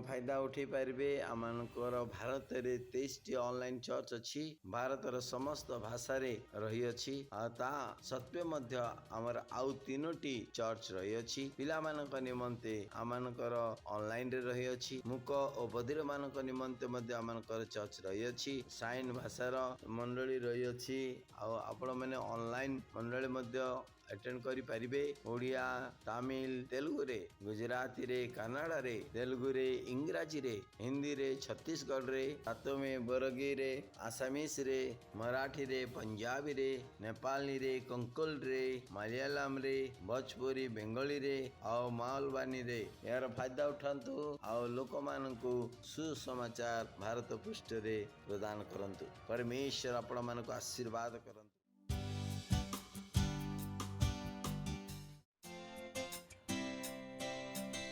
फायदा उठे पारे। आमर भारत में 23 ऑनलाइन चर्च अच्छी। भारतर समस्त भाषा रही अछि। ता सत्वे मध्य आमर आउ 3टी चर्च रही अछि। पिला मानक निमंते आमानकर ऑनलाइन रे रही अछि। मुक और बधिर मानक निमंते मध्य आमानकर चर्च रही अछि। साइन भाषार मंडली रही अछि। आपण माने ऑनलाइन मंडली मध्य अटेंड करि परिबे। ओडिया, तमिल, तेलुगु रे, गुजराती रे, कन्नड़ रे, तेलुगु रे, इंग्राजी रे, हिंदी रे, छत्तीसगढ़ रे, सातो में बरगी रे, आसामीस रे, मराठी रे, पंजाबी रे, नेपाली रे, कंकल रे, मलयालम रे, भोजपुरी, बेंगली रे और मालवानी रे यार फायदा उठांतु और लोक मानकु सुसमाचार भारत पृष्ठ रे प्रदान करंतु। परमेश्वर आपण मानकु आशीर्वाद करंतु।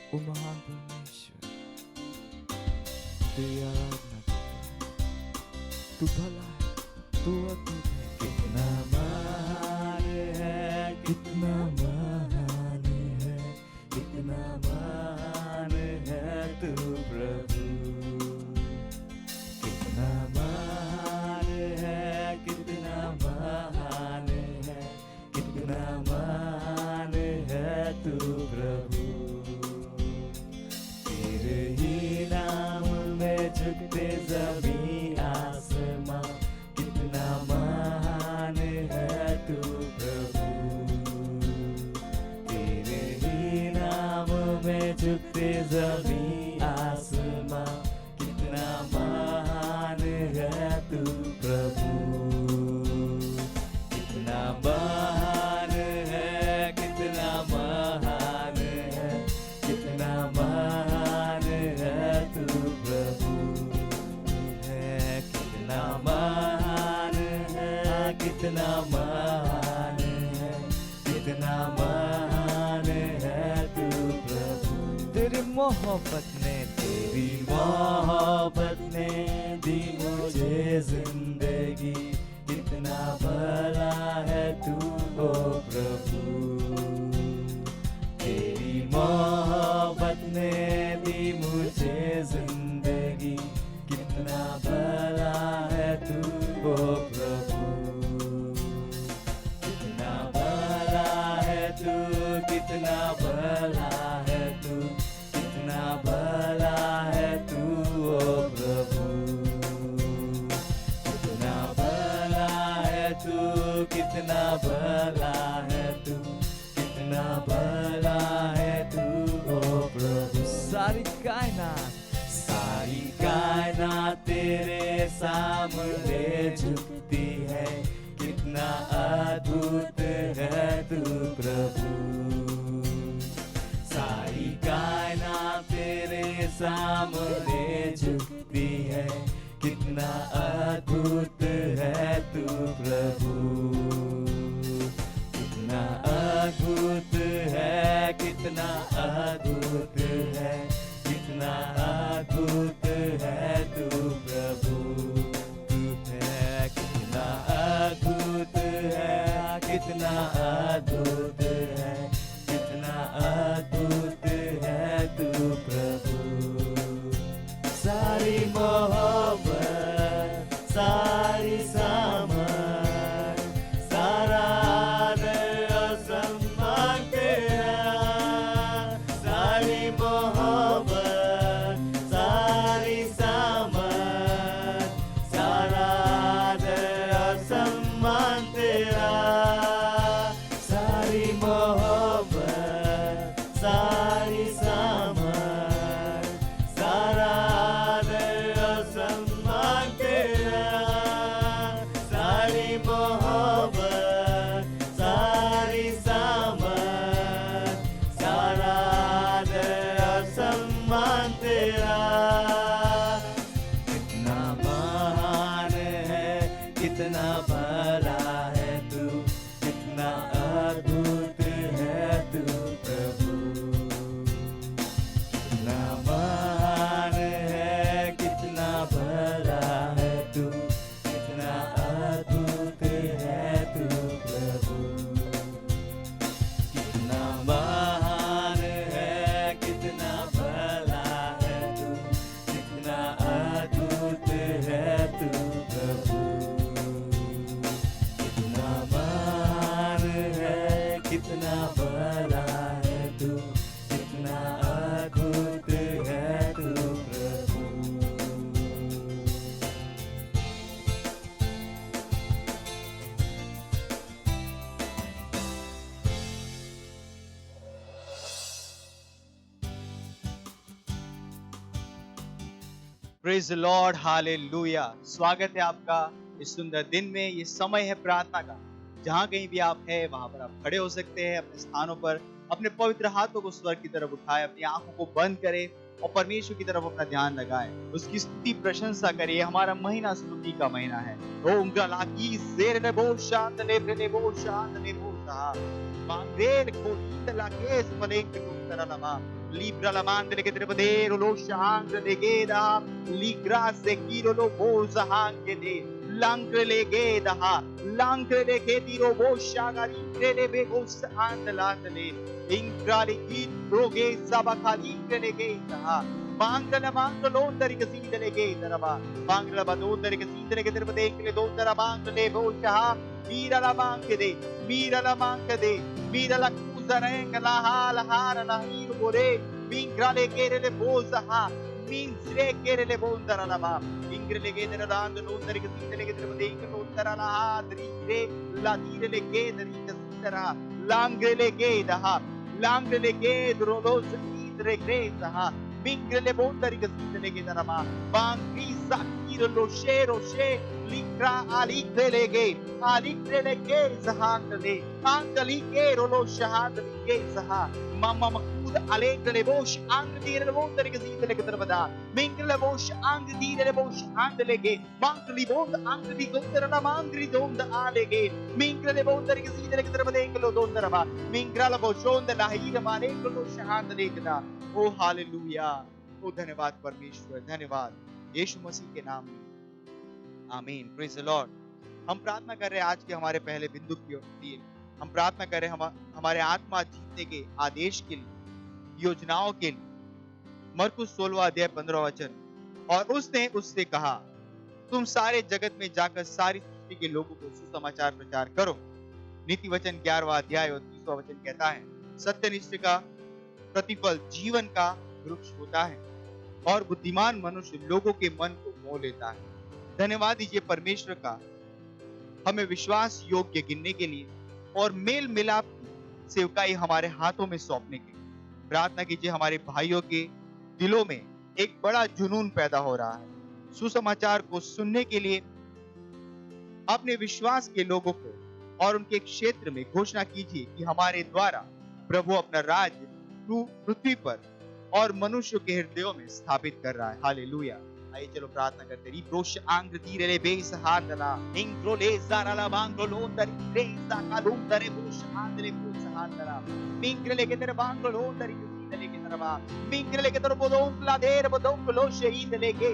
O महान परमेश्वर तेरी आराधना करते हैं। तू भला है, तू अद्भुत है। कितना महान है, कितना महान है, कितना महान है तू प्रभु। कितना महान है, कितना महान है, कितना महान है तू प्रभु। तेरे ही नाम में झुकते ज़मीं आसमां। कितना महान है तू प्रभु। तेरे ही नाम में झुकते ज़मीं आसमां। कितना महान है तू प्रभु। कितना महान है, कितना महान है, कितना महान है तू प्रभु है। कितना महान है, कितना महान है, कितना महान है तू प्रभु। तेरी मोहब्बत ने दी मुझे जिंदगी। कितना भला है तू ओ प्रभु। तेरी मोहब्बत ने दी मुझे जिंदगी। कितना भला है तू ओ प्रभु। कितना भला है तू, कितना भला है तू, कितना भला है तू ओ प्रभु। कितना भला है तू, कितना भला है तू, कितना भला है तू ओ प्रभु। सारी कायनात तेरे सामने झुकती है। कितना अद्भुत है तू प्रभु। सारी कायनात तेरे सामने झुकती है। कितना अद्भुत है तू प्रभु। कितना अद्भुत है, कितना अद्भुत है, कितना अद्भुत है तू प्रभु। तू है कितना अद्भुत है, कितना अद्भुत है, कितना अद्भुत है तू प्रभु। सारी मोहब्बत, सारी सामर्थ, सारा आदर और सम्मान तेरा। सारी मोहब्बत, सारी सामर्थ, सारा आदर और सम्मान तेरा। सारी मोहब्बत, सारी सामर्थ, सारा आदर और सम्मान तेरा। सारी मोहब्बत, सारी सामर्थ, सारा आदर और सम्मान तेरा। कितना महान है, कितना भला है तू, कितना अद्भुत है तू प्रभु। कितना महान है, कितना भला है तू, कितना अद्भुत है तू प्रभु। कितना महान है, कितना भला है तू, कितना भला है तू, कितना अद्भुत है तू प्रभु। Praise the lord, hallelujah. स्वागत है आपका इस सुंदर दिन में। ये समय है प्रार्थना का। जहां कहीं भी आप हैं वहां पर आप खड़े हो सकते हैं अपने स्थानों पर। अपने पवित्र हाथों को स्वर्ग की तरफ उठाएं, अपनी आंखों को बंद करें और परमेश्वर की तरफ अपना ध्यान लगाएं। उसकी स्तुति प्रशंसा करिए। हमारा महीना स्तुति का महीना है। ओ उनका लाकी जेर ने बो शांत ने बो शांत ने बो सा मांगरेर को ईद लाके स्पलेंग को तरलमा Libra la mandre che trebadero lo shangre le geda li grasse kiro lo boza anche de langre le geda ha langre le gedi ro bo shagari le begos andlandle ingrali kit roge sabakali le geda ha mangala ondari che si le geda raba mangala badondari che si le trebadeng le dondara mangale bo sha mira la manche de mira la Zarenga la hala hara la hiru bore mingrale kere le boza ha minsre kere le bondara la ba ingrele kere la and londari ke sitele ke tere deink londara la ha dri la dire le kere ke sitara langrele ke da ha langrele ke drolo sidre greza ha mingrele bondari ke sitele ke tere ma bangri sakir lo shero she likra alikrele ke zahangle angali ke rolo shahad ke zaha mama makud alegre bosh ang dire bondari ke sitele ke tere bada mingrele bosh ang dire bosh andle ke mangli bond ang di gondara na mangri donda alege mingrele bondari ke sitele ke tere bada englo dondara ba mingrala boshonda la hira mane englo shahad lekda O hallelujah. ओ धन्यवाद परमेश्वर, धन्यवाद यीशु मसीह के नाम में, आमीन। Praise the Lord. हम प्रार्थना कर रहे हैं आज के हमारे पहले बिंदु के लिए। हम प्रार्थना कर रहे हैं हमारे आत्मा जीतने के आदेश के लिए, योजनाओं के लिए। मरकुस 16वां अध्याय 15वां वचन। और उसने उससे कहा, तुम सारे जगत में जाकर सारी सृष्टि के लोगों को सुसमाचार प्रचार करो। नीति वचन 11वां अध्याय और 30वां वचन कहता है, सत्यनिष्ठ का प्रतिफल जीवन का वृक्ष होता है और बुद्धिमान मनुष्य लोगों के मन को मोह लेता है। धन्यवाद दीजिए परमेश्वर का हमें विश्वास योग्य गिनने के लिए और मेल मिलाप की सेवकाई हमारे हाथों में सौंपने के लिए। प्रार्थना कीजिए हमारे भाइयों के दिलों में एक बड़ा जुनून पैदा हो रहा है सुसमाचार को सुनने के लिए। अपने विश्वास के लोगों को और उनके क्षेत्र में घोषणा कीजिए कि हमारे द्वारा प्रभु अपना राज्य पृथ्वी पर और मनुष्य के हृदयों में स्थापित कर रहा है। हालेलुया। आइए चलो प्रार्थना करते हैं। रिप्रोश आंग्र दीरे बेस हांडला इंग्रो ले जाराला बांग्रो लोंदरी रेसा कालुंदरे बोश हांडले बोश हांडला मिंग्रले के तेरे बांग्रो लोंदरी सीधले के तरबा मिंग्रले के तरफ बोदोंला देर बोदोंलो शहीद लेके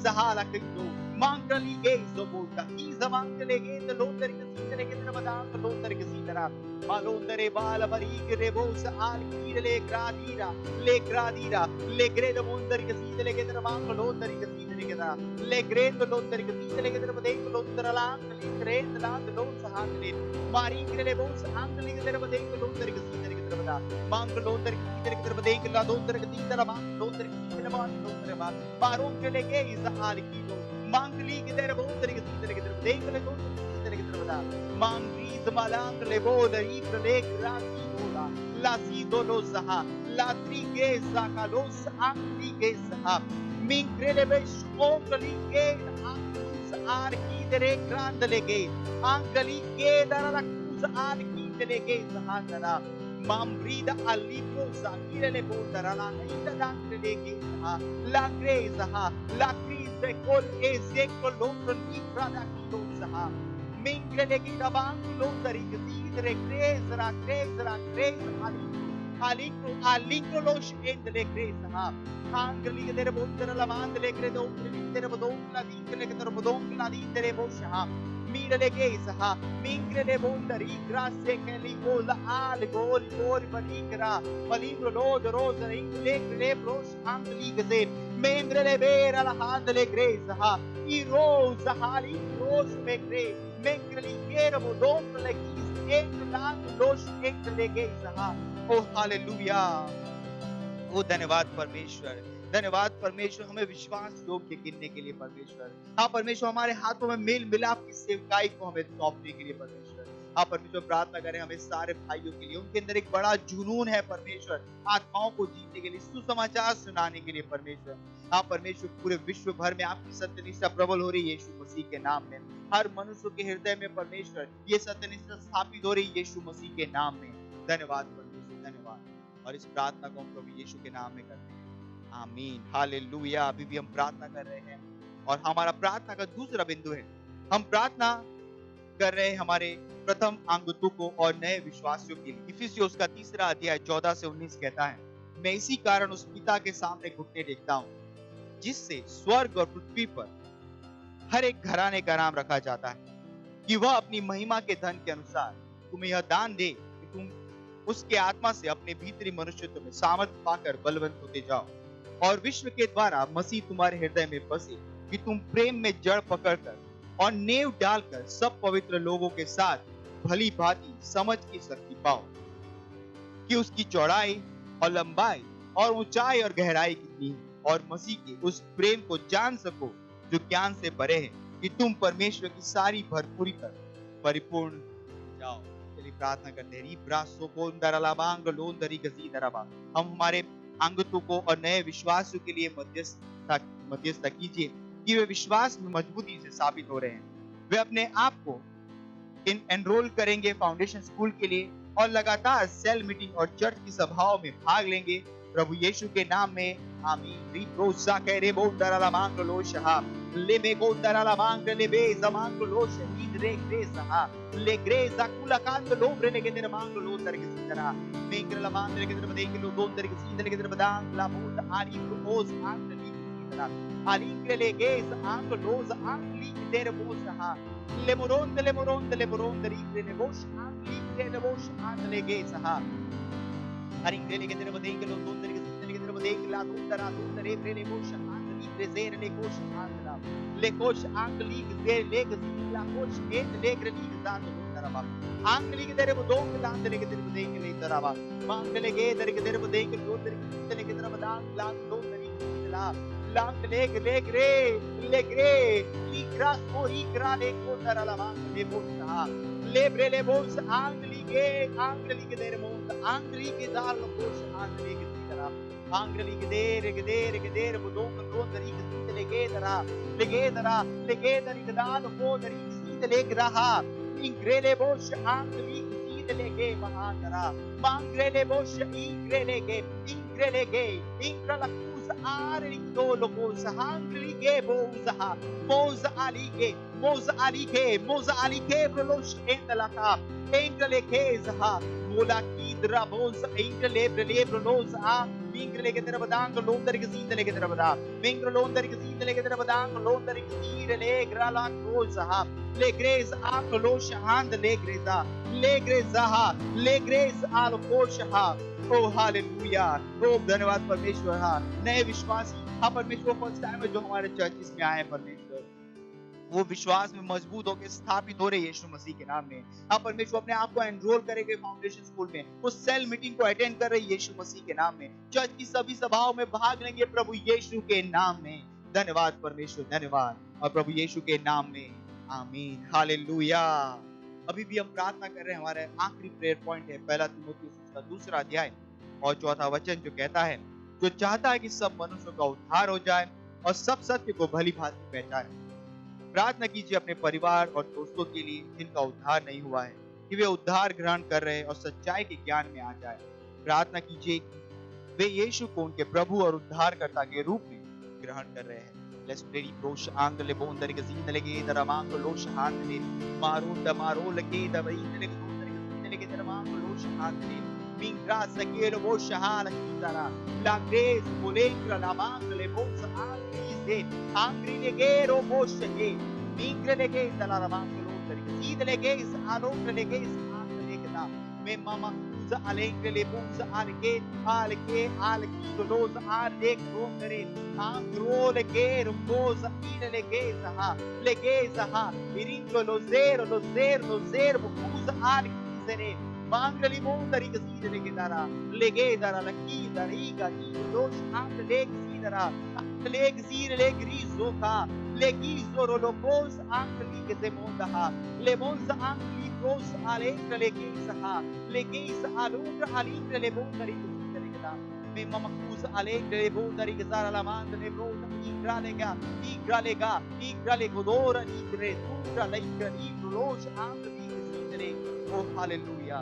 सहा ला किंदो मांग्रली के जोबोटा की जमांगले के लोंदरी के सीधले के तरफ दांग लोंदरी के सीधरा मालोंदरे बाल बरीक रे बोस आल कीर ले ग्रादीरा ले ग्रेद मोंदरी के सीधले के तरफ मांग लोंदरी के सीधले के तरफ ले ग्रेद लोंदरी के सीधले के तरफ देख लोंदरा लांग ले ग्रेद लांग लों सहांग ले मारी ले बोस आंगली के तरफ देख लोंदरी के सीधले के तरफ दा मांग लोंदरी के सीधले के तरफ देख ला लोंदरी के सीधले मांग लोंदरी के सीधले मांग लोंदरी मांग पारों के लेके इस हाल की लो मांगली के तरफ लोंदरी के सीधले के तरफ देख ले लोंदरी के सीधले के तरफ दा मांगरी Malang le boda ibrele grati bola la sidolo zaha la trigeza kalos antigeza mingrele besh ongali ke angus arki dere grandele ke angali ke dara kus arki dere ke zahandara mambrida alibro zakirele boda la ida dangrele ke la greza la crise col ezekol londra libra da kilosa Mingrele ki dabang londari gidre krezra alikro losh endle kreza ha angli gedere bondra la mandle credo gedere bodongla dikle gedere bodongla dikle bosha mirele keza ha mingrele bondari grasse che li vola al gol panikra palindro lod rosa ingle le bros angli geze mengrele vera la handle kreza ha I rosa hali rose me kre mengreli kera bodongla kis endla लांग लोश एक लेके सहा। ओ hallelujah. ओ धन्यवाद परमेश्वर, धन्यवाद परमेश्वर, हमें विश्वास योग्य गिनने के लिए परमेश्वर। हाँ परमेश्वर, हमारे हाथों में मेल मिलाप की सेवकाई को हमें सौंपने के लिए परमेश्वर। हाँ परमेश्वर, प्रार्थना करें हमें सारे भाइयों के लिए, उनके अंदर एक बड़ा जुनून है परमेश्वर, आत्माओं को जीतने के लिए, सुसमाचार सुनाने के लिए परमेश्वर। हाँ परमेश्वर, पूरे विश्व भर में आपकी सत्यनिष्ठा प्रबल हो रही है यीशु मसीह के नाम में। हर मनुष्य के हृदय में परमेश्वर ये सत्यनिष्ठा स्थापित हो रही है यीशु मसीह के नाम में। धन्यवाद परमेश्वर, धन्यवाद। और इस प्रार्थना को हम प्रभु यीशु के नाम में करते हैं, आमीन, हालेलुया। अभी भी हम प्रार्थना कर रहे हैं और हमारा प्रार्थना का दूसरा बिंदु है, हम प्रार्थना कर रहे हैं हमारे प्रथम आगंतुकों और नए विश्वासियों के लिए। इफिसियों का 3 अध्याय 14 से 19 कहता है, मैं इसी कारण उस पिता के सामने घुटने टेकता हूँ जिससे स्वर्ग और पृथ्वी पर हर एक घराने का नाम रखा जाता है, कि वह अपनी महिमा के धन के अनुसार तुम्हें यह दान दे कि तुम उसके आत्मा से अपने भीतरी मनुष्यत्व में सामर्थ पाकर बलवंत होते जाओ, और विश्व के द्वारा मसीह तुम्हारे हृदय में बसे, कि तुम प्रेम में जड़ पकड़कर और नेव डालकर सब पवित्र लोगों के साथ भली भांति समझ की शक्ति पाओ, कि उसकी चौड़ाई और लंबाई और ऊंचाई और गहराई कितनी है, और मसीह के उस प्रेम को जान सको जो ज्ञान से परे है, कि तुम परमेश्वर की सारी भरपूरी तक परिपूर्ण जाओ। चलिए प्रार्थना करते हैं। हम हमारे आगंतुकों और नए विश्वासियों के लिए मध्यस्थता कीजिए कि वे विश्वास में मजबूती से साबित हो रहे हैं। वे अपने आप को एनरोल करेंगे फाउंडेशन स्कूल के लिए और लगातार सेल मीटिंग और चर्च की सभाओं में भाग लेंगे प्रभु यीशु के नाम में, आमीन। रिप्रोसा करे बोंदरा मांग लो शहा ले में बोंदरा मांग ले बे जमांग लो शहीद रे ग्रेसा ले ग्रेसा कुला कांद लो ब्रेने के तेरे मांग लो तर के सीधरा मेंगर ला मांग रे के तेरे बदे के लो दोन तर के सीधरे के तेरे बदांग ला बोंद आरी प्रोपोज आंग ली सीधरा आरी के ले गेस आंग लोज आंग ली के तेरे बोसा ले मोरोन री के ले बोश आंग ली के ले बोश आंग ले गेसा हरि के तेरे बदे के लो दोन तर के सीधरे के तेरे बदे के ला दोन तरा दोन तरे प्रेले बोश Rezer le kosh andra le kosh angli ze le la kosh et le greli zan taraba angli ke tere bodong lan tere ke tere bodeng ke le taraba mangle ke tere ke tere bodeng ke do tere ke tere bodang lan do tere la lang le gre ikra o ikra le ko tarala mang le bosa le bre le bos angli ke tere mont angli ke dal kosh angli ke tara angli ke dere bodong ron tari ke sit lege dari ke dal ko dari sit leg raha ingrele bosh angli ke sit lege mahantara mangrele bosh ingrele ge ingrala kus ari do logo sahangli ge boz ali ke brosh endalaka engale ke zaha mola kidra boz engale brolos a Mingre ke tera badang londar ke zinde ke tera badang mingre londar ke zinde ke tera badang londar ke zinde le grala ko sahab le grez a lo shahand le grez al ko shahab O hallelujah. ओ धन्यवाद परमेश्वर। हाँ नए विश्वासी, हाँ परमेश्वर first time है जो हमारे चर्चिस में आए परमेश्वर, वो विश्वास में मजबूत होकर स्थापित हो रहे यीशु मसीह के नाम में। हाँ परमेश्वर अपने आप को एनरोल करेंगे फाउंडेशन स्कूल में, वो सेल मीटिंग को अटेंड कर रहे यीशु मसीह के नाम में, चर्च की सभी सभाओं में भाग लेंगे प्रभु यीशु के नाम में। धन्यवाद परमेश्वर, धन्यवाद। और प्रभु यीशु के नाम में आमीन, हालेलुया। अभी भी हम प्रार्थना कर रहे हैं, हमारे आखिरी प्रेयर पॉइंट है 1 तीमुथियुस का 2 अध्याय और 4 वचन, जो कहता है, जो चाहता है कि सब मनुष्यों का उद्धार हो जाए और सब सत्य को भली भांति पहचाने। प्रार्थना कीजिए अपने परिवार और दोस्तों के लिए जिनका उद्धार नहीं हुआ है, कि वे उद्धार ग्रहण कर रहे और सच्चाई के ज्ञान में आ जाए। प्रार्थना कीजिए कि वे यीशु को उनके प्रभु और उद्धारकर्ता के रूप में ग्रहण कर रहे हैं। Let's pray. Prosh angle bondar ke zinde lege daramang losh handle maro lege dabai lege bondar ke zinde lege daramang losh handle mingra sakelo bo shahala kitara la grace bolengra la mangle bo angri lege ro bo shege mingre lege daramang losh ke zinde lege alongre lege angre lege da me mama alengre le bus alke los alek rongere angro lege rumboz ine lege zaha iringo lo zero bus alke zene mangali mondari gazire ke dara lege dara laki dari gani dosh am leg zidara leg zire leg rizo ka legi zoro lopos am lig zemonda ha lemonza am ligos alekra legi saha legi sa alundra alindra le mondari gazire ke dara me mamakus alekra le mondari gazara la manda le bronda igrale godora igre tutra laikra igros am lig zidare ओ hallelujah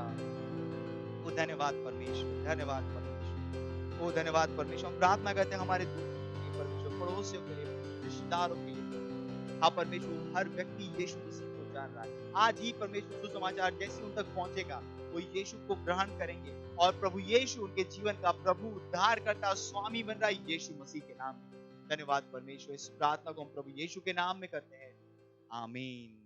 ओ धन्यवाद परमेश्वर धन्यवाद परमेश्वर ओ धन्यवाद परमेश्वर हम प्रार्थना करते हैं हमारे दोस्तों के लिए परमेश्वर पड़ोसियों के लिए रिश्तेदारों के लिए हाँ परमेश्वर हर व्यक्ति यीशु मसीह को जान रहा है आज ही परमेश्वर सुसमाचार जैसे उन तक पहुंचेगा वो यीशु को ग्रहण करेंगे और प्रभु यीशु उनके जीवन का प्रभु उद्धारकर्ता स्वामी बन रहा है यीशु मसीह के नाम में धन्यवाद परमेश्वर इस प्रार्थना को हम प्रभु यीशु के नाम में करते हैं आमीन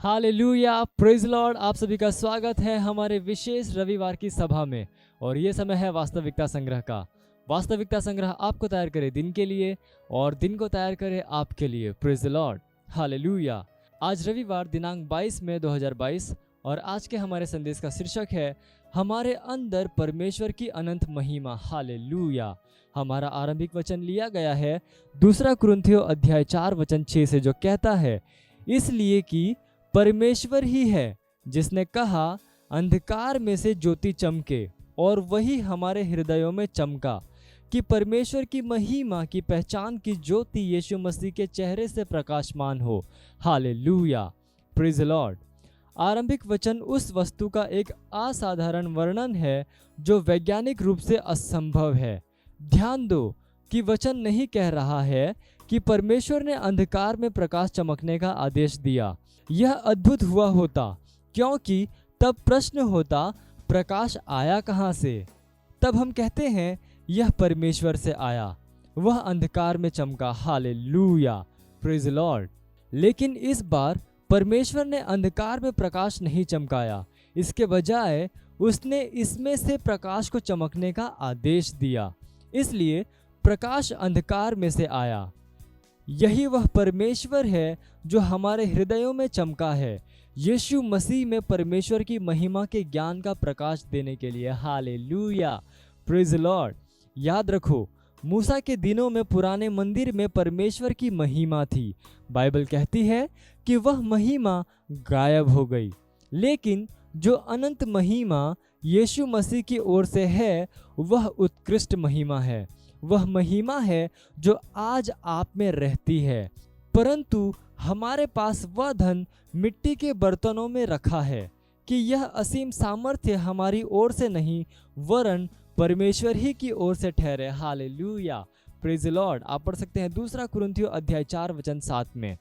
हालेलुया, प्रेज लॉर्ड। आप सभी का स्वागत है हमारे विशेष रविवार की सभा में। और ये समय है वास्तविकता संग्रह का। वास्तविकता संग्रह आपको तैयार करे दिन के लिए और दिन को तैयार करे आपके लिए। Praise Lord, hallelujah. आज रविवार दिनांक 22 मई 2022 और आज के हमारे संदेश का शीर्षक है हमारे अंदर परमेश्वर की अनंत महिमा। हालेलुया। हमारा आरंभिक वचन लिया गया है 2 कुरिन्थियों अध्याय 4 वचन 6 से, जो कहता है, इसलिए कि परमेश्वर ही है जिसने कहा अंधकार में से ज्योति चमके, और वही हमारे हृदयों में चमका कि परमेश्वर की महिमा की पहचान की ज्योति यीशु मसीह के चेहरे से प्रकाशमान हो। Hallelujah, praise Lord. आरंभिक वचन उस वस्तु का एक असाधारण वर्णन है जो वैज्ञानिक रूप से असंभव है। ध्यान दो कि वचन नहीं कह रहा है कि परमेश्वर ने अंधकार में प्रकाश चमकने का आदेश दिया। यह अद्भुत हुआ होता, क्योंकि तब प्रश्न होता, प्रकाश आया कहाँ से? तब हम कहते हैं यह परमेश्वर से आया, वह अंधकार में चमका। Hallelujah, praise Lord. लेकिन इस बार परमेश्वर ने अंधकार में प्रकाश नहीं चमकाया, इसके बजाय उसने इसमें से प्रकाश को चमकने का आदेश दिया। इसलिए प्रकाश अंधकार में से आया। यही वह परमेश्वर है जो हमारे हृदयों में चमका है, यीशु मसीह में परमेश्वर की महिमा के ज्ञान का प्रकाश देने के लिए। Hallelujah, praise Lord. याद रखो, मूसा के दिनों में पुराने मंदिर में परमेश्वर की महिमा थी। बाइबल कहती है कि वह महिमा गायब हो गई, लेकिन जो अनंत महिमा यीशु मसीह की ओर से है वह उत्कृष्ट महिमा है। वह महिमा है जो आज आप में रहती है, परंतु हमारे पास वह धन मिट्टी के बर्तनों में रखा है कि यह असीम सामर्थ्य हमारी ओर से नहीं वरन परमेश्वर ही की ओर से ठहरे। Hallelujah, praise Lord. आप पढ़ सकते हैं 2 कुरिन्थियों अध्याय 4 वचन 7 में।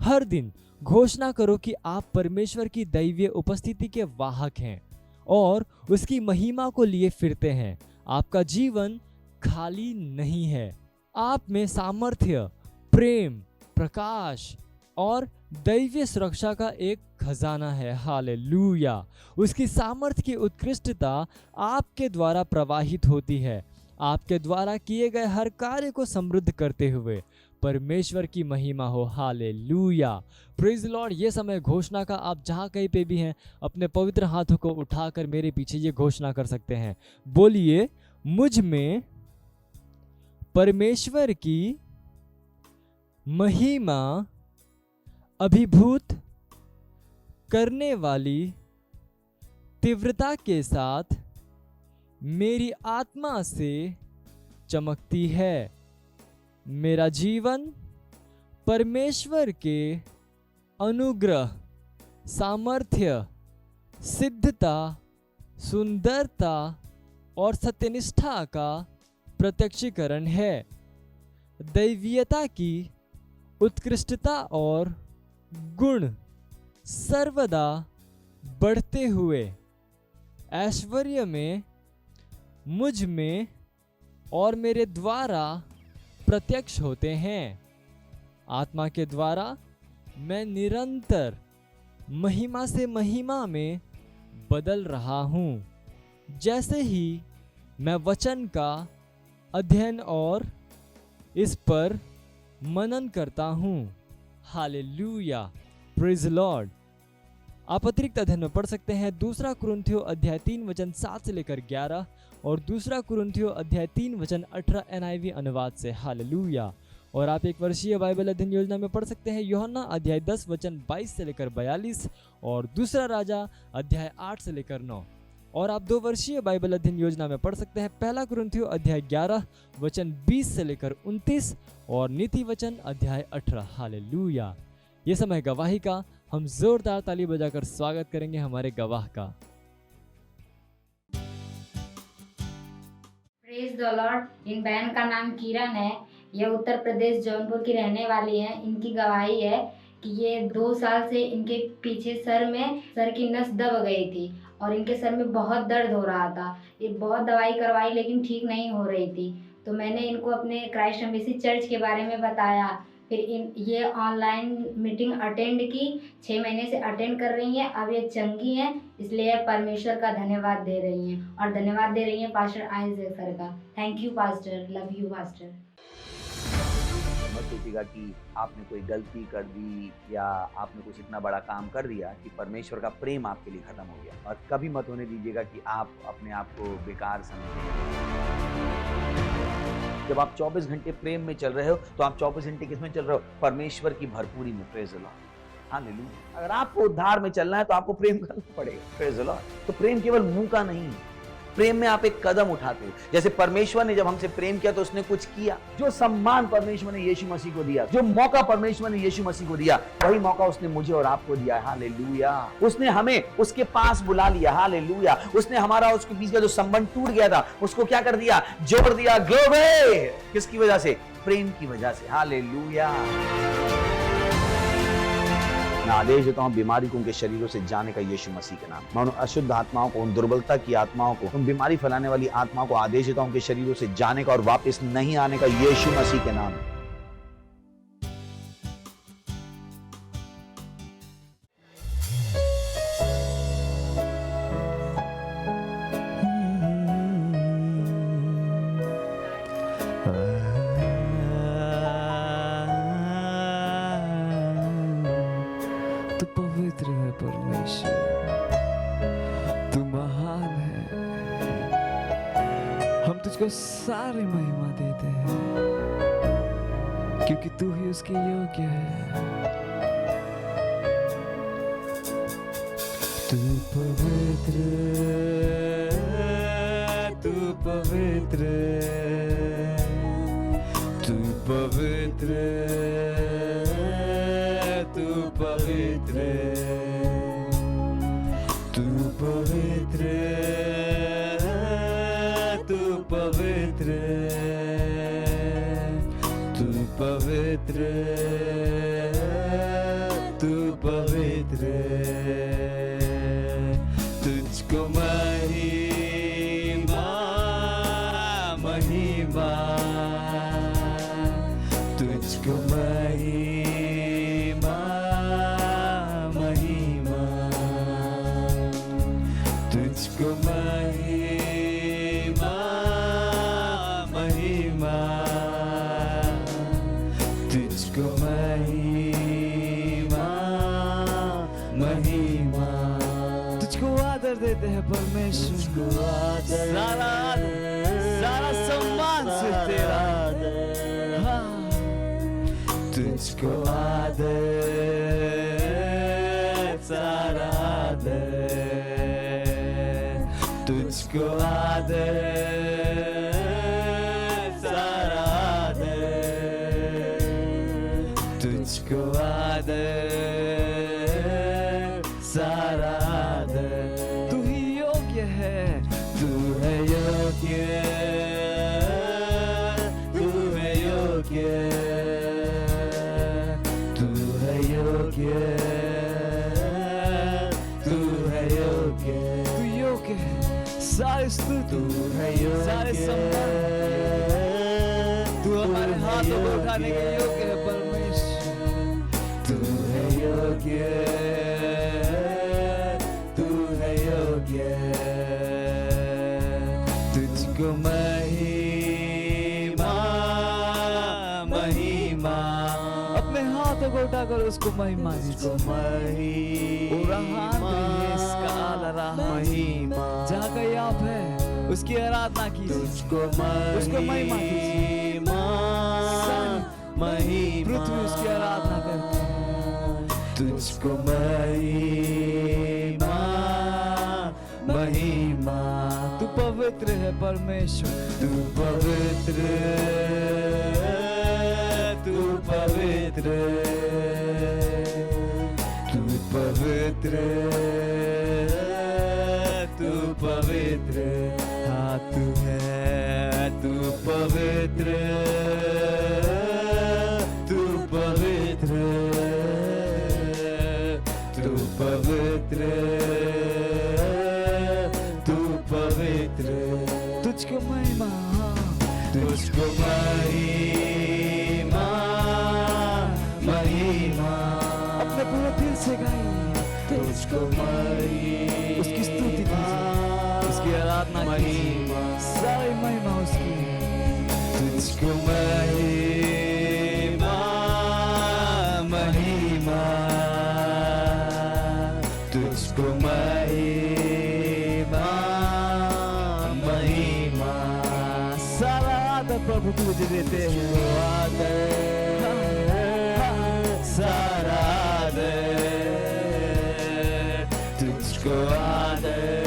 हर दिन घोषणा करो कि आप परमेश्वर की दैवीय उपस्थिति के वाहक हैं और उसकी महिमा को लिए फिरते हैं। आपका जीवन खाली नहीं है। आप में सामर्थ्य, प्रेम, प्रकाश और दैवीय सुरक्षा का एक खजाना है। हालेलुया। उसकी सामर्थ्य की उत्कृष्टता आपके द्वारा प्रवाहित होती है, आपके द्वारा किए गए हर कार्य को समृद्ध करते हुए। परमेश्वर की महिमा हो। Hallelujah, praise Lord. ये समय घोषणा का, आप जहाँ कहीं पे भी हैं अपने पवित्र हाथों को उठाकर मेरे पीछे ये घोषणा कर सकते हैं। बोलिए, मुझ में परमेश्वर की महिमा अभिभूत करने वाली तीव्रता के साथ मेरी आत्मा से चमकती है। मेरा जीवन परमेश्वर के अनुग्रह, सामर्थ्य, सिद्धता, सुंदरता और सत्यनिष्ठा का प्रत्यक्षीकरण है। दैवीयता की उत्कृष्टता और गुण सर्वदा बढ़ते हुए ऐश्वर्य में मुझ में और मेरे द्वारा प्रत्यक्ष होते हैं। आत्मा के द्वारा मैं निरंतर महिमा से महिमा में बदल रहा हूँ। जैसे ही मैं वचन का अध्ययन और इस पर मनन करता हूँ। Hallelujah, praise Lord. आप अतिरिक्त अध्ययन में पढ़ सकते हैं 2 कुरिन्थियों अध्याय 3 वचन 7 से लेकर 11 और 2 कुरिन्थियों अध्याय 3 वचन 18 NIV अनुवाद से। हालेलुया। और आप एक वर्षीय बाइबल अध्ययन योजना में पढ़ सकते हैं यूहन्ना अध्याय 10 वचन 22 से लेकर 42 और 2 राजा अध्याय 8 से लेकर 9। और आप 2 वर्षीय बाइबल अध्ययन योजना में पढ़ सकते हैं 1 कुरिन्थियों अध्याय 11 वचन 20 से लेकर 29 और नीति वचन अध्याय 18। हालेलुया। ये समय गवाही का, हम जोरदार ताली बजाकर स्वागत करेंगे हमारे गवाह का। Praise the Lord. इन बहन का नाम किरण है। यह उत्तर प्रदेश जौनपुर की रहने वाली है। इनकी गवाही है कि ये 2 साल से इनके पीछे सर की नस दब गई थी और इनके सर में बहुत दर्द हो रहा था। ये बहुत दवाई करवाई लेकिन ठीक नहीं हो रही थी। तो मैंने इनको अपने क्राइस्ट एम्बेसी चर्च के बारे में बताया। फिर ये ऑनलाइन मीटिंग अटेंड की, 6 महीने से अटेंड कर रही हैं। अब ये चंगी हैं, इसलिए परमेश्वर का धन्यवाद दे रही हैं और धन्यवाद दे रही हैं पास्टर आइजैक सर का। Thank you pastor, love you pastor. मत सोचिएगा कि आपने कोई गलती कर दी या आपने कुछ इतना बड़ा काम कर दिया कि परमेश्वर का प्रेम आपके लिए खत्म हो गया, और कभी मत होने दीजिएगा कि आप अपने आप को बेकार समझें। जब आप 24 घंटे प्रेम में चल रहे हो तो आप 24 घंटे किसमें चल रहे हो? परमेश्वर की भरपूरी में। Praise the lord, hallelujah. अगर आपको उद्धार में चलना है तो आपको प्रेम करना पड़ेगा। Praise the Lord. तो प्रेम केवल मुंह का नहीं है, प्रेम में आप एक कदम उठाते हो। जैसे परमेश्वर ने जब हमसे प्रेम किया तो उसने कुछ किया। जो सम्मान परमेश्वर ने यीशु मसीह को दिया, जो मौका परमेश्वर ने यीशु मसीह को दिया, वही मौका उसने मुझे और आपको दिया। हालेलुया। उसने हमें उसके पास बुला लिया। हालेलुया। उसने हमारा उसके बीच का जो संबंध टूट गया था उसको क्या कर दिया? जोड़ दिया। ग्लोरी। किसकी वजह से? प्रेम की वजह से। हालेलुया। मैं आदेश देता हूं बीमारी को उनके शरीरों से जाने का यीशु मसीह के नाम। मैं उन अशुद्ध आत्माओं को, उन दुर्बलता की आत्माओं को, उन बीमारी फैलाने वाली आत्माओं को आदेश देता हूं उनके शरीरों से जाने का और वापस नहीं आने का यीशु मसीह के नाम। तू पवित्र है परमेश्वर, तू महान है। हम तुझको सारी महिमा देते हैं क्योंकि तू ही उसके योग्य है। तू पवित्र, तू पवित्र, तू पवित्र, तू पवित्र, तू पवित्र, तू पवित्र, तू पवित्र, तू पवित्र। तुझको महिमा, महिमा, तुझको महिमा, महिमा, तुझको महिमा, महिमा, तुझको महिमा, महिमा। तुझको आदर देते हैं परमेश्वर, सारा सारा सम्मान से तेरा। हाँ। तुझको आदर, सारा आदर, तुझको आदर, सारा आदर, तुझको आदर, सारा आदर। तू ही योग्य है, तू है योग्य, तू है योग्य, तू है योग्य, तू है योग्य, तू योग्य है। सारे स्तुति तू है योग्य, सारे सम्मान तू हमारे हाथों को उठाने के योग्य है परमेश्वर। तू है योग्य, तू है योग्य, तुझको महिमा, महिमा। अपने हाथों को उठाकर उसको महिमा दीजिए। महिमा, जहाँ कहीं आप है उसकी आराधना कीजिए, उसको महिमा दीजिए। महिमा, पृथ्वी उसकी आराधना करती है। तुझको महिमा, महिमा। तू पवित्र है परमेश्वर, तू पवित्र, तू पवित्र, तू पवित्र, तू पवित्र। हाँ तू है, तू पवित्र, तू पवित्र, तू पवित्र, तू पवित्र। तुझको महिमा, तुझको महिमा, से गाइए, तुझको उसकी स्तुति कीजिए, उसकी आराधना कीजिए, सारी महिमा उसकी। तुझको महिमा महिमा, तुझको महिमा महिमा, सारा आदर प्रभु तुझे देते हैं, आदर सारा आदर, तुझको आदर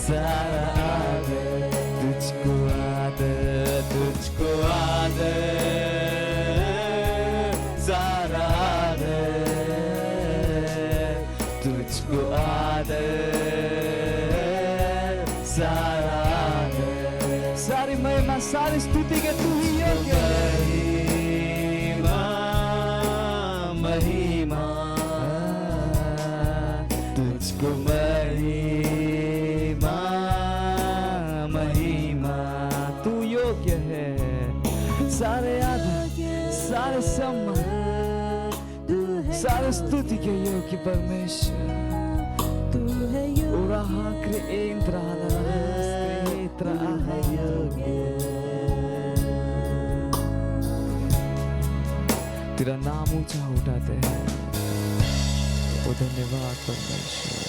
सारा आदर, तुझको आदर, तुझको आदर सारा आदर, तुझको आदर सारा आदर, सारी महिमा सारी स्तुति के तू ही योग्य है। महिमा तुझको महिमा महिमा, तू योग्य है, सारे आदर सारे सम्मान सारे स्तुति के योग्य परमेश्वर तू है योग्य, तेरा नाम ऊंचा उठाते हैं, ओ धन्यवाद परमेश्वर।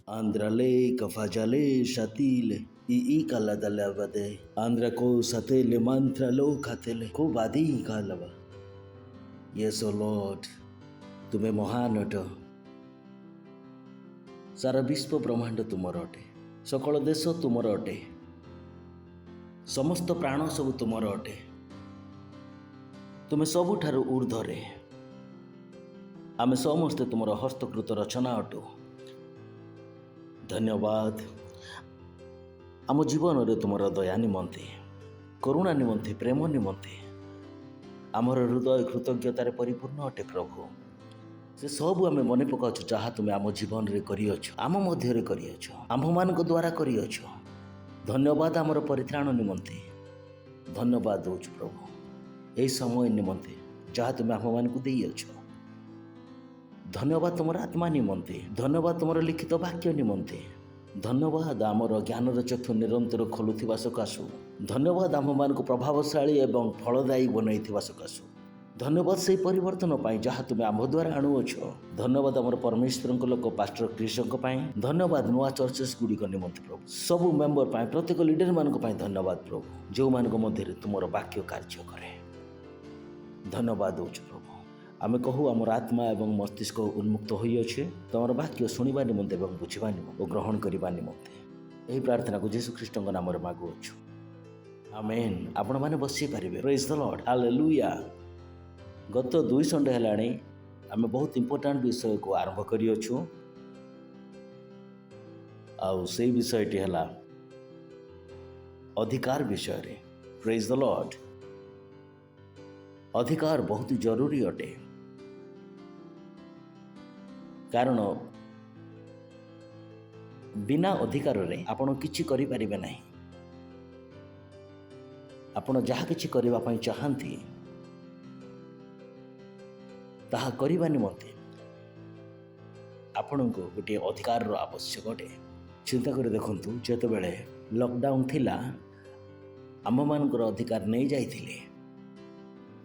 Andrale kafajale shatile I kala dalavade Andra ko satele mantra lo khatele ko badi kalava. Yes, O Lord, ତୁମେ ମହାନ ଅଟ, ସାରା ବିଶ୍ୱ ବ୍ରହ୍ମାଣ୍ଡ ତୁମର ଅଟେ, ସକଳ ଦେଶ ତୁମର ଅଟେ, ସମସ୍ତ ପ୍ରାଣ ସବୁ ତୁମର ଅଟେ, ତୁମେ ସବୁଠାରୁ ଊର୍ଦ୍ଧ୍ୱରେ, ଆମେ ସମସ୍ତେ ତୁମର ହସ୍ତକୃତ ରଚନା ଅଟୁ। ଧନ୍ୟବାଦ ଆମ ଜୀବନରେ ତୁମର ଦୟା ନିମନ୍ତେ, କରୁଣା ନିମନ୍ତେ, ପ୍ରେମ ନିମନ୍ତେ ଆମର ହୃଦୟ କୃତଜ୍ଞତାରେ ପରିପୂର୍ଣ୍ଣ ଅଟେ। ପ୍ରଭୁ, ସେ ସବୁ ଆମେ ମନେ ପକାଉଛୁ ଯାହା ତୁମେ ଆମ ଜୀବନରେ କରିଅଛ, ଆମ ମଧ୍ୟରେ କରିଅଛ, ଆମ୍ଭମାନଙ୍କ ଦ୍ୱାରା କରିଅଛ। ଧନ୍ୟବାଦ ଆମର ପରିତ୍ରାଣ ନିମନ୍ତେ, ଧନ୍ୟବାଦ ଦେଉଛୁ ପ୍ରଭୁ ଏହି ସମୟ ନିମନ୍ତେ ଯାହା ତୁମେ ଆମ୍ଭମାନଙ୍କୁ ଦେଇଅଛ। ଧନ୍ୟବାଦ ତୁମର ଆତ୍ମା ନିମନ୍ତେ, ଧନ୍ୟବାଦ ତୁମର ଲିଖିତ ବାକ୍ୟ ନିମନ୍ତେ, ଧନ୍ୟବାଦ ଆମର ଜ୍ଞାନର ଚକ୍ଷୁ ନିରନ୍ତର ଖୋଲୁଥିବା ସକାଶୁ, ଧନ୍ୟବାଦ ଆମ୍ଭମାନଙ୍କୁ ପ୍ରଭାବଶାଳୀ ଏବଂ ଫଳଦାୟୀ ବନାଇଥିବା ସକାଶୁ, ଧନ୍ୟବାଦ ସେହି ପରିବର୍ତ୍ତନ ପାଇଁ ଯାହା ତୁମେ ଆମ୍ଭ ଦ୍ୱାରା ଆଣୁଅଛ। ଧନ୍ୟବାଦ ଆମର ପରମେଶ୍ୱରଙ୍କ ଲୋକ ପାଷ୍ଟର କ୍ରିସଙ୍କ ପାଇଁ, ଧନ୍ୟବାଦ ନୂଆ ଚର୍ଚ୍ଚେସ୍ ଗୁଡ଼ିକ ନିମନ୍ତେ ପ୍ରଭୁ, ସବୁ ମେମ୍ବର ପାଇଁ, ପ୍ରତ୍ୟେକ ଲିଡରମାନଙ୍କ ପାଇଁ ଧନ୍ୟବାଦ ପ୍ରଭୁ, ଯେଉଁମାନଙ୍କ ମଧ୍ୟରେ ତୁମର ବାକ୍ୟ କାର୍ଯ୍ୟ କରେ। ଧନ୍ୟବାଦ ଦେଉଛୁ ପ୍ରଭୁ। ଆମେ କହୁ ଆମର ଆତ୍ମା ଏବଂ ମସ୍ତିଷ୍କ ଉନ୍ମୁକ୍ତ ହୋଇଅଛି ତୁମର ବାକ୍ୟ ଶୁଣିବା ନିମନ୍ତେ ଏବଂ ବୁଝିବା ନିମନ୍ତେ ଓ ଗ୍ରହଣ କରିବା ନିମନ୍ତେ। ଏହି ପ୍ରାର୍ଥନାକୁ ଯୀଶୁ ଖ୍ରୀଷ୍ଟଙ୍କ ନାମରେ ମାଗୁଅଛୁ, ଆମେନ୍। ଆପଣମାନେ ବସିପାରିବେ। ପ୍ରେଜ୍ ଦ ଲର୍ଡ, ହାଲେଲୁୟା। ଗତ 2 ସଣ୍ଡେ ହେଲାଣି ଆମେ ବହୁତ ଇମ୍ପୋର୍ଟାଣ୍ଟ ବିଷୟକୁ ଆରମ୍ଭ କରିଅଛୁ, ଆଉ ସେଇ ବିଷୟଟି ହେଲା ଅଧିକାର ବିଷୟରେ। ପ୍ରେଜ୍ ଦ ଲର୍ଡ। ଅଧିକାର ବହୁତ ଜରୁରୀ ଅଟେ, କାରଣ ବିନା ଅଧିକାରରେ ଆପଣ କିଛି କରିପାରିବେ ନାହିଁ। ଆପଣ ଯାହା କିଛି କରିବା ପାଇଁ ଚାହାନ୍ତି ତାହା କରିବା ନିମନ୍ତେ ଆପଣଙ୍କୁ ଗୋଟିଏ ଅଧିକାରର ଆବଶ୍ୟକ ଅଟେ। ଚିନ୍ତା କରି ଦେଖନ୍ତୁ, ଯେତେବେଳେ ଲକଡାଉନ୍ ଥିଲା ଆମମାନଙ୍କର ଅଧିକାର ନେଇଯାଇଥିଲେ।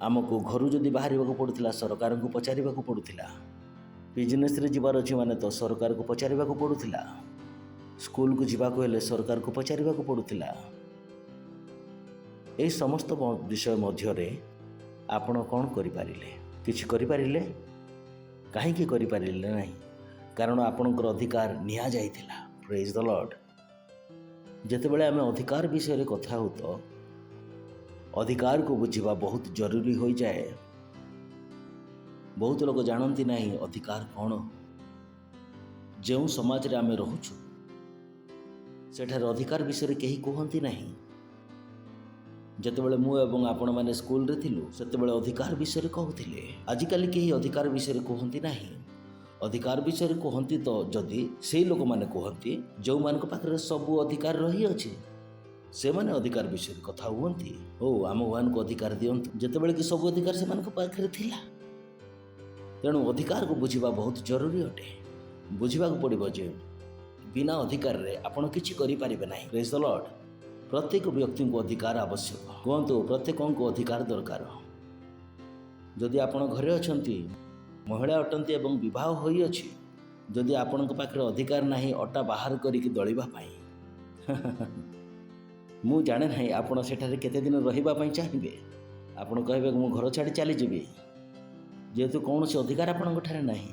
ଆମକୁ ଘରୁ ଯଦି ବାହାରିବାକୁ ପଡ଼ୁଥିଲା ସରକାରଙ୍କୁ ପଚାରିବାକୁ ପଡ଼ୁଥିଲା, ବିଜନେସ୍ରେ ଯିବାର ଅଛି ମାନେ ତ ସରକାରକୁ ପଚାରିବାକୁ ପଡ଼ୁଥିଲା, ସ୍କୁଲକୁ ଯିବାକୁ ହେଲେ ସରକାରକୁ ପଚାରିବାକୁ ପଡ଼ୁଥିଲା। ଏହି ସମସ୍ତ ବିଷୟ ମଧ୍ୟରେ ଆପଣ କ'ଣ କରିପାରିଲେ? କିଛି କରିପାରିଲେ? କାହିଁକି କରିପାରିଲେ ନାହିଁ? କାରଣ ଆପଣଙ୍କର ଅଧିକାର ନିଆଯାଇଥିଲା। ପ୍ରେଜ୍ ଦ ଲର୍ଡ। ଯେତେବେଳେ ଆମେ ଅଧିକାର ବିଷୟରେ କଥା ହେଉ ତ ଅଧିକାରକୁ ବୁଝିବା ବହୁତ ଜରୁରୀ ହୋଇଯାଏ। ବହୁତ ଲୋକ ଜାଣନ୍ତି ନାହିଁ ଅଧିକାର କ'ଣ। ଯେଉଁ ସମାଜରେ ଆମେ ରହୁଛୁ ସେଠାରେ ଅଧିକାର ବିଷୟରେ କେହି କୁହନ୍ତି ନାହିଁ। ଯେତେବେଳେ ମୁଁ ଏବଂ ଆପଣମାନେ ସ୍କୁଲରେ ଥିଲୁ ସେତେବେଳେ ଅଧିକାର ବିଷୟରେ କହୁଥିଲେ। ଆଜିକାଲି କେହି ଅଧିକାର ବିଷୟରେ କୁହନ୍ତି ନାହିଁ। ଅଧିକାର ବିଷୟରେ କୁହନ୍ତି ତ ଯଦି ସେଇ ଲୋକମାନେ କୁହନ୍ତି ଯେଉଁମାନଙ୍କ ପାଖରେ ସବୁ ଅଧିକାର ରହିଅଛି, ସେମାନେ ଅଧିକାର ବିଷୟରେ କଥା ହୁଅନ୍ତି। ଓ ଆମମାନଙ୍କୁ ଅଧିକାର ଦିଅନ୍ତୁ, ଯେତେବେଳେ କି ସବୁ ଅଧିକାର ସେମାନଙ୍କ ପାଖରେ ଥିଲା। ତେଣୁ ଅଧିକାରକୁ ବୁଝିବା ବହୁତ ଜରୁରୀ ଅଟେ। ବୁଝିବାକୁ ପଡ଼ିବ ଯେ ବିନା ଅଧିକାରରେ ଆପଣ କିଛି କରିପାରିବେ ନାହିଁ। ପ୍ରେଜ୍ ଦ ଲର୍ଡ। ପ୍ରତ୍ୟେକ ବ୍ୟକ୍ତିଙ୍କୁ ଅଧିକାର ଆବଶ୍ୟକ। କୁହନ୍ତୁ, ପ୍ରତ୍ୟେକଙ୍କୁ ଅଧିକାର ଦରକାର। ଯଦି ଆପଣ ଘରେ ଅଛନ୍ତି, ମହିଳା ଅଟନ୍ତି ଏବଂ ବିବାହ ହୋଇଅଛି, ଯଦି ଆପଣଙ୍କ ପାଖରେ ଅଧିକାର ନାହିଁ ଅଟା ବାହାର କରିକି ଦଳିବା ପାଇଁ, ମୁଁ ଜାଣେ ନାହିଁ ଆପଣ ସେଠାରେ କେତେ ଦିନ ରହିବା ପାଇଁ ଚାହିଁବେ। ଆପଣ କହିବେ ମୁଁ ଘର ଛାଡ଼ି ଚାଲିଯିବି, ଯେହେତୁ କୌଣସି ଅଧିକାର ଆପଣଙ୍କଠାରେ ନାହିଁ।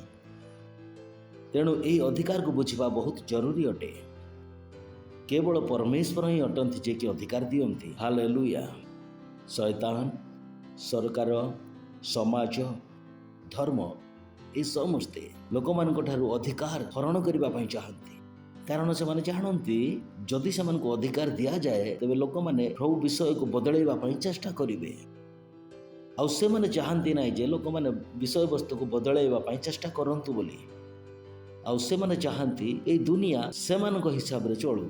ତେଣୁ ଏହି ଅଧିକାରକୁ ବୁଝିବା ବହୁତ ଜରୁରୀ ଅଟେ। କେବଳ ପରମେଶ୍ୱର ହିଁ ଅଟନ୍ତି ଯେ କି ଅଧିକାର ଦିଅନ୍ତି। ହାଲେଲୁୟା। ଶୟତାନ, ସରକାର, ସମାଜ, ଧର୍ମ ଏ ସମସ୍ତେ ଲୋକମାନଙ୍କ ଠାରୁ ଅଧିକାର ହରଣ କରିବା ପାଇଁ ଚାହାନ୍ତି। କାରଣ ସେମାନେ ଜାଣନ୍ତି ଯଦି ସେମାନଙ୍କୁ ଅଧିକାର ଦିଆଯାଏ ତେବେ ଲୋକମାନେ ପ୍ରଭୁ ବିଷୟକୁ ବଦଳାଇବା ପାଇଁ ଚେଷ୍ଟା କରିବେ। ଆଉ ସେମାନେ ଚାହାନ୍ତି ନାହିଁ ଯେ ଲୋକମାନେ ବିଷୟବସ୍ତୁକୁ ବଦଳାଇବା ପାଇଁ ଚେଷ୍ଟା କରନ୍ତୁ ବୋଲି। ଆଉ ସେମାନେ ଚାହାନ୍ତି ଏଇ ଦୁନିଆ ସେମାନଙ୍କ ହିସାବରେ ଚଳୁ।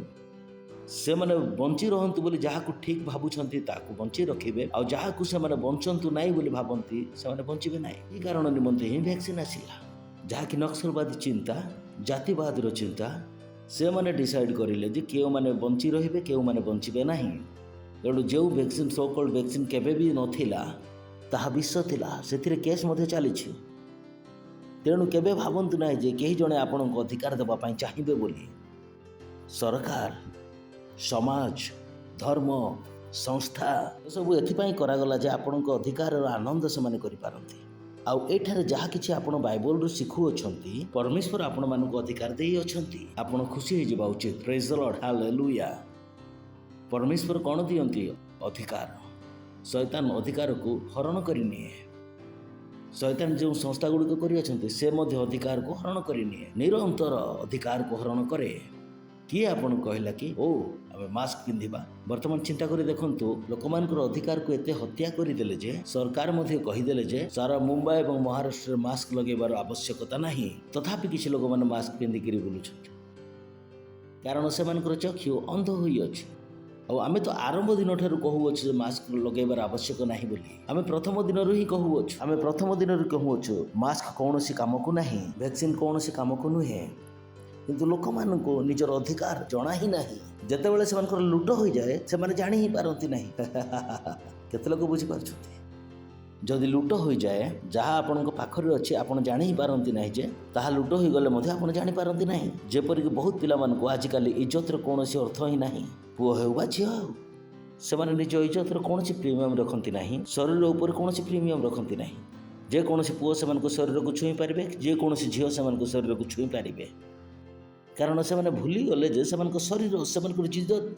ସେମାନେ ବଞ୍ଚି ରହନ୍ତୁ ବୋଲି ଯାହାକୁ ଠିକ୍ ଭାବୁଛନ୍ତି ତାକୁ ବଞ୍ଚି ରଖିବେ, ଆଉ ଯାହାକୁ ସେମାନେ ବଞ୍ଚନ୍ତୁ ନାହିଁ ବୋଲି ଭାବନ୍ତି ସେମାନେ ବଞ୍ଚିବେ ନାହିଁ। ଏହି କାରଣ ନିମନ୍ତେ ହିଁ ଭ୍ୟାକ୍ସିନ୍ ଆସିଲା, ଯାହାକି ନକ୍ସଲବାଦୀ ଚିନ୍ତା, ଜାତିବାଦର ଚିନ୍ତା। ସେମାନେ ଡିସାଇଡ୍ କରିଲେ ଯେ କେଉଁମାନେ ବଞ୍ଚି ରହିବେ, କେଉଁମାନେ ବଞ୍ଚିବେ ନାହିଁ। ତେଣୁ ଯେଉଁ ଭ୍ୟାକ୍ସିନ୍ ସୋକଲ୍ଡ ଭ୍ୟାକ୍ସିନ୍ କେବେ ବି ନଥିଲା ତାହା ବିଷ ଥିଲା, ସେଥିରେ କେସ୍ ମଧ୍ୟ ଚାଲିଛି। ତେଣୁ କେବେ ଭାବନ୍ତୁ ନାହିଁ ଯେ କେହି ଜଣେ ଆପଣଙ୍କୁ ଅଧିକାର ଦେବା ପାଇଁ ଚାହିଁବେ ବୋଲି। ସରକାର, ସମାଜ, ଧର୍ମ, ସଂସ୍ଥା ଏସବୁ ଏଥିପାଇଁ କରାଗଲା ଯେ ଆପଣଙ୍କ ଅଧିକାରର ଆନନ୍ଦ ସେମାନେ କରିପାରନ୍ତି। ଆଉ ଏଠାରେ ଯାହା କିଛି ଆପଣ ବାଇବଲରୁ ଶିଖୁଅଛନ୍ତି, ପରମେଶ୍ୱର ଆପଣମାନଙ୍କୁ ଅଧିକାର ଦେଇଅଛନ୍ତି। ଆପଣ ଖୁସି ହେଇଯିବା ଉଚିତ। ପ୍ରେଜ୍ ଦ ଲର୍ଡ। ହାଲେଲୁୟା। ପରମେଶ୍ୱର କ'ଣ ଦିଅନ୍ତି? ଅଧିକାର। ଶୟତାନ ଅଧିକାରକୁ ହରଣ କରିନିଏ। ଶୟତାନ ଯେଉଁ ସଂସ୍ଥା ଗୁଡ଼ିକ କରିଅଛନ୍ତି ସେ ମଧ୍ୟ ଅଧିକାରକୁ ହରଣ କରିନିଏ, ନିରନ୍ତର ଅଧିକାରକୁ ହରଣ କରେ। କିଏ ଆପଣଙ୍କୁ କହିଲା କି ଆମେ ମାସ୍କ ପିନ୍ଧିବା? ବର୍ତ୍ତମାନ ଚିନ୍ତା କରି ଦେଖନ୍ତୁ, ଲୋକମାନଙ୍କର ଅଧିକାରକୁ ଏତେ ହତ୍ୟା କରିଦେଲେ ଯେ ସରକାର ମଧ୍ୟ କହିଦେଲେ ଯେ ସାରା ମୁମ୍ବାଇ ଏବଂ ମହାରାଷ୍ଟ୍ରରେ ମାସ୍କ ଲଗାଇବାର ଆବଶ୍ୟକତା ନାହିଁ। ତଥାପି କିଛି ଲୋକମାନେ ମାସ୍କ ପିନ୍ଧିକିରି ବୁଲୁଛନ୍ତି, କାରଣ ସେମାନଙ୍କର ଚକ୍ଷୁ ଅନ୍ଧ ହୋଇଅଛି। ଆଉ ଆମେ ତ ଆରମ୍ଭ ଦିନଠାରୁ କହୁଅଛୁ ଯେ ମାସ୍କ ଲଗାଇବାର ଆବଶ୍ୟକ ନାହିଁ ବୋଲି। ଆମେ ପ୍ରଥମ ଦିନରୁ ହିଁ କହୁଅଛୁ ମାସ୍କ କୌଣସି କାମକୁ ନାହିଁ, ଭ୍ୟାକ୍ସିନ୍ କୌଣସି କାମକୁ ନୁହେଁ। କିନ୍ତୁ ଲୋକମାନଙ୍କୁ ନିଜର ଅଧିକାର ଜଣା ହିଁ ନାହିଁ। ଯେତେବେଳେ ସେମାନଙ୍କର ଲୁଟ ହୋଇଯାଏ ସେମାନେ ଜାଣି ହିଁ ପାରନ୍ତି ନାହିଁ। କେତେ ଲୋକ ବୁଝିପାରୁଛନ୍ତି? ଯଦି ଲୁଟ ହୋଇଯାଏ ଯାହା ଆପଣଙ୍କ ପାଖରେ ଅଛି ଆପଣ ଜାଣି ହିଁ ପାରନ୍ତି ନାହିଁ ଯେ ତାହା ଲୁଟ ହୋଇଗଲେ ମଧ୍ୟ ଆପଣ ଜାଣିପାରନ୍ତି ନାହିଁ। ଯେପରିକି ବହୁତ ପିଲାମାନଙ୍କୁ ଆଜିକାଲି ଇଜ୍ଜତର କୌଣସି ଅର୍ଥ ହିଁ ନାହିଁ। ପୁଅ ହେଉ ବା ଝିଅ ହେଉ, ସେମାନେ ନିଜ ଇଜ୍ଜତର କୌଣସି ପ୍ରିମିୟମ୍ ରଖନ୍ତି ନାହିଁ, ଶରୀର ଉପରେ କୌଣସି ପ୍ରିମିୟମ୍ ରଖନ୍ତି ନାହିଁ। ଯେକୌଣସି ପୁଅ ସେମାନଙ୍କ ଶରୀରକୁ ଛୁଇଁ ପାରିବେ, ଯେକୌଣସି ଝିଅ ସେମାନଙ୍କ ଶରୀରକୁ ଛୁଇଁ ପାରିବେ। କାରଣ ସେମାନେ ଭୁଲିଗଲେ ଯେ ସେମାନଙ୍କ ଶରୀର, ସେମାନଙ୍କର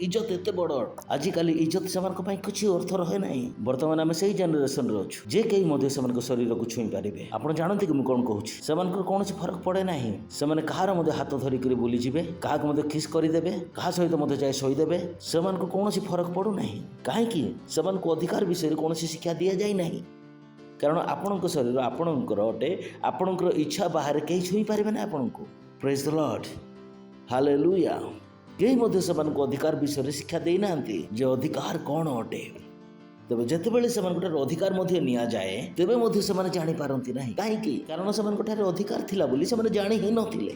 ଇଜ୍ଜତ ଏତେ ବଡ଼। ଆଜିକାଲି ଇଜ୍ଜତ ସେମାନଙ୍କ ପାଇଁ କିଛି ଅର୍ଥ ରହେ ନାହିଁ। ବର୍ତ୍ତମାନ ଆମେ ସେଇ ଜେନେରେସନରେ ଅଛୁ ଯେ କେହି ମଧ୍ୟ ସେମାନଙ୍କ ଶରୀରକୁ ଛୁଇଁ ପାରିବେ। ଆପଣ ଜାଣନ୍ତି କି ମୁଁ କ'ଣ କହୁଛି? ସେମାନଙ୍କର କୌଣସି ଫରକ ପଡ଼େ ନାହିଁ। ସେମାନେ କାହାର ମଧ୍ୟ ହାତ ଧରିକରି ବୁଲିଯିବେ, କାହାକୁ ମଧ୍ୟ କିସ୍ କରିଦେବେ, କାହା ସହିତ ମଧ୍ୟ ଯାଇ ଶୋଇଦେବେ। ସେମାନଙ୍କୁ କୌଣସି ଫରକ ପଡ଼ୁନାହିଁ। କାହିଁକି? ସେମାନଙ୍କୁ ଅଧିକାର ବିଷୟରେ କୌଣସି ଶିକ୍ଷା ଦିଆଯାଇ ନାହିଁ। କାରଣ ଆପଣଙ୍କ ଶରୀର ଆପଣଙ୍କର ଅଟେ, ଆପଣଙ୍କର ଇଚ୍ଛା ବାହାରେ କେହି ଛୁଇଁ ପାରିବେ ନାହିଁ ଆପଣଙ୍କୁ। ପ୍ରେଜ୍ ଦ ଲର୍ଡ। ହାଲେଲୁୟା। କେହି ମଧ୍ୟ ସେମାନଙ୍କୁ ଅଧିକାର ବିଷୟରେ ଶିକ୍ଷା ଦେଇନାହାନ୍ତି ଯେ ଅଧିକାର କ'ଣ ଅଟେ। ତେବେ ଯେତେବେଳେ ସେମାନଙ୍କଠାରୁ ଅଧିକାର ମଧ୍ୟ ନିଆଯାଏ ତେବେ ମଧ୍ୟ ସେମାନେ ଜାଣିପାରନ୍ତି ନାହିଁ। କାହିଁକି? କାରଣ ସେମାନଙ୍କଠାରେ ଅଧିକାର ଥିଲା ବୋଲି ସେମାନେ ଜାଣି ହିଁ ନଥିଲେ,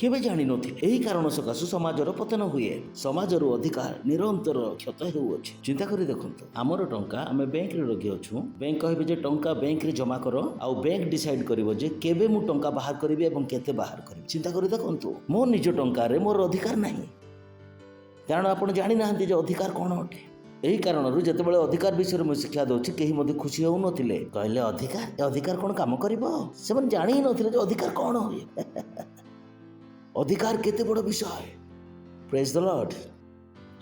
କେବେ ଜାଣିନଥିଲେ। ଏହି କାରଣ ସକାଶୁ ସମାଜର ପତନ ହୁଏ। ସମାଜରୁ ଅଧିକାର ନିରନ୍ତର କ୍ଷତ ହେଉଅଛି। ଚିନ୍ତା କରି ଦେଖନ୍ତୁ, ଆମର ଟଙ୍କା ଆମେ ବ୍ୟାଙ୍କରେ ରଖିଅଛୁ। ବ୍ୟାଙ୍କ କହିବେ ଯେ ଟଙ୍କା ବ୍ୟାଙ୍କରେ ଜମା କର, ଆଉ ବ୍ୟାଙ୍କ ଡିସାଇଡ୍ କରିବ ଯେ କେବେ ମୁଁ ଟଙ୍କା ବାହାର କରିବି ଏବଂ କେତେ ବାହାର କରିବି। ଚିନ୍ତା କରି ଦେଖନ୍ତୁ, ମୋ ନିଜ ଟଙ୍କାରେ ମୋର ଅଧିକାର ନାହିଁ, କାରଣ ଆପଣ ଜାଣିନାହାନ୍ତି ଯେ ଅଧିକାର କ'ଣ ଅଟେ। ଏହି କାରଣରୁ ଯେତେବେଳେ ଅଧିକାର ବିଷୟରେ ମୁଁ ଶିକ୍ଷା ଦେଉଛି କେହି ମଧ୍ୟ ଖୁସି ହେଉନଥିଲେ। କହିଲେ ଅଧିକାର କ'ଣ କାମ କରିବ? ସେମାନେ ଜାଣି ହିଁ ନଥିଲେ ଯେ ଅଧିକାର କ'ଣ ହୁଏ। ଅଧିକାର କେତେ ବଡ଼ ବିଷୟ। ପ୍ରେଜ୍ ଦ ଲର୍ଡ।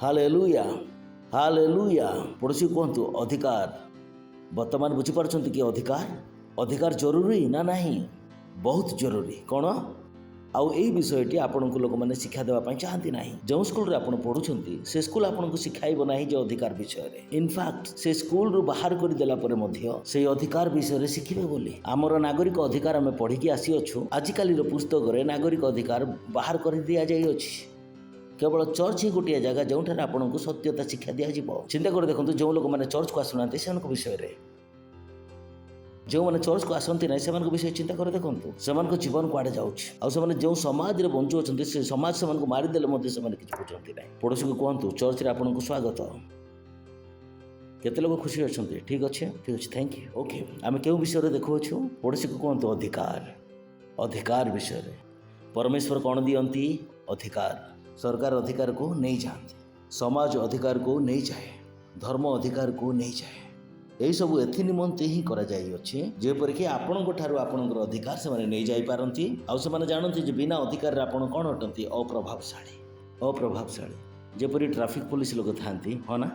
ହାଲେଲୁୟା। ହାଲେଲୁୟା। ପଡ଼ୋଶୀ କୁହନ୍ତୁ ଅଧିକାର। ବର୍ତ୍ତମାନ ବୁଝିପାରୁଛନ୍ତି କି ଅଧିକାର ଜରୁରୀ ନା ନାହିଁ? ବହୁତ ଜରୁରୀ। କ'ଣ? ଆଉ ଏହି ବିଷୟଟି ଆପଣଙ୍କୁ ଲୋକମାନେ ଶିକ୍ଷା ଦେବା ପାଇଁ ଚାହାନ୍ତି ନାହିଁ। ଯେଉଁ ସ୍କୁଲରେ ଆପଣ ପଢ଼ୁଛନ୍ତି ସେ ସ୍କୁଲ ଆପଣଙ୍କୁ ଶିଖାଇବ ନାହିଁ ଯେ ଅଧିକାର ବିଷୟରେ। ଇନଫ୍ୟାକ୍ଟ ସେ ସ୍କୁଲରୁ ବାହାର କରିଦେଲା ପରେ ମଧ୍ୟ ସେଇ ଅଧିକାର ବିଷୟରେ ଶିଖିବେ ବୋଲି। ଆମର ନାଗରିକ ଅଧିକାର ଆମେ ପଢ଼ିକି ଆସିଅଛୁ। ଆଜିକାଲିର ପୁସ୍ତକରେ ନାଗରିକ ଅଧିକାର ବାହାର କରି ଦିଆଯାଇଅଛି। केवल चर्च ही गोटे जगह जो आपको सत्यता शिक्षा दिज्व। चिंता कर देखो जो लोक मैंने चर्च को आसुना से विषय में, जो मैंने चर्च को आसती ना से विषय चिंता कर देखो से जीवन कुआड़े जाऊँ जो समाज में बंचुंट से समाज से मारिदेले किसी बुझती ना। पड़ोशी को कहतु चर्च रे आपको स्वागत। केते लोग खुशी अच्छा? ठीक अच्छे, ठीक अच्छे, थैंक यू। ओके, आम क्यों विषय में देखु? पड़ोशी को कहतु अधिकार। अधिकार विषय में परमेश्वर कौन दियंती? अधिकार। सरकार अधिकार को नहीं जाते, समाज अधिकार को नहीं जाए, धर्म अधिकार को नहीं जाए। यही सब एथि निमंते ही करा जाई अछि जेपरिक आपणको ठारू आपणकर अधिकार से माने नहीं जाई पारंती आ से माने जानती जे बिना अधिकार रे आपण कोन अटंती? अप्रभावशाली। अप्रभावशाली जेपरि ट्रैफिक पुलिस लोग थांती, हो ना?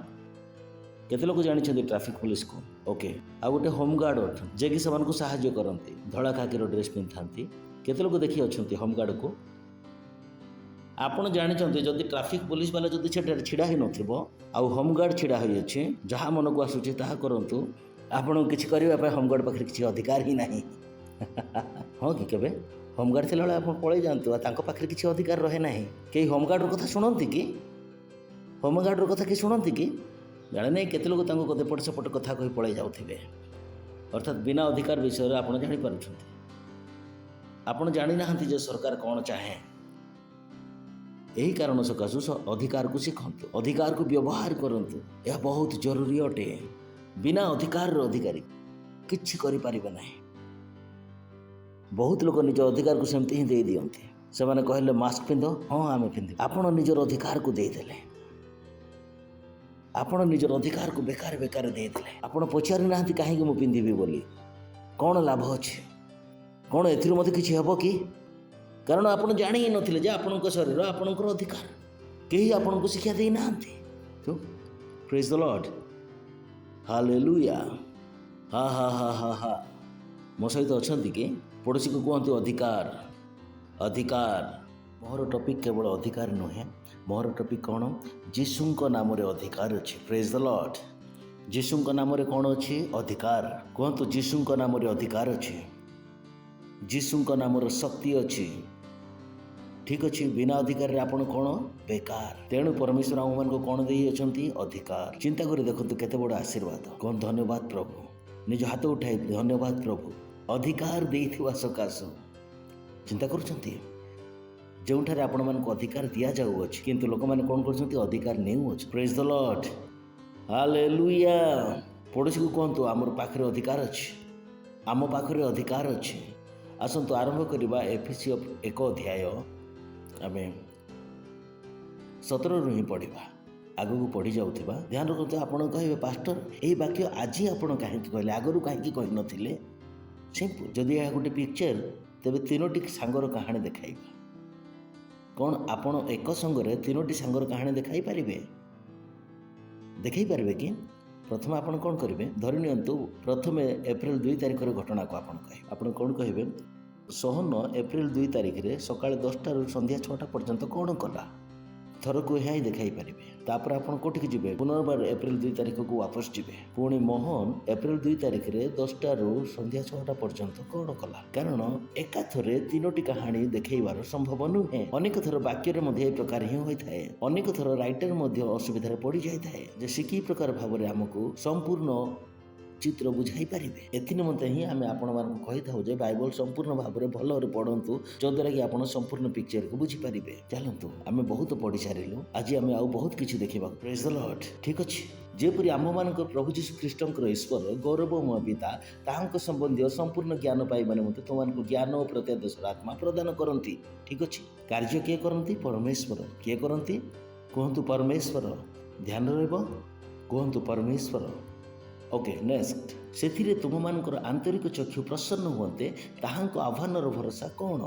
केते लोग जानिछन्ती ट्रैफिक पुलिस को? ओके, आ गोटे होमगार्ड अटन जे कि समान को सहाय्य करंती, धड़ा खाकीर ड्रेस पिंधांती। केते लोग देखि अछंती होमगार्ड को? आपण जानिछन्ती जदि ट्रैफिक पुलिस वाला जदि छेटा छिड़ा ही नथिबो आउ होमगार्ड छिड़ा होई अछि, जहा मन को आसुछि ताहा करंतु, आपण किछि करिबा पय होमगार्ड पाखरे किछि अधिकार ही नाही। हां कि केबे होमगार्ड थिला बेले आपण पळै जांतु आ तांको पाखरे किछि अधिकार रहे नाही। केही होमगार्ड रो कथा सुनंती कि? होमगार्ड रो कथा कि सुनंती कि? जाने नहीं केते लोग तांको कते पट सपट कथा कहि पळै जाउथिबे। अर्थात बिना अधिकार विषय रे आपण जानि पारुछन्ती। आपण जानि नाहंती जे सरकार कोन चाहे। यही कारण सकाशु अधिकार को शिखंतु, अधिकार को व्यवहार करंतु। यह बहुत जरूरी अटे। बिना अधिकार रो अधिकारी किछि करि परिबे नाही। बहुत लोग निज अधिकार को सेमती ही दे दियंती। से माने कहले मास्क पिंधो, हां आमे पिंधि। आपण निजर अधिकार को दे देले, आपण निजर अधिकार को बेकार बेकार दे देले। आपण पचारि नाहंती काहे कि मु पिंधिबी बोली, कोन लाभ अछि? कोन एथिरु मते किछि हेबो कि? कारण आपण जानि ही नथिले जे आपणको शरीर आपणकर अधिकार केही आपणको शिक्षा देई नाहंती। तो प्रेज द लॉर्ड, हालेलुया। हा हा हा हा हा। मो सहित अछंती कि? पड़ोशी को कहतु अधिकार। अधिकार मोर टॉपिक केवल अधिकार नुहे, मोर टॉपिक कौन? जीशुंको नाम रे अधिकार अछि। Praise the Lord. जीशुंको नाम रे कौन अछि? अधिकार। कहतु जीशुंको नाम रे अधिकार अछि, जीशुंको नाम रे शक्ति अछि। ठीक अच्छे, बिना अधिकार रे आपण कौन? बेकार। तेणु परमेश्वर आम मान को कौन दे अछंती? अधिकार। चिंता कर देखो केते बड़ आशीर्वाद। कौन? धन्यवाद प्रभु। निज हाथ उठाई धन्यवाद प्रभु, अधिकार देइथिवा सकाशो। चिंता करूछंती जोंठारे आपण मान को अधिकार दिया जाउ अछि, किंतु लोक माने कोन करछंती? अधिकार नेउ अछि। Praise the lord, hallelujah. पड़ोशी को कहतु आमर पाखरे अधिकार अछि, आम पाखरे अधिकार अछि। आसंतु आरंभ करिबा एफिसी 1 अध्याय आम 17 रु ही पढ़ा। आगु को पढ़ी जाउथिबा ध्यान रखते। आपण कहे पास्टर यही वाक्य आज आपण कहीं कहले, आगु कहीं कही नथिले? सिंपल। जदि यह गोटे पिक्चर तेबे तीनोटी सांगर कहानी देखाइबा। कौन आपण एक संगरे तीनोटी सांगर कहानी देखाई पारिबे? देखाई पारिबे कि? प्रथम आपण कौन करेंगे? धरी नियंतु प्रथम एप्रिल 2 तारिख घटना को आपण कहे। आपण कौन कहे? सोहन एप्रिल 2 तारिख रे सकाळ 10टा रु संध्या 6टा पर्यंत कौन कला? थर को यह देखाई पारे। तापर आपण कोठी जिबे? पुनर्बार एप्रिल 2 तारिख को वापस जिबे। पुणी मोहन एप्रिल 2 तारिख रे 10टा रु संध्या 6टा पर्यंत कौन कला? कारण एकाथरे तीनोटी कहानी देखैबार संभव नुहे। अनेक थर वाक्य रे मध्ये ए प्रकार ही होई थाए। अनेक थर राइटर मध्ये असुविधा रे पड़ी जाय थाए जे सिकी प्रकार भाबरे हमकु संपूर्ण चित्र बुझाई पारिबे। एथि निमंते ही आमे आपण मानकु कहि थाउ जे बाइबल संपूर्ण भाबरे भलरे पढंतु, जद्वारा कि आपण संपूर्ण पिक्चर को बुझी पारिबे। चलंतु आमे बहुत पढ़ी सारिलु, आज आमे आउ बहुत किछि देखिबा। Praise the Lord. ठीक अछि, जेपरि आम मानकर प्रभु यीशु ख्रीष्टंकर ईश्वर गौरवमय पिता ताहांक संबंधी संपूर्ण ज्ञान पाई माने मते तुमनको ज्ञान और प्रत्यादेशर आत्मा प्रदान करंती। ठीक अछि, कार्य के करंती? परमेश्वर। के करंती? कहंतु परमेश्वर। ध्यान रहबो, कहंतु परमेश्वर। Okay, next. सेथिरे तुम मानकर आंतरिक चक्षु प्रसन्न हुअन्ते ताहांको आह्वानर भरोसा कौन?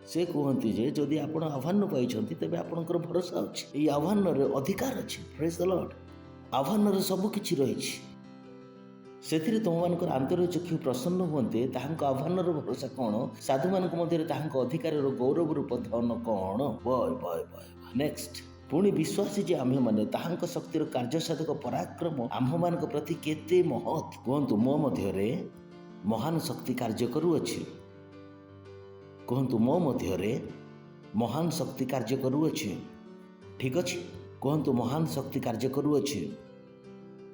से कहती जे जदि आपण आह्वान पाइछन्ति तेबे आपणकर भरोसा अछि। एई आह्वानर अधिकार अछि। Praise the Lord. आह्वानर सब किछि रहिछि। सेथिरे तुम मानकर आंतरिक चक्षु प्रसन्न हुअन्ते ताहांको आह्वानर भरोसा कौन? साधु मानक मध्यरे ताहांको अधिकारर गौरव रूप धन कौन? बय बय बय। नेक्स्ट। पुणी विश्वासी जे आम्हे माने ताहांक शक्तिर कार्यसाधक पराक्रम आम्ह मानक प्रति केते महत्। कहंतु मो मध्यरे महान शक्ति कार्य करूअछि। कहंतु मो मध्यरे महान शक्ति कार्य करुअछि। ठीक अछि, कहतु महान शक्ति कार्य करुअछि।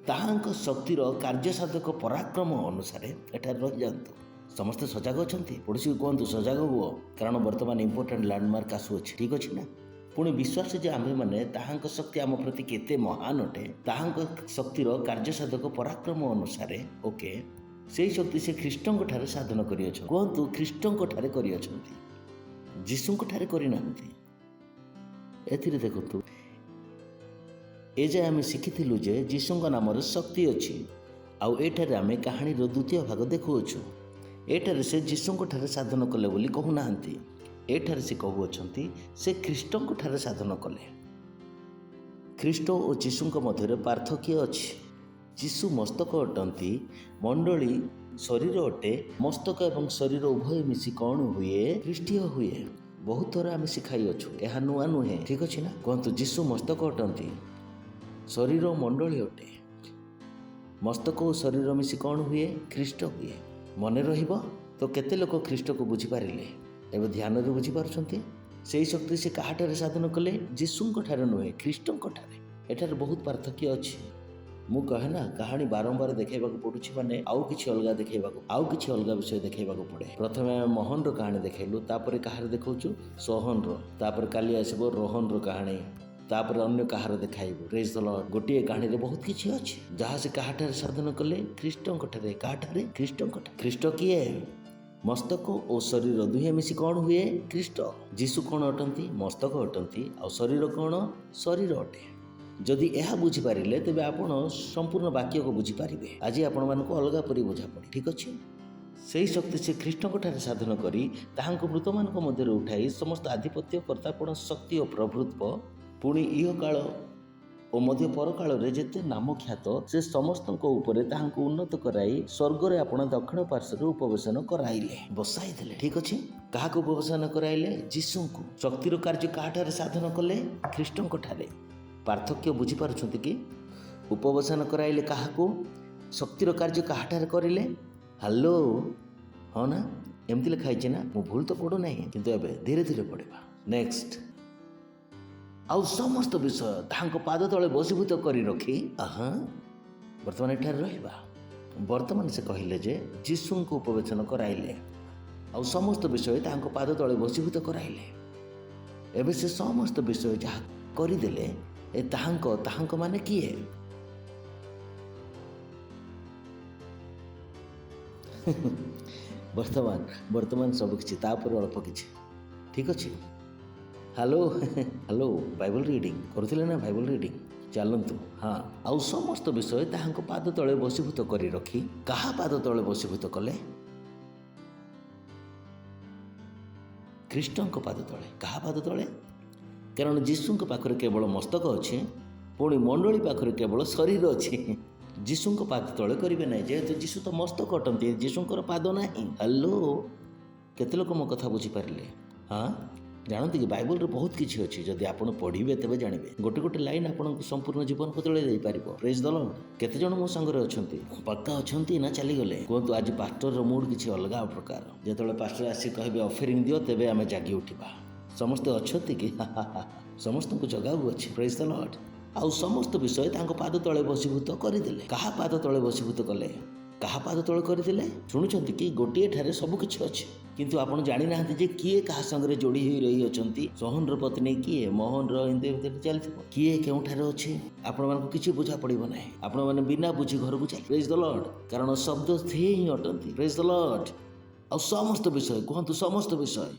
ताहांक शक्तिर कार्य साधक पराक्रम अनुसार एठार रही जातु। समस्त सजग अछंती, पड़ोसी कहतु सजग हुओ, कारण वर्तमान इंपोर्टेंट लैंडमार्क आसुअछि। ठीक अछि ना? पुणी विश्वास जे आम्भे माने ताहांक शक्ति आम प्रति केते महान अटे, ताहांक शक्तिर कार्य साधक पराक्रम अनुसार ओके सेही शक्ति से ख्रीष्टଙ୍କ ठारे साधन करिअछ। कहतु ख्रीष्टଙ୍କ ठारे करिअछंती, जीशुଙ୍କ ठारे करि नाहंती। एथिरे देखतु ए जे आमे शिखिथिलु जे जीशुଙ୍କ नामर शक्ति अछि। आउ एठारे आमे कहानीर द्वितीय भाग देखुअछु। एठारे से जीशुଙ୍କ ठारे साधन कले बोली कहू नाहंती, एठारे से कहूअछंती से ख्रीष्टଙ୍କ ठारे साधन कले। ख्रीष्ट और जीशुଙ୍କ मध्य पार्थक्य अछि। जीशु मस्तक अटंती, मंडली शरीर अटे। मस्तक एवं शरीर उभय मिसी कौन हुए? ख्रीष्टीय हुए। बहुत थर आम शिखाई अच्छु, यह नुआ नुहे। ठीक अच्छे ना? कहतु जीशु मस्तक अटंती, शरीर मंडली अटे। मस्तक और शरीर मिसी कौन हुए? ख्रीष्ट हुए। मने रहिबो तो केते लोक ख्रीष्ट को बुझी पारिले? एबे ध्यान रे बुझी पारुछंती? सेही शक्ति से काहाठारे साधन कले? जीशुଙ୍କ ठारे नुहे, ख्रीष्टଙ୍କ ठारे। एठारे बहुत पार्थक्य अछि। मु कहे ना, कहानी बारंबार देखेबाक पड़ुछि, माने आउ किछि अलगा देखेबाक, आउ किछि अलगा विषय देखेबाक पड़े। प्रथमे मोहन रो कहानी देखेलु, तापरे काहार देखौछु? सोहन रो। तापरे काली आसीबो रोहन रो कहानी, तापरे अन्य काहार देखाइबो। Praise the lord. गोटिए कहानी रे बहुत किछि अछि, जहा से काहाठारे साधन कले? ख्रीष्टଙ୍କ ठारे। काहाठारे? ख्रीष्टଙ୍କ ठारे। ख्रीष्ट किए? मस्तक और शरीर दुहे मिसी कौन हुए? ख्रीष्ट। जीशु कौन अटंती? मस्तक अटंती। और शरीर कौन? शरीर अटे। जदि यह बुझीपारे तेज आप संपूर्ण वाक्य को बुझीपारे। आज आपण मानक अलग परी बुझा पड़े। ठीक अच्छे। से शक्ति से ख्रीष्टଙ୍କ ठारे साधन करी ताहांको मृतमानक मध्य उठाई समस्त आधिपत्य कर्तापण शक्ति और प्रभुत्व पुणी इह काल और मध्य परकाल रे जेते नाम ख्यात से समस्त उपरे ताहांको उन्नत कराई स्वर्ग रे आपण दक्षिण पार्श्व उपवेशन कराइले, बसाई देले। ठीक अच्छे। काहाको उपवेशन कराइले? जीशुଙ୍କୁ। शक्तिर कार्य काहाठारे साधन कले? ख्रीष्टଙ୍କ ठारे। पार्थक्य बुझी पारुछंती कि? उपवेशन कराइले काहाको? शक्तिर कार्य काहाठारे करिले? हेलो, हाँ ना? एमती लिखाई ना? मु भूल तो पढ़ू नहीं, किंतु एबे धीरे धीरे पढ़िबा। नेक्स्ट। आउ समस्त विषय ताहांको पाद तले बसीभूत करी रखी वर्तमान एठारे रहिबा। वर्तमान से कहिले जे जीशुଙ୍କୁ उपवेशन कराइले, आउ समस्त विषय ताहांको पाद तले बसीभूत कराइले। एबे से समस्त विषय जहा करिदेले ए ताहांको माने किए? वर्तमान सब किछि तापर अल्प किछि। ठीक अछि। हेलो हेलो, बाइबल रीडिंग करुथिले ना? बाइबल रीडिंग चलतु। हाँ। आउ समस्त विषय ताहांको पाद तले बसीभूत करी रखी काहा पाद तले बसीभूत कले? ख्रीष्टଙ୍କ पाद तले। काहा पाद तले? कारण जीशुଙ୍କ पाखरे केवल मस्तक अच्छे, पुणी मंडली पाखरे केवल शरीर अच्छे। जीशुଙ୍କ पाद तले करिवे ना, जेहेतु जीशु तो मस्तक अटंती, जीशुଙ୍କର पाद नाही। हेलो, केते लोक मो कथा बुझी पारिले? हाँ, जानते कि बाइबल रे बहुत किछि अछि। जदि आपण पढ़िबे तेबे जानिबे। गोटे गोटे लाइन आपनको संपूर्ण जीवन बदलै देई पारिबो। Praise the Lord. केते जण मो संगरे अछंती? पक्का अछंती ना चली गले? कहतु आज पास्टर रो मूड किछि अलगा प्रकार। जेतले पास्टर आसी कहबे ऑफरिंग दियो तेबे आमे जागी उठिबा। समस्त अछंती कि? समस्त को जगाऊ अछि। Praise the Lord. आउ समस्त विषय तांको पाद तले बसीभूत करिदेले। काहा पाद तले बसीभूत कले? काहा पाद तले करिदेले? शुणुचंती कि गोटिए ठारे सब किछि अछि, किंतु आपण जानि नाहंती जे किए काहा संगरे जोड़ी होई रही अछंती। सोहन रो पत्नी किए? मोहन रो इंदे भीतर चलथिबो। किए केउ ठारे अछि आपण मानको किछि बुझा पड़िबो नाही। आपण माने बिना बुझी घर को चल। Praise the lord. कारण शब्द से ही अटंती। Praise the lord. आ समस्त विषय कहंतु समस्त विषय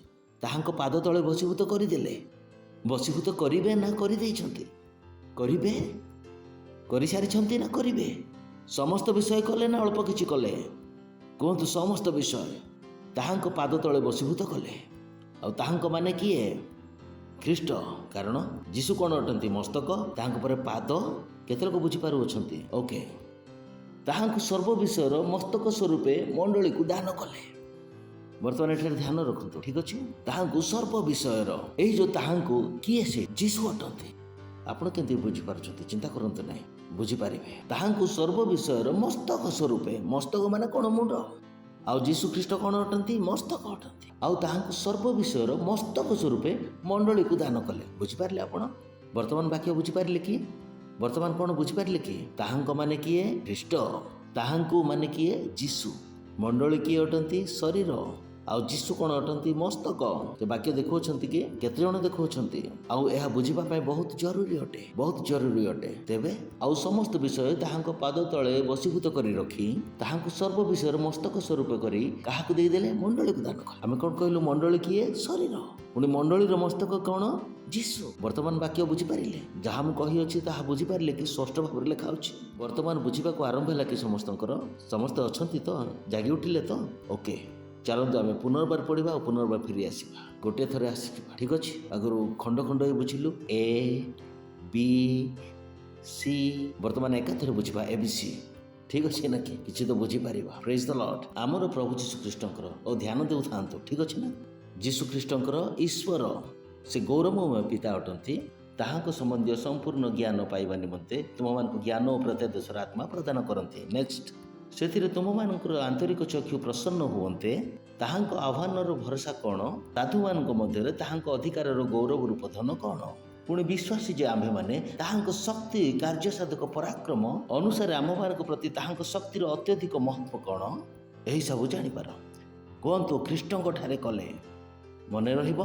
ताहांको पाद तले बसीभूत करिदेले। बसीभूत करिवे ना करि दैछंती? करिवे। करि सारिछंती ना करिवे? समस्त विषय कले ना अल्प किछि कले? कहंतु समस्त विषय ताहांको पाद तले बसीभूत कले। आ ताहांको माने किए? ख्रीष्ट। कारण जीशु कौन अटंती? मस्तक। ताहांको परे पाद। केते लोक बुझी पारु अछंती? ओके। ताहांको सर्व विषयर मस्तक स्वरूपे मंडली को दान कले। वर्तमान एठारे ध्यान रखंतु। ठीक अछि। ताहांको सर्व विषयर एई जो ताहांको किए? से जीशु अटंती। आपण केंति बुझी पारुछंती? चिंता करंतु नाही, बुझी पारिबे। ताहांको सर्व विषयर मस्तक स्वरूपे। मस्तक माने कोन? मुंड। ଆଉ ଯୀଶୁ ଖ୍ରୀଷ୍ଟ କ'ଣ ଅଟନ୍ତି? ମସ୍ତକ ଅଟନ୍ତି। ଆଉ ତାହାଙ୍କୁ ସର୍ବ ବିଷୟର ମସ୍ତକ ସ୍ୱରୂପେ ମଣ୍ଡଳୀକୁ ଦାନ କଲେ। ବୁଝିପାରିଲେ ଆପଣ? ବର୍ତ୍ତମାନ ବାକ୍ୟ ବୁଝିପାରିଲେ କି? ବର୍ତ୍ତମାନ କ'ଣ ବୁଝିପାରିଲେ କି? ତାହାଙ୍କ ମାନେ କିଏ? ଖ୍ରୀଷ୍ଟ। ତାହାଙ୍କୁ ମାନେ କିଏ? ଯୀଶୁ। ମଣ୍ଡଳୀ କିଏ ଅଟନ୍ତି? ଶରୀର। ଆଉ ଯୀଶୁ କ'ଣ ଅଟନ୍ତି? ମସ୍ତକ। ସେ ବାକ୍ୟ ଦେଖାଉଛନ୍ତି କି? କେତେଜଣ ଦେଖାଉଛନ୍ତି? ଆଉ ଏହା ବୁଝିବା ପାଇଁ ବହୁତ ଜରୁରୀ ଅଟେ, ବହୁତ ଜରୁରୀ ଅଟେ। ତେବେ ଆଉ ସମସ୍ତ ବିଷୟ ତାହାଙ୍କ ପାଦ ତଳେ ବଶୀଭୂତ କରି ରଖି ତାହାଙ୍କୁ ସର୍ବ ବିଷୟର ମସ୍ତକ ସ୍ୱରୂପ କରି କାହାକୁ ଦେଇଦେଲେ? ମଣ୍ଡଳୀକୁ ଦାନ କଲେ। ଆମେ କ'ଣ କହିଲୁ? ମଣ୍ଡଳୀ କିଏ? ଶରୀର। ପୁଣି ମଣ୍ଡଳୀର ମସ୍ତକ କ'ଣ? ଯୀଶୁ। ବର୍ତ୍ତମାନ ବାକ୍ୟ ବୁଝିପାରିଲେ? ଯାହା ମୁଁ କହିଅଛି ତାହା ବୁଝିପାରିଲେ କି? ସ୍ପଷ୍ଟ ଭାବରେ ଲେଖା ଅଛି। ବର୍ତ୍ତମାନ ବୁଝିବାକୁ ଆରମ୍ଭ ହେଲା କି ସମସ୍ତଙ୍କର? ସମସ୍ତେ ଅଛନ୍ତି ତ? ଜାଗି ଉଠିଲେ ତ? ଓକେ, ଚାଲନ୍ତୁ ଆମେ ପୁନର୍ବାର ପଢ଼ିବା ଆଉ ପୁନର୍ବାର ଫେରି ଆସିବା। ଗୋଟିଏ ଥରେ ଆସିଯିବା, ଠିକ୍ ଅଛି? ଆଗରୁ ଖଣ୍ଡ ଖଣ୍ଡ ହେଇ ବୁଝିଲୁ, ଏ ବି ସି। ବର୍ତ୍ତମାନ ଏକାଥରେ ବୁଝିବା ABC। ଠିକ୍ ଅଛି ନା କି? କିଛି ତ ବୁଝିପାରିବା। ପ୍ରେଜ୍ ଦ ଲର୍ଡ। ଆମର ପ୍ରଭୁ ଯୀଶୁଖ୍ରୀଷ୍ଟଙ୍କର ଓ ଧ୍ୟାନ ଦେଉଥାନ୍ତୁ, ଠିକ୍ ଅଛି ନା? ଯୀଶୁଖ୍ରୀଷ୍ଟଙ୍କର ଈଶ୍ୱର ସେ ଗୌରବମୟ ପିତା ଅଟନ୍ତି। ତାହାଙ୍କ ସମ୍ବନ୍ଧୀୟ ସମ୍ପୂର୍ଣ୍ଣ ଜ୍ଞାନ ପାଇବା ନିମନ୍ତେ ତୁମମାନଙ୍କୁ ଜ୍ଞାନ ଓ ପ୍ରତ୍ୟାଦେଶର ଆତ୍ମା ପ୍ରଦାନ କରନ୍ତି। ନେକ୍ସଟ, ସେଥିରେ ତୁମମାନଙ୍କର ଆନ୍ତରିକ ଚକ୍ଷୁ ପ୍ରସନ୍ନ ହୁଅନ୍ତେ। ତାହାଙ୍କ ଆହ୍ୱାନର ଭରସା କ'ଣ? ସାଧୁମାନଙ୍କ ମଧ୍ୟରେ ତାହାଙ୍କ ଅଧିକାରର ଗୌରବ ରୂପ ଧନ କ'ଣ? ପୁଣି ବିଶ୍ୱାସୀ ଯେ ଆମ୍ଭେମାନେ ତାହାଙ୍କ ଶକ୍ତି କାର୍ଯ୍ୟସାଧକ ପରାକ୍ରମ ଅନୁସାରେ ଆମମାନଙ୍କ ପ୍ରତି ତାହାଙ୍କ ଶକ୍ତିର ଅତ୍ୟଧିକ ମହତ୍ଵ କ'ଣ? ଏହିସବୁ ଜାଣିପାର। କୁହନ୍ତୁ, ଖ୍ରୀଷ୍ଟଙ୍କ ଠାରେ କଲେ। ମନେ ରହିବ,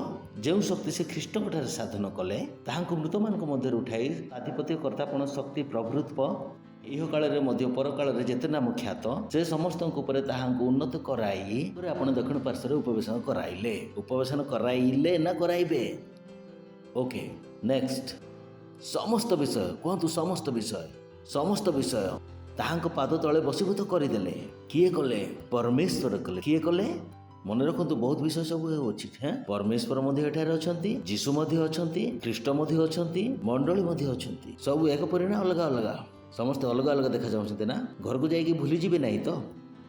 ଯେଉଁ ଶକ୍ତି ସେ ଖ୍ରୀଷ୍ଟଙ୍କ ଠାରେ ସାଧନ କଲେ, ତାହାଙ୍କୁ ମୃତମାନଙ୍କ ମଧ୍ୟରୁ ଉଠାଇ ଆଧିପତ୍ୟ କର୍ତ୍ତାପଣ ଶକ୍ତି ପ୍ରଭୃତ୍ୱ ଇହ କାଳରେ ମଧ୍ୟ ପରକାଳରେ ଯେତେ ନାମ ଖ୍ୟାତ ସେ ସମସ୍ତଙ୍କ ଉପରେ ତାହାଙ୍କୁ ଉନ୍ନତ କରାଇ ଆପଣ ଦକ୍ଷିଣ ପାର୍ଶ୍ୱରେ ଉପବେଶନ କରାଇଲେ। ଉପବେଶନ କରାଇଲେ ନା କରାଇବେ? ଓକେ, ନେକ୍ସଟ, ସମସ୍ତ ବିଷୟ। କୁହନ୍ତୁ, ସମସ୍ତ ବିଷୟ। ସମସ୍ତ ବିଷୟ ତାହାଙ୍କ ପାଦ ତଳେ ବଶୀଭୂତ କରିଦେଲେ। କିଏ କଲେ? ପରମେଶ୍ୱର କଲେ। କିଏ କଲେ? ମନେ ରଖନ୍ତୁ, ବହୁତ ବିଷୟ ସବୁ ହେଉଛି। ପରମେଶ୍ୱର ମଧ୍ୟ ଏଠାରେ ଅଛନ୍ତି, ଯୀଶୁ ମଧ୍ୟ ଅଛନ୍ତି, ଖ୍ରୀଷ୍ଟ ମଧ୍ୟ ଅଛନ୍ତି, ମଣ୍ଡଳୀ ମଧ୍ୟ ଅଛନ୍ତି। ସବୁ ଏକ ପରି ନା ଅଲଗା ଅଲଗା? ସମସ୍ତେ ଅଲଗା ଅଲଗା ଦେଖାଯାଉଛନ୍ତି ନା? ଘରକୁ ଯାଇକି ଭୁଲିଯିବେ ନାହିଁ ତ?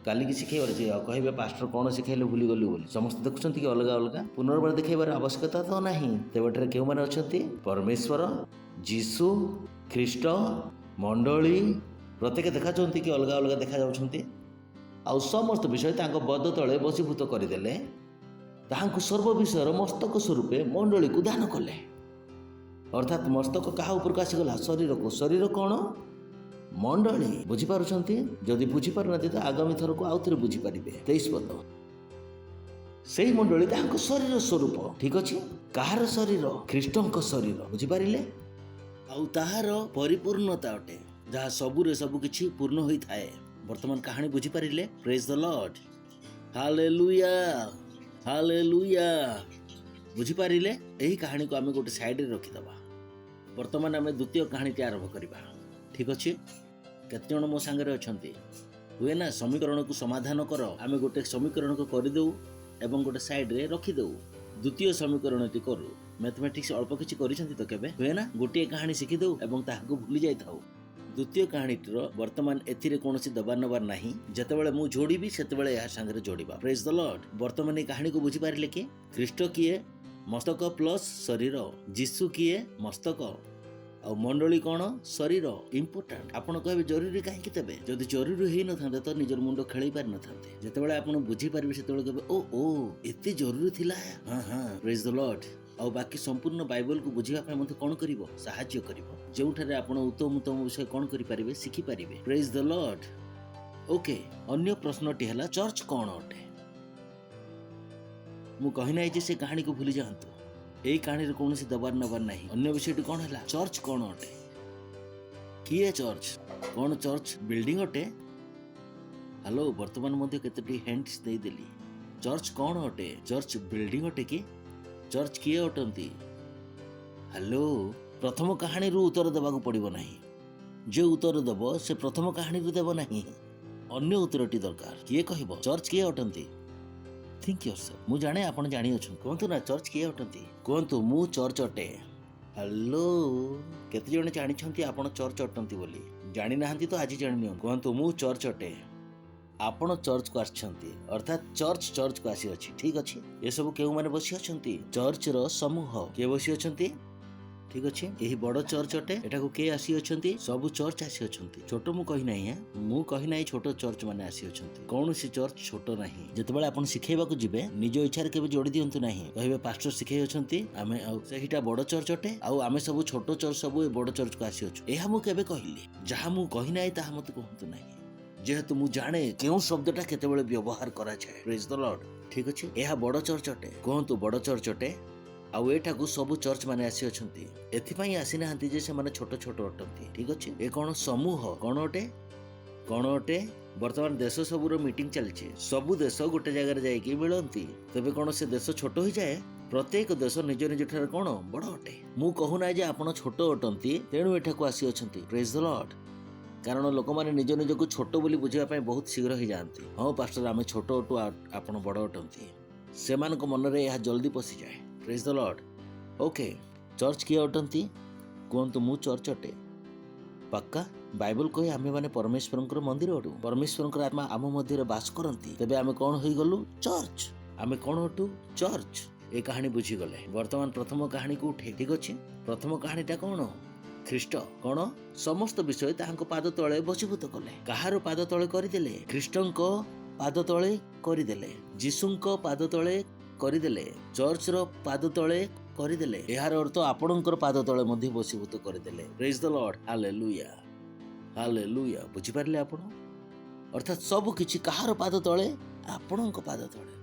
କାଲିକି ଶିଖେଇବାର ଅଛି, ଆଉ କହିବେ ପାଷ୍ଟର କ'ଣ ଶିଖେଇଲେ ଭୁଲିଗଲୁ ବୋଲି। ସମସ୍ତେ ଦେଖୁଛନ୍ତି କି ଅଲଗା ଅଲଗା? ପୁନର୍ବାର ଦେଖେଇବାର ଆବଶ୍ୟକତା ତ ନାହିଁ। ତେବେ ଏଠାରେ କେଉଁମାନେ ଅଛନ୍ତି? ପରମେଶ୍ୱର, ଯୀଶୁ, ଖ୍ରୀଷ୍ଟ, ମଣ୍ଡଳୀ ପ୍ରତ୍ୟେକ ଦେଖାଯାଉଛନ୍ତି କି ଅଲଗା ଅଲଗା ଦେଖାଯାଉଛନ୍ତି? ଆଉ ସମସ୍ତ ବିଷୟ ତାଙ୍କ ପଦ ତଳେ ବଶୀଭୂତ କରିଦେଲେ। ତାହାଙ୍କୁ ସର୍ବ ବିଷୟର ମସ୍ତକ ସ୍ୱରୂପେ ମଣ୍ଡଳୀକୁ ଦାନ କଲେ। ଅର୍ଥାତ୍ ମସ୍ତକ କାହା ଉପରକୁ ଆସିଗଲା? ଶରୀରକୁ। ଶରୀର କ'ଣ? ମଣ୍ଡଳୀ। ବୁଝିପାରୁଛନ୍ତି? ଯଦି ବୁଝିପାରୁନାହାନ୍ତି ତ ଆଗାମୀ ଥରକୁ ଆଉ ଥରେ ବୁଝିପାରିବେ। 23 ପଦ। ସେଇ ମଣ୍ଡଳୀ ତାହାଙ୍କ ଶରୀର ସ୍ୱରୂପ। ଠିକ୍ ଅଛି? କାହାର ଶରୀର? ଖ୍ରୀଷ୍ଟଙ୍କ ଶରୀର। ବୁଝିପାରିଲେ? ଆଉ ତାହାର ପରିପୂର୍ଣ୍ଣତା ଅଟେ, ଯାହା ସବୁରେ ସବୁ କିଛି ପୂର୍ଣ୍ଣ ହୋଇଥାଏ। ବର୍ତ୍ତମାନ କାହାଣୀ ବୁଝିପାରିଲେ? ପ୍ରେଜ୍ ଦ ଲର୍ଡ। Hallelujah, hallelujah. ବୁଝିପାରିଲେ? ଏହି କାହାଣୀକୁ ଆମେ ଗୋଟେ ସାଇଡରେ ରଖିଦେବା। ବର୍ତ୍ତମାନ ଆମେ ଦ୍ୱିତୀୟ କାହାଣୀଟି ଆରମ୍ଭ କରିବା। ଠିକ୍ ଅଛି? କେତେଜଣ ମୋ ସାଙ୍ଗରେ ଅଛନ୍ତି? ହୁଏ ନା ସମୀକରଣକୁ ସମାଧାନ କର। ଆମେ ଗୋଟେ ସମୀକରଣକୁ କରିଦେଉ ଏବଂ ଗୋଟେ ସାଇଡରେ ରଖିଦେଉ। ଦ୍ୱିତୀୟ ସମୀକରଣଟି କରୁ। ମ୍ୟାଥମେଟିକ୍ସ ଅଳ୍ପ କିଛି କରିଛନ୍ତି ତ କେବେ? ହୁଏ ନା? ଗୋଟିଏ କାହାଣୀ ଶିଖିଦେଉ ଏବଂ ତାହାକୁ ଭୁଲି ଯାଇଥାଉ। ଦ୍ୱିତୀୟ କାହାଣୀଟିର ବର୍ତ୍ତମାନ ଏଥିରେ କୌଣସି ଦବାର ନବାର ନାହିଁ। ଯେତେବେଳେ ମୁଁ ଯୋଡ଼ିବି ସେତେବେଳେ ଏହା ସାଙ୍ଗରେ ଯୋଡ଼ିବା। ପ୍ରେଜ୍ ଦ ଲର୍ଡ। ବର୍ତ୍ତମାନ ଏହି କାହାଣୀକୁ ବୁଝିପାରିଲେ କି? ଖ୍ରୀଷ୍ଟ କିଏ? ମସ୍ତକ ପ୍ଲସ୍ ଶରୀର। ଯୀଶୁ କିଏ? ମସ୍ତକ। ଆଉ ମଣ୍ଡଳୀ କ'ଣ? ଶରୀର। ଇମ୍ପୋର୍ଟାଣ୍ଟ। ଆପଣ କହିବେ ଜରୁରୀ କାହିଁକି? ତେବେ ଯଦି ଜରୁରୀ ହେଇନଥାନ୍ତେ ତ ନିଜର ମୁଣ୍ଡ ଖେଳେଇ ପାରିନଥାନ୍ତେ। ଯେତେବେଳେ ଆପଣ ବୁଝିପାରିବେ ସେତେବେଳେ କହିବେ ଓ ଏତେ ଜରୁରୀ ଥିଲା। ହଁ, ପ୍ରେଜ୍ ଦ ଲର୍ଡ। ଆଉ ବାକି ସମ୍ପୂର୍ଣ୍ଣ ବାଇବଲକୁ ବୁଝିବା ପାଇଁ ମୋତେ କ'ଣ କରିବ? ସାହାଯ୍ୟ କରିବ। ଯେଉଁଠାରେ ଆପଣ ଉତ୍ତମ ବିଷୟ କ'ଣ କରିପାରିବେ? ଶିଖିପାରିବେ। ପ୍ରେଜ୍ ଦ ଲର୍ଡ। ଓକେ, ଅନ୍ୟ ପ୍ରଶ୍ନଟି ହେଲା ଚର୍ଚ୍ଚ କ'ଣ ଅଟେ? ମୁଁ କହିନାହିଁ ଯେ ସେ କାହାଣୀକୁ ଭୁଲି ଯାଆନ୍ତୁ। ଏହି କାହାଣୀରେ କୌଣସି ଦବାର ନବାର ନାହିଁ। ଅନ୍ୟ ବିଷୟଟି କ'ଣ ହେଲା? ଚର୍ଚ୍ଚ କ'ଣ ଅଟେ? କିଏ ଚର୍ଚ୍ଚ? କ'ଣ ଚର୍ଚ୍ଚ ବିଲ୍ଡିଂ ଅଟେ? ହ୍ୟାଲୋ, ବର୍ତ୍ତମାନ ମଧ୍ୟ କେତୋଟି ହିଣ୍ଟସ୍ ଦେଇଦେଲି। ଚର୍ଚ୍ଚ କ'ଣ ଅଟେ? ଚର୍ଚ୍ଚ ବିଲ୍ଡିଂ ଅଟେ କି? ଚର୍ଚ୍ଚ କିଏ ଅଟନ୍ତି? ହ୍ୟାଲୋ, ପ୍ରଥମ କାହାଣୀରୁ ଉତ୍ତର ଦେବାକୁ ପଡ଼ିବ ନାହିଁ। ଯେ ଉତ୍ତର ଦେବ ସେ ପ୍ରଥମ କାହାଣୀରୁ ଦେବ ନାହିଁ। ଅନ୍ୟ ଉତ୍ତରଟି ଦରକାର। କିଏ କହିବ? ଚର୍ଚ୍ଚ କିଏ ଅଟନ୍ତି? ଥିଙ୍କ ୟୋରସେଲ୍ଫ। ମୁଁ ଜାଣେ ଆପଣ ଜାଣିଅଛନ୍ତି। କୁହନ୍ତୁ ନା, ଚର୍ଚ୍ଚ କିଏ ଅଟନ୍ତି? କୁହନ୍ତୁ, ମୁଁ ଚର୍ଚ୍ଚ ଅଟେ। ହ୍ୟାଲୋ, କେତେଜଣ ଜାଣିଛନ୍ତି ଆପଣ ଚର୍ଚ୍ଚ ଅଟନ୍ତି ବୋଲି? ଜାଣିନାହାନ୍ତି ତ ଆଜି ଜାଣିନିଅନ୍ତୁ। କୁହନ୍ତୁ, ମୁଁ ଚର୍ଚ୍ଚ ଅଟେ। ଆପଣ ଚର୍ଚ୍ଚକୁ ଆସିଛନ୍ତି, ଅର୍ଥାତ୍ ଚର୍ଚ୍ଚକୁ ଆସିଅଛି। ଠିକ୍ ଅଛି? ଏସବୁ କେଉଁମାନେ ବସି ଅଛନ୍ତି? ଚର୍ଚ୍ଚର ସମୂହ। କିଏ ବସି ଅଛନ୍ତି? ठीक अच्छे यही बड़ चर्च अटे एटाको के आसी अछंती सब चर्च आसी अछंती छोट मु कहि नाही मु कहि नाही छोट चर्च माने आसी अछंती कौनसी चर्च छोट नाही जेतेबेले आपण सिखेबाकू जिबे निज इच्छार केबे जोड़ी दियंतु नाही कहबे पास्टर सिखै अछंती आमे सेहिटा बड़ चर्च अटे आउ आमे सब छोट चर्च सब ए बड़ चर्च को आसी अछु एहा मु केबे कहिली जहा मु कहि नाही ताहा मते कहंतु नाही जेहेतु मु जाने केउ शब्दटा केतेबेले व्यवहार करा जाय प्रेज द लॉर्ड ठीक अछि एहा बड़ चर्च अटे कहंतु बड़ चर्च अटे आउ एठाकू सब चर्च माने आसी अछंती एथिपई आसी नाहंती जे से माने छोट छोट अटंती ठीक अछि ए कोन समूह कोन अटे वर्तमान देश सबुर मीटिंग चलछि सबु देश गोटे जगह जाई कि मिलंती तबे कोन से देश छोट होई जाए प्रत्येक देश निज निज ठार कोन बड़ अटे मु कहू ना जे आपण छोट अटंती तेणु एठाकू आसी अछंती प्रेज द लॉर्ड कारण लोक माने निज निज को छोट बोली बुझिबा पय बहुत शीघ्र ही जानती हां पास्टर आमे छोट अटू आपण बड़ अटंती सेमान को मन रे यह जल्दी पसी जाए praise the Lord okay church किए अटंती कहतु मु चर्च अटे पक्का बाइबल कहे आमे माने परमेश्वर मंदिर अटू परमेश्वर आत्मा आम मध्य बास करती तेबे आमे कौन हो गलु चर्च आमे कौन अटू चर्च ए कहानी बुझी गले वर्तमान प्रथम कहानी को उठे ठीक अच्छे प्रथम कहानीटा कौन ख्रीष्ट कौन समस्त विषय ताहांको पाद तले बसीभूत कले कहार पाद तले करदेले ख्रीष्टंको पाद तले करदेले जीसुंको पाद तले करदेले चर्च रो पाद तले करदेले यार अर्थ आपणकर पाद तले मध्य बसीभूत करदेले praise the lord hallelujah hallelujah बुझी पारले आपण अर्थात सब किछि कहार पाद तले आपणक पाद तले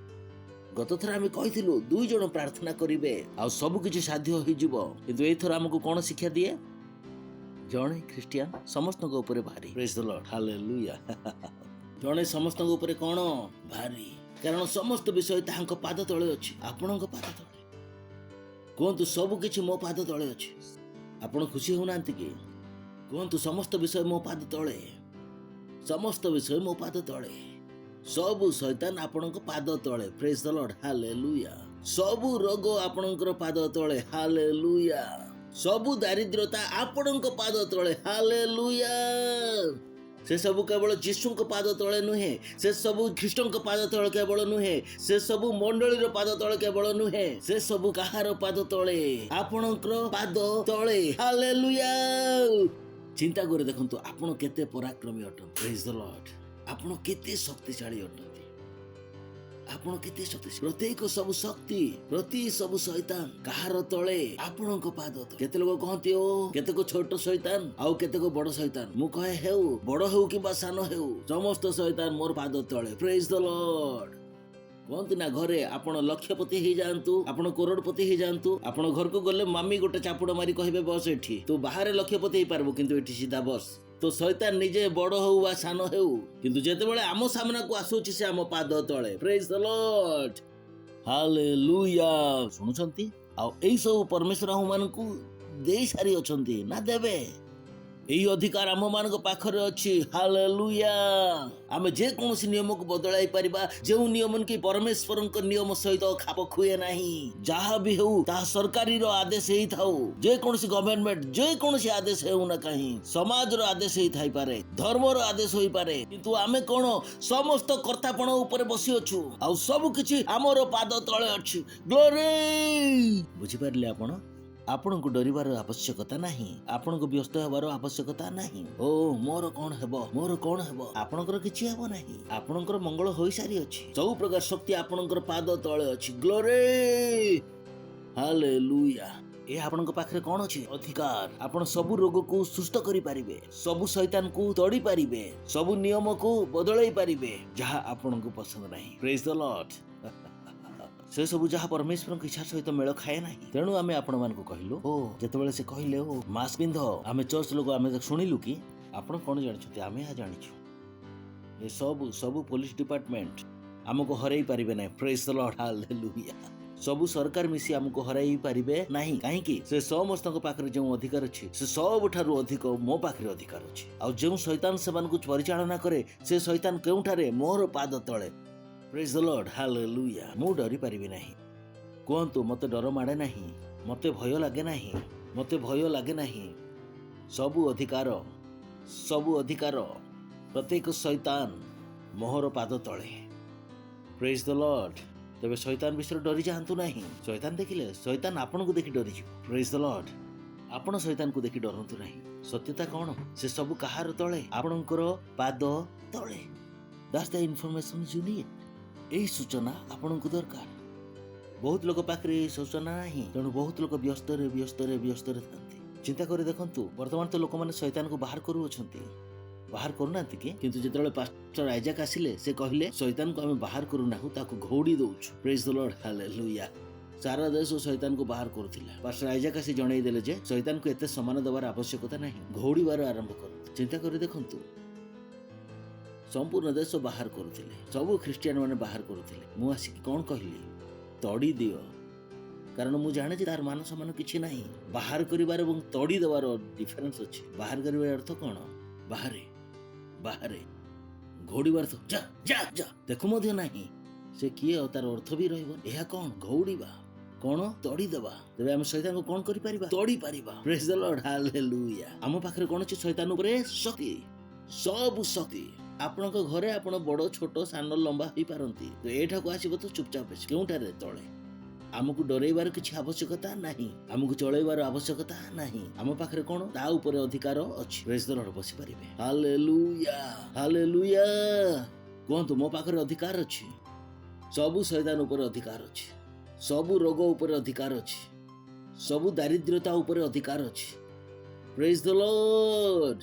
गत थर आमे कहिथिलु दुई जण प्रार्थना करिवे आ सब किछि साध्य होई जिवो किंतु एथर हमकु कोन शिक्षा दिए जणे क्रिश्चियन समस्त को ऊपर भारी प्रेज द लॉर्ड हालेलुया जणे समस्त को ऊपर कोन भारी कारण समस्त विषय ताहांको पाद तळे अछि आपणक पाद तळे कोंतु सब किछि मो पाद तळे अछि आपण खुशी होनांती कि कोंतु समस्त विषय मो पाद तळे समस्त विषय मो पाद तळे सबु शैतान आपणक पाद तळे प्रेज द लॉर्ड हालेलुया सबु रोग आपणकर पाद तळे हालेलुया सबु दारिद्रता आपणक पाद तळे हालेलुया से सबु केवल जीशुंक पाद तळे नुहे से सबु ख्रीष्टंक पाद तळे केवल नुहे से सबु मंडळीर पाद तळे केवल नुहे से सबु कहार पाद तळे आपणकर पाद तळे हालेलुया चिंता करे देखंतु आपण केते पराक्रमी अटन प्रेज द लॉर्ड आपण केते शक्तिशाली अटन आपण केते शक्तिशाली प्रत्येक सब शक्ति प्रति सब शैतान कहार तळे आपणक पाद तळे केते लोक कहंती ओ केते को छोट शैतान आउ केते को बड़ शैतान मु कहे हेउ बड़ हेउ किबा सानो हेउ समस्त शैतान मोर पाद तळे प्रेज द लॉर्ड कहंती ना घरे आपण लक्षपति ही जानतु आपण करोड़पति ही जानतु आपण घर को गले मामी गोटे चापुड़ मारी कहबे बस एठी तू बाहर लक्षपति ही पारबो किंतु एठी सीधा बस तो शैतान निजे बड़ हो वा सानो हेउ किंतु जेते बेले आमो सामना को आसुची से आमो पाद तळे प्रेज द लॉर्ड हालेलुया सुनुचंती आ एई सब परमेश्वर हम मान को देई सारी अछंती ना देबे एई अधिकार आम मान को पाखरे अछि हालेलुया आमे जे कोनसी नियम को बदलाई परिबा जे नियम की परमेश्वर को नियम सहित खाप खुए नाही जहा भी हो ता सरकारी रो आदेश ही थाउ जे कोनसी गवर्नमेंट जे कोनसी आदेश हेउ ना कहीं समाज रो आदेश ही थाई पारे धर्म रो आदेश होई पारे किंतु आमे कोन समस्त कर्तापण ऊपर बसी अछु आ सब किछि हमर पाद तळे अछि ग्लोरी बुझी पारले आपण को डरिबार आवश्यकता नाही आपण को व्यस्त हेबार आवश्यकता नाही ओ मोर कोन हेबो आपणकर किछि हेबो नाही आपणकर मंगल होई सारी अछि सब प्रकार शक्ति आपणकर पाद तळे अछि ग्लोरी हालेलुया ए आपणक पाखरे कोन अछि अधिकार आपण सब रोग को सुस्त करि पारिबे सब शैतान को तोड़ी पारिबे सब नियम को बदलाई पारिबे जहा आपण को पसंद नाही प्रेज द लॉर्ड से सब जहाँ परमेश्वर इच्छा सहित मेल खाए ना तेणु आम आपण मान कहलु ओ जिते से कहले ओ मास्क पिंध आम चर्च लोक आम शुणिलु कि आपण कौन जानते आम यहाँ जानिछु ये सब पुलिस डिपार्टमेंट आमको हरई पारिबे ना प्रेज द लॉर्ड हालेलुया सब सरकार मिसी आमको हरई पारिबे नाही काहेकि से समस्त पाखरे जो अधिकार अछि से सब ठारू अधिक मो पाखरे अधिकार अछि आ जो शैतान सेमान को परिचालना करे से शैतान केउठारे मोर पाद तळे प्रेज द लॉर्ड हालेलुया मु डरी पारिबे नाही कोंतु मते डर माडे नाही मते भय लागे नाही सबु अधिकार प्रत्येक शैतान मोहर पाद तळे प्रेज द लॉर्ड तबे शैतान विषय डरी जांतु नाही शैतान देखिले शैतान आपन को देखि डरी जो प्रेज द लॉर्ड ଆପଣ ଶୈତାନକୁ ଦେଖି ଡରନ୍ତୁ ନାହିଁ। ସତ୍ୟତା କ'ଣ? ସେ ସବୁ କାହାର ତଳେ? ଆପଣଙ୍କର ପାଦ ତଳେ। That's the information you need. ଏହି ସୂଚନା ଆପଣଙ୍କୁ ଦରକାର। ବହୁତ ଲୋକ ପାଖରେ ଏହି ସୂଚନା ନାହିଁ, ତେଣୁ ବହୁତ ଲୋକ ବ୍ୟସ୍ତରେ ଥାନ୍ତି। ଚିନ୍ତା କରି ଦେଖନ୍ତୁ, ବର୍ତ୍ତମାନ ତ ଲୋକମାନେ ଶୈତାନକୁ ବାହାର କରୁଅଛନ୍ତି, ବାହାର କରୁନାହାନ୍ତି କି? କିନ୍ତୁ ଯେତେବେଳେ ପାଷ୍ଟର ଆଇଜାକ୍ ଆସିଲେ, ସେ କହିଲେ ଶୈତାନକୁ ଆମେ ବାହାର କରୁନାହୁଁ, ତାକୁ ଘଉଡ଼ି ଦଉଛୁ। ପ୍ରେଜ୍ ଦ ଲର୍ଡ, ହାଲେଲୁୟା। ସାରା ଦେଶ ଶୈତାନକୁ ବାହାର କରୁଥିଲା। ପାଷ୍ଟର ଆଇଜାକ୍ ଆସି ଜଣେଇ ଦେଲେ ଯେ ଶୈତାନକୁ ଏତେ ସମ୍ମାନ ଦେବାର ଆବଶ୍ୟକତା ନାହିଁ, ଘଉଡ଼ିବାର ଆରମ୍ଭ କରନ୍ତୁ। ଚିନ୍ତା କରି ଦେଖନ୍ତୁ, ସମ୍ପୂର୍ଣ୍ଣ ଦେଶ ବାହାର କରୁଥିଲେ, ସବୁ ଖ୍ରୀଷ୍ଟିଆନ ମାନେ ବାହାର କରୁଥିଲେ। ମୁଁ ଆସିକି କ'ଣ କହିଲି? ତଡ଼ି ଦିଅ। କାରଣ ମୁଁ ଜାଣେ ଯେ ତାର ମାନ ସମ୍ମାନ କିଛି ନାହିଁ। ବାହାର କରିବାର ଏବଂ ତଡ଼ି ଦେବାର ଡିଫରେନ୍ସ ଅଛି। ବାହାର କରିବାର ଅର୍ଥ କ'ଣ? ବାହାରେ ଘଉଡ଼ିବାର ତ ଯା ଯା ଯା ଦେଖୁ ମଧ୍ୟ ନାହିଁ ସେ କିଏ ଆଉ ତାର ଅର୍ଥ ବି ରହିବ। ଏହା କ'ଣ? ଘଉଡ଼ିବା, କ'ଣ? ତଡ଼ିଦେବା। ତେବେ ଆମେ ଶୈତାନକୁ କ'ଣ କରିପାରିବା? ତଡ଼ି ପାରିବା। ପ୍ରେଜ୍ ଦ ଲର୍ଡ, ହାଲେଲୁୟା। ଆମ ପାଖରେ କ'ଣ ଅଛି? ଶୈତାନ ଉପରେ ଶକ୍ତି, ସବୁ ଶକ୍ତି। ଆପଣଙ୍କ ଘରେ ଆପଣ ବଡ଼ ଛୋଟ ସାନ ଲମ୍ବା ହେଇପାରନ୍ତି, ତ ଏଠାକୁ ଆସିବ ତ ଚୁପଚାପ ବସି କେଉଁଠାରେ? ତଳେ। ଆମକୁ ଡରେଇବାର କିଛି ଆବଶ୍ୟକତା ନାହିଁ, ଆମକୁ ଚଳେଇବାର ଆବଶ୍ୟକତା ନାହିଁ। ଆମ ପାଖରେ କ'ଣ? ତା ଉପରେ ଅଧିକାର ଅଛି। ପ୍ରେଜ୍ ଦ ଲର୍ଡ, ବସିପାରିବେ। Hallelujah, hallelujah. କୁହନ୍ତୁ, ମୋ ପାଖରେ ଅଧିକାର ଅଛି। ସବୁ ଶୈତାନ ଉପରେ ଅଧିକାର ଅଛି, ସବୁ ରୋଗ ଉପରେ ଅଧିକାର ଅଛି, ସବୁ ଦାରିଦ୍ର୍ୟତା ଉପରେ ଅଧିକାର ଅଛି। Praise the Lord,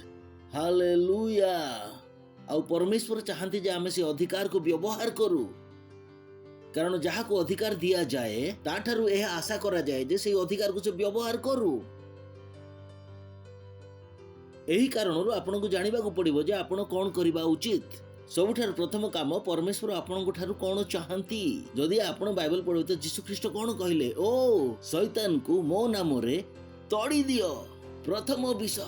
hallelujah. ଆଉ ପରମେଶ୍ୱର ଚାହାନ୍ତି ଯେ ଆମେ ସେ ଅଧିକାରକୁ ବ୍ୟବହାର କରୁ, କାରଣ ଯାହାକୁ ଅଧିକାର ଦିଆଯାଏ ତାଠାରୁ ଏହା ଆଶା କରାଯାଏ ଯେ ସେହି ଅଧିକାରକୁ ସେ ବ୍ୟବହାର କରୁ। ଏହି କାରଣରୁ ଆପଣଙ୍କୁ ଜାଣିବାକୁ ପଡ଼ିବ ଯେ ଆପଣ କ'ଣ କରିବା ଉଚିତ। ସବୁଠାରୁ ପ୍ରଥମ କାମ, ପରମେଶ୍ୱର ଆପଣଙ୍କ ଠାରୁ କ'ଣ ଚାହାନ୍ତି। ଯଦି ଆପଣ ବାଇବଲ ପଢ଼ିବେ ତ ଯୀଶୁଖ୍ରୀଷ୍ଟ କ'ଣ କହିଲେ? ଓ ଶୈତାନକୁ ମୋ ନାମରେ ତଡ଼ି ଦିଅ। ପ୍ରଥମ ବିଷୟ,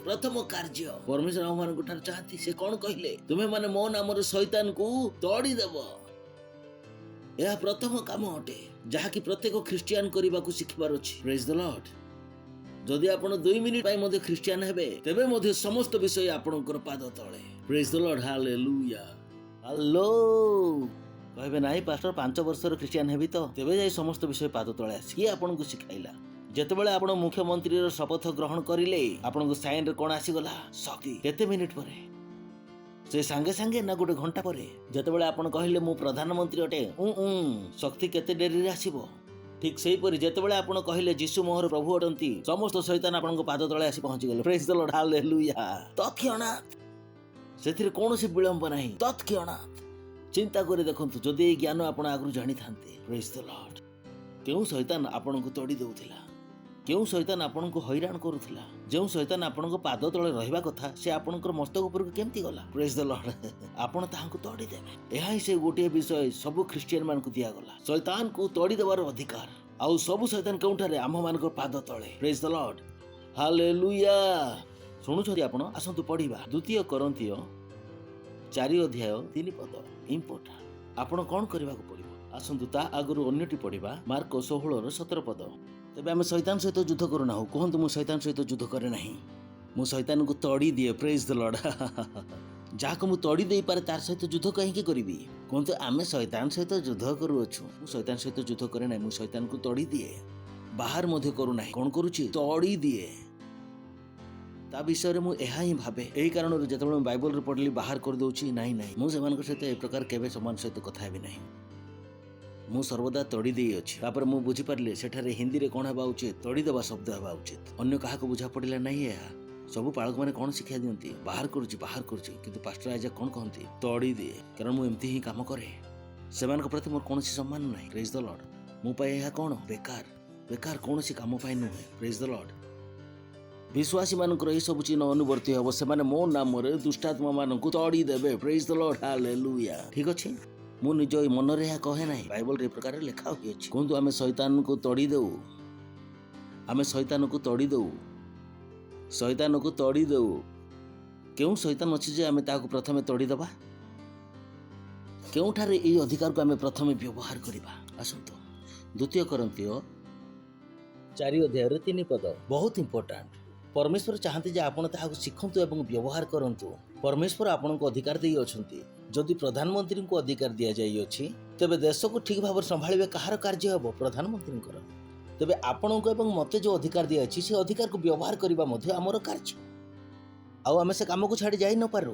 ପ୍ରଥମ କାର୍ଯ୍ୟ ପରମେଶ୍ୱର ଆମମାନଙ୍କ ଠାରୁ ଚାହାନ୍ତି। ସେ କ'ଣ କହିଲେ? ତୁମେ ମାନେ ମୋ ନାମରେ ଶୈତାନକୁ ତଡ଼ି ଦେବ। ଏହା ପ୍ରଥମ କାମ ଅଟେ, ଯାହାକି ପ୍ରତ୍ୟେକ ଖ୍ରୀଷ୍ଟିଆନ କରିବାକୁ ଶିଖିବାର ଅଛି। Praise the Lord. ଯଦି ଆପଣ 2 ମିନିଟ୍ ପାଇଁ ମଧ୍ୟ ଖ୍ରୀଷ୍ଟିଆନ ହେବେ, ତେବେ ମଧ୍ୟ ସମସ୍ତ ବିଷୟ ଆପଣଙ୍କର ପାଦ ତଳେ। ପ୍ରେଜ୍ ଦ ଲର୍ଡ, ହାଲେଲୁୟା। ହାଲୋ କହିବେ, ନାହିଁ ପାଷ୍ଟର 5 ବର୍ଷର ଖ୍ରୀଷ୍ଟିଆନ ହେବି ତ ତେବେ ଯାଇ ସମସ୍ତ ବିଷୟ ପାଦ ତଳେ ଆସି। କିଏ ଆପଣଙ୍କୁ ଶିଖାଇଲା? ଯେତେବେଳେ ଆପଣ ମୁଖ୍ୟମନ୍ତ୍ରୀର ଶପଥ ଗ୍ରହଣ କରିଲେ, ଆପଣଙ୍କ ସାଇନ୍ରେ କ'ଣ ଆସିଗଲା? ଶକ୍ତି। କେତେ ମିନିଟ୍ ପରେ? ସେ ସାଙ୍ଗେ ସାଙ୍ଗେ ନା ଗୋଟେ ଘଣ୍ଟା ପରେ? ଯେତେବେଳେ ଆପଣ କହିଲେ ମୁଁ ପ୍ରଧାନମନ୍ତ୍ରୀ ଅଟେ, ଶକ୍ତି କେତେ ଡେରିରେ ଆସିବ? ଠିକ୍ ସେହିପରି ଯେତେବେଳେ ଆପଣ କହିଲେ ଯୀଶୁ ମୋହର ପ୍ରଭୁ ଅଟନ୍ତି, ସମସ୍ତ ଶୈତାନ ଆପଣଙ୍କ ପାଦ ତଳେ ଆସି ପହଞ୍ଚିଗଲେ। ପ୍ରେଜ୍ ଦ ଲର୍ଡ, ହାଲେଲୁୟା। ତତ୍କ୍ଷଣାତ୍, ସେଥିରେ କୌଣସି ବିଳମ୍ବ ନାହିଁ, ତତ୍କ୍ଷଣାତ୍। ଚିନ୍ତା କରି ଦେଖନ୍ତୁ, ଯଦି ଏହି ଜ୍ଞାନ ଆପଣ ଆଗରୁ ଜାଣିଥାନ୍ତେ। ପ୍ରେଜ୍ ଦ ଲର୍ଡ। କେଉଁ ଶୈତାନ ଆପଣଙ୍କୁ ତଡ଼ି ଦେଉଥିଲା? କେଉଁ ଶୈତାନ ଆପଣଙ୍କୁ ହଇରାଣ କରୁଥିଲା? ଯେଉଁ ଶୈତାନ ଆପଣଙ୍କ ପାଦ ତଳେ ରହିବା କଥା, ସେ ଆପଣଙ୍କର ମସ୍ତକ ଉପରକୁ କେମିତି ଗଲା? ପ୍ରେଜ୍ ଦ ଲର୍ଡ। ଆପଣ ତାହାଙ୍କୁ ତଡ଼ି ଦେବେ। ଏହା ହିଁ ସେ ଗୋଟିଏ ବିଷୟ ସବୁ ଖ୍ରୀଷ୍ଟିଆନ ମାନଙ୍କୁ ଦିଆଗଲା, ଶୈତାନକୁ ତଡ଼ି ଦେବାର ଅଧିକାର। ଆଉ ସବୁ ଶୈତାନ କେଉଁଠାରେ? ଆମମାନଙ୍କ ପାଦ ତଳେ। ପ୍ରେଜ୍ ଦ ଲର୍ଡ, ହାଲେଲୁୟା। ଶୁଣୁଛନ୍ତି ଆପଣ? ଆସନ୍ତୁ ପଢିବା 2 କରିନ୍ଥୀୟ 4 ଅଧ୍ୟାୟ 3 ପଦ। ଇମ୍ପୋର୍ଟାଣ୍ଟ। ଆପଣ କ'ଣ କରିବାକୁ ପଡ଼ିବ? ଆସନ୍ତୁ ତା ଆଗରୁ ଅନ୍ୟଟି ପଢିବା, ମାର୍କ 16:17 ପଦ। ତେବେ ଆମେ ଶୈତାନ ସହିତ ଯୁଦ୍ଧ କରୁନାହୁଁ। କୁହନ୍ତୁ, ମୁଁ ଶୈତାନ ସହିତ ଯୁଦ୍ଧ କରେ ନାହିଁ, ମୁଁ ଶୈତାନକୁ ତଡ଼ି ଦିଏ। ପ୍ରେଜ୍ ଦ ଲର୍ଡ। ଯାହାକୁ ମୁଁ ତଡ଼ି ଦେଇପାରେ ତାର ସହିତ ଯୁଦ୍ଧ କାହିଁକି କରିବି? କୁହନ୍ତୁ, ଆମେ ଶୈତାନ ସହିତ ଯୁଦ୍ଧ କରୁଅଛୁ। ମୁଁ ଶୈତାନ ସହିତ ଯୁଦ୍ଧ କରେ ନାହିଁ, ମୁଁ ଶୈତାନକୁ ତଡ଼ି ଦିଏ। ବାହାର ମଧ୍ୟ କରୁନାହିଁ। କ'ଣ କରୁଛି? ତଡ଼ି ଦିଏ। ତା ବିଷୟରେ ମୁଁ ଏହା ହିଁ ଭାବେ। ଏହି କାରଣରୁ ଯେତେବେଳେ ମୁଁ ବାଇବଲରେ ପଢ଼ିଲି ବାହାର କରିଦେଉଛି, ନାହିଁ, ମୁଁ ସେମାନଙ୍କ ସହିତ ଏ ପ୍ରକାର କେବେ ସେମାନଙ୍କ ସହିତ କଥା ହେବି ନାହିଁ। ମୁଁ ସର୍ବଦା ତଡ଼ି ଦେଇଅଛି। ତାପରେ ମୁଁ ବୁଝିପାରିଲି ସେଠାରେ ହିନ୍ଦୀରେ କ'ଣ ହେବା ଉଚିତ? ତଡ଼ିଦେବା ଶବ୍ଦ ହେବା ଉଚିତ। ଅନ୍ୟ କାହାକୁ ବୁଝା ପଡ଼ିଲା ନାହିଁ। ଏହା ସବୁ ପାଳକମାନେ କ'ଣ ଶିକ୍ଷା ଦିଅନ୍ତି? ବାହାର କରୁଛି। କିନ୍ତୁ ପାଷ୍ଟର ଆଇଜାକ୍ କ'ଣ କହନ୍ତି? ତଡ଼ି ଦିଏ। କାରଣ ମୁଁ ଏମିତି ହିଁ କାମ କରେ। ସେମାନଙ୍କ ପ୍ରତି ମୋର କୌଣସି ସମ୍ମାନ ନାହିଁ। ପ୍ରେଜ୍ ଦ ଲର୍ଡ। ମୋ ପାଇଁ ଏହା କ'ଣ? ବେକାର କୌଣସି କାମ ପାଇଁ ନୁହେଁ। ପ୍ରେଜ୍ ଦ ଲର୍ଡ। ବିଶ୍ୱାସୀମାନଙ୍କର ଏହି ସବୁ ଚିହ୍ନ ଅନୁବର୍ତ୍ତୀ ହେବ। ସେମାନେ ମୋ ନାମରେ ଦୁଷ୍ଟାତ୍ମାମାନଙ୍କୁ ତଡ଼ି ଦେବେ। ପ୍ରେଜ୍ ଦ ଲର୍ଡ, ହାଲେଲୁୟା। ଠିକ୍ ଅଛି, ମୁଁ ନିଜ ମନରେ ଏହା କହେ ନାହିଁ, ବାଇବଲରେ ଏ ପ୍ରକାର ଲେଖା ହୋଇଅଛି। କୁହନ୍ତୁ, ଆମେ ଶୈତାନକୁ ତଡ଼ି ଦେଉ। ଆମେ ଶୈତାନକୁ ତଡ଼ି ଦେଉ। ଶୈତାନକୁ ତଡ଼ି ଦେଉ। କେଉଁ ଶୈତାନ ଅଛି ଯେ ଆମେ ତାହାକୁ ପ୍ରଥମେ ତଡ଼ିଦେବା? କେଉଁଠାରେ ଏହି ଅଧିକାରକୁ ଆମେ ପ୍ରଥମେ ବ୍ୟବହାର କରିବା? ଆସନ୍ତୁ 2 କରିନ୍ଥୀୟ 4 ଅଧ୍ୟାୟରେ 3 ପଦ। ବହୁତ ଇମ୍ପୋର୍ଟାଣ୍ଟ। ପରମେଶ୍ୱର ଚାହାନ୍ତି ଯେ ଆପଣ ତାହାକୁ ଶିଖନ୍ତୁ ଏବଂ ବ୍ୟବହାର କରନ୍ତୁ। ପରମେଶ୍ୱର ଆପଣଙ୍କୁ ଅଧିକାର ଦେଇଅଛନ୍ତି। ଯଦି ପ୍ରଧାନମନ୍ତ୍ରୀଙ୍କୁ ଅଧିକାର ଦିଆଯାଇଅଛି, ତେବେ ଦେଶକୁ ଠିକ୍ ଭାବରେ ସମ୍ଭାଳିବା କାହାର କାର୍ଯ୍ୟ ହେବ? ପ୍ରଧାନମନ୍ତ୍ରୀଙ୍କର। ତେବେ ଆପଣଙ୍କୁ ଏବଂ ମୋତେ ଯେଉଁ ଅଧିକାର ଦିଆଯାଇଛି ସେ ଅଧିକାରକୁ ବ୍ୟବହାର କରିବା ମଧ୍ୟ ଆମର କାର୍ଯ୍ୟ। ଆଉ ଆମେ ସେ କାମକୁ ଛାଡ଼ି ଯାଇ ନପାରୁ।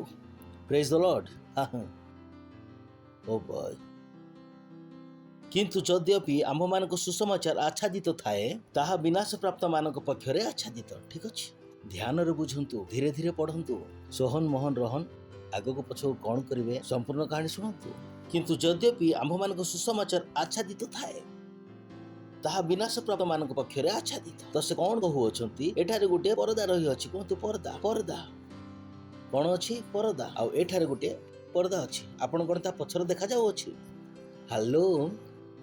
ପ୍ରେଜ୍ ଦ ଲର୍ଡ। O boy. କିନ୍ତୁ ଯଦ୍ୟପି ଆମ୍ଭମାନଙ୍କ ସୁସମାଚାର ଆଚ୍ଛାଦିତ ଥାଏ ତାହା ବିନାଶପ୍ରାପ୍ତ ମାନଙ୍କ ପକ୍ଷରେ ଆଚ୍ଛାଦିତ। ଠିକ ଅଛି, ଧ୍ୟାନରେ ବୁଝନ୍ତୁ, ଧୀରେ ଧୀରେ ପଢ଼ନ୍ତୁ। ସୋହନ ମୋହନ ରହନ ଆଗକୁ ପଛକୁ କ'ଣ କରିବେ ସମ୍ପୂର୍ଣ୍ଣ କାହାଣୀ ଶୁଣନ୍ତୁ। କିନ୍ତୁ ଯଦ୍ୟପି ଆମ୍ଭମାନଙ୍କ ସୁସମାଚାର ଆଚ୍ଛାଦିତ ଥାଏ ତାହା ବିନାଶପ୍ରାପ୍ତ ମାନଙ୍କ ପକ୍ଷରେ ଆଚ୍ଛାଦିତ। ତ ସେ କ'ଣ କହୁଅଛନ୍ତି? ଏଠାରେ ଗୋଟିଏ ପରଦା ରହିଅଛି। କୁହନ୍ତୁ ପରଦା। ପରଦା କ'ଣ ଅଛି? ପରଦା। ଆଉ ଏଠାରେ ଗୋଟିଏ ପରଦା ଅଛି। ଆପଣ କ'ଣ ତା ପଛରେ ଦେଖାଯାଉଅଛି? ହ୍ୟାଲୋ,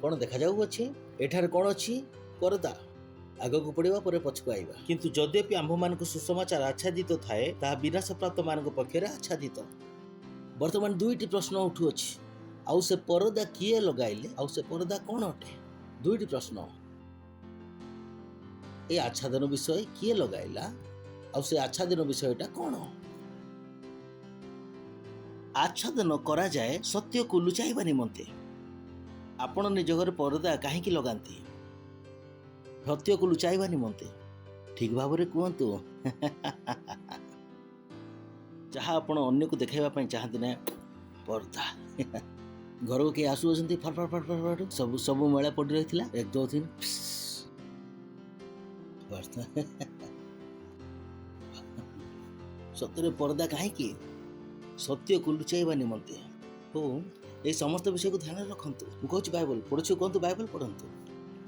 କ'ଣ ଦେଖାଯାଉଅଛି? ଏଠାରେ କ'ଣ ଅଛି? ପରଦା। ଆଗକୁ ପଡ଼ିବା ପରେ ପଛକୁ ଆଇବା। କିନ୍ତୁ ଯଦ୍ୟପି ଆମ୍ଭମାନଙ୍କୁ ସୁସମାଚାର ଆଚ୍ଛାଦିତ ଥାଏ ତାହା ବିନାଶପ୍ରାପ୍ତ ମାନଙ୍କ ପକ୍ଷରେ ଆଚ୍ଛାଦିତ। ବର୍ତ୍ତମାନ ଦୁଇଟି ପ୍ରଶ୍ନ ଉଠୁଅଛି। ଆଉ ସେ ପରଦା କିଏ ଲଗାଇଲେ? ଆଉ ସେ ପରଦା କ'ଣ ଅଟେ? ଦୁଇଟି ପ୍ରଶ୍ନ। ଏ ଆଚ୍ଛାଦନ ବିଷୟ କିଏ ଲଗାଇଲା? ଆଉ ସେ ଆଚ୍ଛାଦନ ବିଷୟଟା କ'ଣ? ଆଚ୍ଛାଦନ କରାଯାଏ ସତ୍ୟକୁ ଲୁଚାଇବା ନିମନ୍ତେ। ଆପଣ ନିଜ ଘରେ ପରଦା କାହିଁକି ଲଗାନ୍ତି? ସତ୍ୟକୁ ଲୁଚାଇବା ନିମନ୍ତେ। ଠିକ ଭାବରେ କୁହନ୍ତୁ। ଯାହା ଆପଣ ଅନ୍ୟକୁ ଦେଖାଇବା ପାଇଁ ଚାହାନ୍ତି ନା, ପରଦା। ଘରକୁ କେହି ଆସୁଅଛନ୍ତି, ଫଟ ଫଟ ଫଟ ଫଟ ସବୁ ସବୁ ମେଳା ପଡ଼ି ରହିଥିଲା, 1 2 3 ସତରେ ପରଦା କାହିଁକି? ସତ୍ୟକୁ ଲୁଚାଇବା ନିମନ୍ତେ। ହଉ, এই ସମସ୍ତ ବିଷୟକୁ ଧ୍ୟାନରେ ରଖନ୍ତୁ। ମୁଁ କହୁଛି ବାଇବଲ ପଢ଼ୁଛୁ, କୁହନ୍ତୁ ବାଇବଲ ପଢ଼ନ୍ତୁ।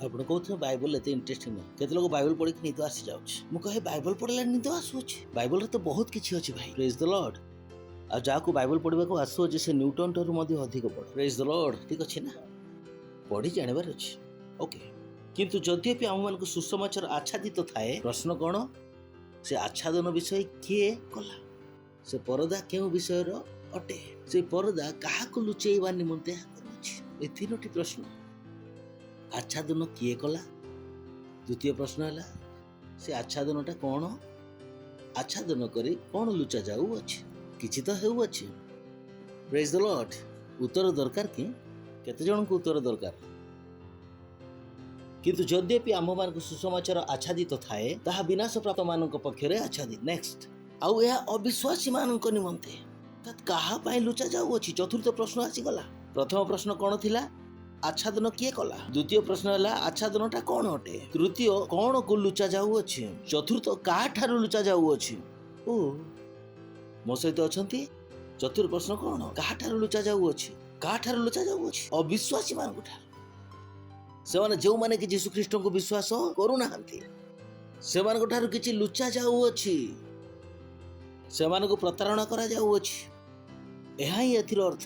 ଆପଣ କହୁଥିଲେ ବାଇବଲ ଏତେ ଇଣ୍ଟରେଷ୍ଟିଂ ନାହିଁ। କେତେ ଲୋକ ବାଇବଲ ପଢ଼ିକି ନିଦ ଆସିଯାଉଛି। ମୁଁ କହେ ବାଇବଲ ପଢ଼ିଲେ ନିଦ ଆସୁଅଛି? ବାଇବଲରେ ତ ବହୁତ କିଛି ଅଛି ଭାଇ। ପ୍ରେଜ୍ ଦ ଲର୍ଡ। ଆଉ ଯାହାକୁ ବାଇବଲ ପଢ଼ିବାକୁ ଆସୁଅଛି ସେ ନ୍ୟୁଟନ ଠାରୁ ମଧ୍ୟ ଅଧିକ ପଢ଼େ। ପ୍ରେଜ୍ ଦ ଲର୍ଡ। ଠିକ ଅଛି ନା? ପଢ଼ି ଜାଣିବାର ଅଛି। ଓକେ। କିନ୍ତୁ ଯଦ୍ୟପି ଆମମାନଙ୍କୁ ସୁସମାଚାର ଆଚ୍ଛାଦିତ ଥାଏ, ପ୍ରଶ୍ନ କ'ଣ? ସେ ଆଚ୍ଛାଦନ ବିଷୟ କିଏ କଲା? ସେ ପରଦା କେଉଁ ବିଷୟର ଅଟେ? ସେ ପରଦା କାହାକୁ ଲୁଚେଇବା ନିମନ୍ତେ କରୁଅଛି? ଏ 3ଟି ପ୍ରଶ୍ନ। ଆଚ୍ଛାଦନ କିଏ କଲା? ଦ୍ୱିତୀୟ ପ୍ରଶ୍ନ ହେଲା ସେ ଆଚ୍ଛାଦନଟା କ'ଣ? ଆଚ୍ଛାଦନ କରି କ'ଣ ଲୁଚା ଯାଉଅଛି? କିଛି ତ ହେଉଅଛି। ପ୍ରେଜ୍ ଦ ଲର୍ଡ। ଉତ୍ତର ଦରକାର କି? କେତେ ଜଣଙ୍କୁ ଉତ୍ତର ଦରକାର? କିନ୍ତୁ ଯଦ୍ୟପି ଆମ୍ଭମାନଙ୍କୁ ସୁସମାଚାର ଆଚ୍ଛାଦିତ ଥାଏ ତାହା ବିନାଶପ୍ରାପ୍ତ ମାନଙ୍କ ପକ୍ଷରେ ଆଚ୍ଛାଦିତ। ନେକ୍ସଟ। ଆଉ ଏହା ଅବିଶ୍ୱାସୀ ମାନଙ୍କ ନିମନ୍ତେ କାହା ପାଇଁ ଲୁଚା ଯାଉଅଛି? ଚତୁର୍ଥ ପ୍ରଶ୍ନ ଆସିଗଲା। ପ୍ରଥମ ପ୍ରଶ୍ନ କ'ଣ ଥିଲା? ଆଚ୍ଛାଦନ କିଏ କଲା? ଦ୍ୱିତୀୟ ପ୍ରଶ୍ନ ହେଲା ଆଚ୍ଛାଦନଟା କ'ଣ ଅଟେ? ତୃତୀୟ, କ'ଣକୁ ଲୁଚା ଯାଉଅଛି? ଚତୁର୍ଥ, କାହାଠାରୁ ଲୁଚା ଯାଉଅଛି? ଓ ମୋ ସହିତ ଅଛନ୍ତି? ଚତୁର୍ଥ ପ୍ରଶ୍ନ କ'ଣ? କାହାଠାରୁ ଲୁଚା ଯାଉଅଛି? କାହାଠାରୁ ଲୁଚା ଯାଉଅଛି? ଅବିଶ୍ୱାସୀ ମାନଙ୍କ ଠାରୁ। ସେମାନେ ଯେଉଁମାନେ କି ଯୀଶୁ ଖ୍ରୀଷ୍ଟଙ୍କୁ ବିଶ୍ୱାସ କରୁନାହାନ୍ତି ସେମାନଙ୍କ ଠାରୁ କିଛି ଲୁଚା ଯାଉଅଛି। ସେମାନଙ୍କୁ ପ୍ରତାରଣା କରାଯାଉଅଛି। ଏହା ହିଁ ଏଥିର ଅର୍ଥ।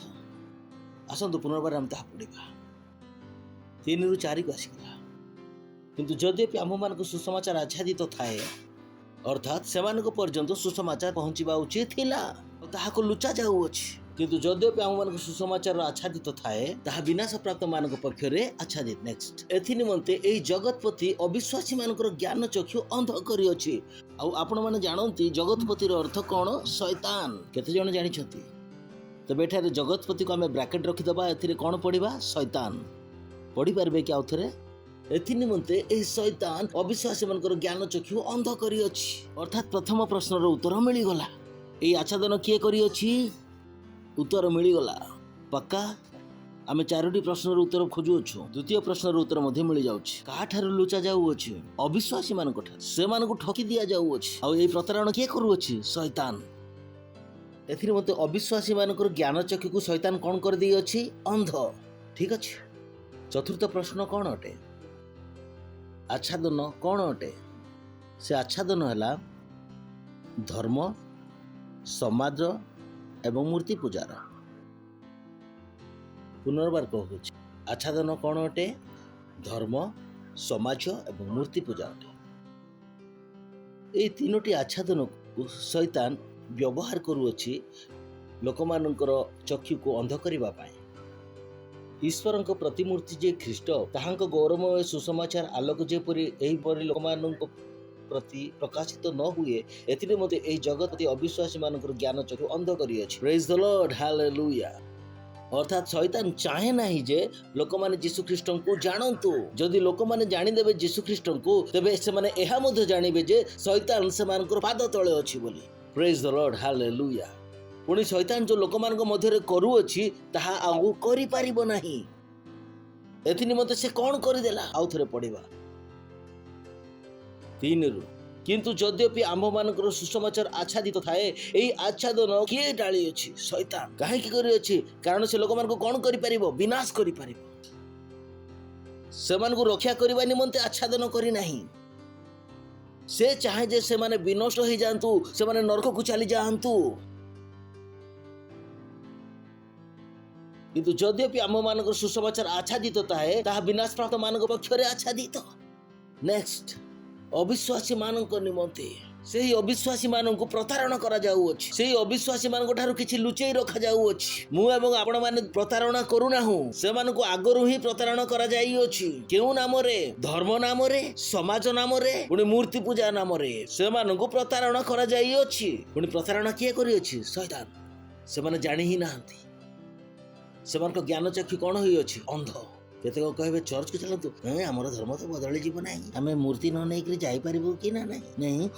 ଆସନ୍ତୁ ପୁନର୍ବାର ଆମେ ତାହା ପଢ଼ିବା। 3ରୁ 4କୁ ଆସିଗଲା। କିନ୍ତୁ ଯଦ୍ୟପି ଆମ୍ଭମାନଙ୍କୁ ସୁସମାଚାର ଆଚ୍ଛାଦିତ ଥାଏ, ଅର୍ଥାତ୍ ସେମାନଙ୍କ ପର୍ଯ୍ୟନ୍ତ ସୁସମାଚାର ପହଞ୍ଚିବା ଉଚିତ ଥିଲା, ତାହାକୁ ଲୁଚା ଯାଉଅଛି। କିନ୍ତୁ ଯଦ୍ୟପି ଆମମାନଙ୍କୁ ସୁସମାଚାର ଆଚ୍ଛାଦିତ ଥାଏ ତାହା ବିନାଶପ୍ରାପ୍ତ ମାନଙ୍କ ପକ୍ଷରେ ଆଚ୍ଛାଦିତ। ନେକ୍ସଟ। ଏଥି ନିମନ୍ତେ ଏହି ଜଗତପତି ଅବିଶ୍ୱାସୀ ମାନଙ୍କର ଜ୍ଞାନ ଚକ୍ଷୁ ଅନ୍ଧ କରିଅଛି। ଆଉ ଆପଣମାନେ ଜାଣନ୍ତି ଜଗତପତିର ଅର୍ଥ କ'ଣ? ଶୈତାନ। କେତେ ଜଣ ଜାଣିଛନ୍ତି? ତେବେ ଏଠାରେ ଜଗତପତିକୁ ଆମେ ବ୍ରାକେଟ ରଖିଦେବା। ଏଥିରେ କ'ଣ ପଢ଼ିବା? ଶୈତାନ। ପଢ଼ିପାରିବେ କି ଆଉ ଥରେ? ଏଥି ନିମନ୍ତେ ଏହି ଶୈତାନ ଅବିଶ୍ୱାସୀ ମାନଙ୍କର ଜ୍ଞାନ ଚକ୍ଷୁ ଅନ୍ଧ କରିଅଛି। ଅର୍ଥାତ୍ ପ୍ରଥମ ପ୍ରଶ୍ନର ଉତ୍ତର ମିଳିଗଲା। ଏହି ଆଚ୍ଛାଦନ କିଏ କରିଅଛି? ଉତ୍ତର ମିଳିଗଲା। ପକ୍କା? ଆମେ 4ଟି ପ୍ରଶ୍ନର ଉତ୍ତର ଖୋଜୁଅଛୁ। ଦ୍ୱିତୀୟ ପ୍ରଶ୍ନର ଉତ୍ତର ମଧ୍ୟ ମିଳିଯାଉଛି। କାହାଠାରୁ ଲୁଚା ଯାଉଅଛି? ଅବିଶ୍ୱାସୀ ମାନଙ୍କ ଠାରୁ। ସେମାନଙ୍କୁ ଠକି ଦିଆଯାଉଅଛି। ଆଉ ଏହି ପ୍ରତାରଣା କିଏ କରୁଅଛି? ଶୈତାନ। ଏଥିରେ ମୋତେ ଅବିଶ୍ୱାସୀ ମାନଙ୍କର ଜ୍ଞାନ ଚକ୍ଷୁକୁ ଶୈତାନ କ'ଣ କରିଦେଇଅଛି? ଅନ୍ଧ। ଠିକ ଅଛି। ଚତୁର୍ଥ ପ୍ରଶ୍ନ କ'ଣ ଅଟେ? ଆଚ୍ଛାଦନ କ'ଣ ଅଟେ? ସେ ଆଚ୍ଛାଦନ ହେଲା ଧର୍ମ, ସମାଜ ଏବଂ ମୂର୍ତ୍ତି ପୂଜାର। ପୁନର୍ବାର କହୁଛି, ଆଚ୍ଛାଦନ କ'ଣ ଅଟେ? ଧର୍ମ, ସମାଜ ଏବଂ ମୂର୍ତ୍ତି ପୂଜା ଅଟେ। ଏହି 3ଟି ଆଚ୍ଛାଦନକୁ ଶୈତାନ ବ୍ୟବହାର କରୁଅଛି ଲୋକମାନଙ୍କର ଚକ୍ଷୁକୁ ଅନ୍ଧ କରିବା ପାଇଁ। ଈଶ୍ୱରଙ୍କ ପ୍ରତିମୂର୍ତ୍ତି ଯେ ଖ୍ରୀଷ୍ଟ, ତାହାଙ୍କ ଗୌରବମୟ ସୁସମାଚାର ଆଲୋକ ଯେପରି ଏହିପରି ଲୋକମାନଙ୍କ ପ୍ରତି ପ୍ରକାଶିତ ନ ହୁଏ, ଏଥିରେ ମଧ୍ୟ ଏହି ଜଗତପତି ଅବିଶ୍ୱାସୀ ମାନଙ୍କର ଜ୍ଞାନ ଚକ୍ଷୁ ଅନ୍ଧ କରିଅଛି। ପ୍ରେଜ୍ ଦ ଲର୍ଡ। ହାଲେଲୁୟା। अर्थात शैतान चाहे नहीं जे लोक माने यीशु ख्रीष्ट को जानतु। जदि लोक माने जानिदेबे यीशु ख्रीष्ट को तेबे से माने एहा मध्ये जानिबे जे शैतान से मानकर पाद तळे अछि बोली। Praise the lord, hallelujah. पुणी शैतान जो लोक मानक मध्यरे करू अछि ताहा आगु करि पारिबो नाही। एथि निमते से कोन करि देला आउ थरे पढिबा 3 रु। किंतु यद्यपि आम्भ मानकर सुसमाचार आच्छादित थाए एई आच्छादन किए डाली अछि शैतान काहे की करि अछि कारण से लोक मानक कोन करि पारिबो विनाश करि पारिबो। से मानक रक्षा करिबा निमंते आच्छादन करि नाही। से चाहे जे से माने विनष्ट हो जांतु, से माने नरक को चली जांतु। किंतु यद्यपि आम मानक सुसमाचार आच्छादित ताहे ताहा विनाश प्राप्त मानक पक्षरे आच्छादित। नेक्स्ट, अविश्वासी मानक निमंते सेही अविश्वासी मानक प्रतारण करा जाउअछि। सेही अविश्वासी मानक ठारू किछि लुचेई रखा जाउअछि। मु एवं आपण माने प्रतारणा करू नाहु, से मानक आगरु ही प्रतारण करा जाइअछि। केउ नामरे? धर्म नामरे, समाज नामरे, पुणी मूर्ति पूजा नामरे से मानक प्रतारण करा जाइअछि। पुणी प्रतारण किए करिअछि? शैतान। से माने जानि ही नाहंती। से मानक ज्ञान चक्षु कोन होई अछि? अंध। केते कहबे चर्च को चलतु, हमर धर्म तो बदली जीव नाही, आमे मूर्ति न नै करी जाई परिबो कि ना नाही? नहीं,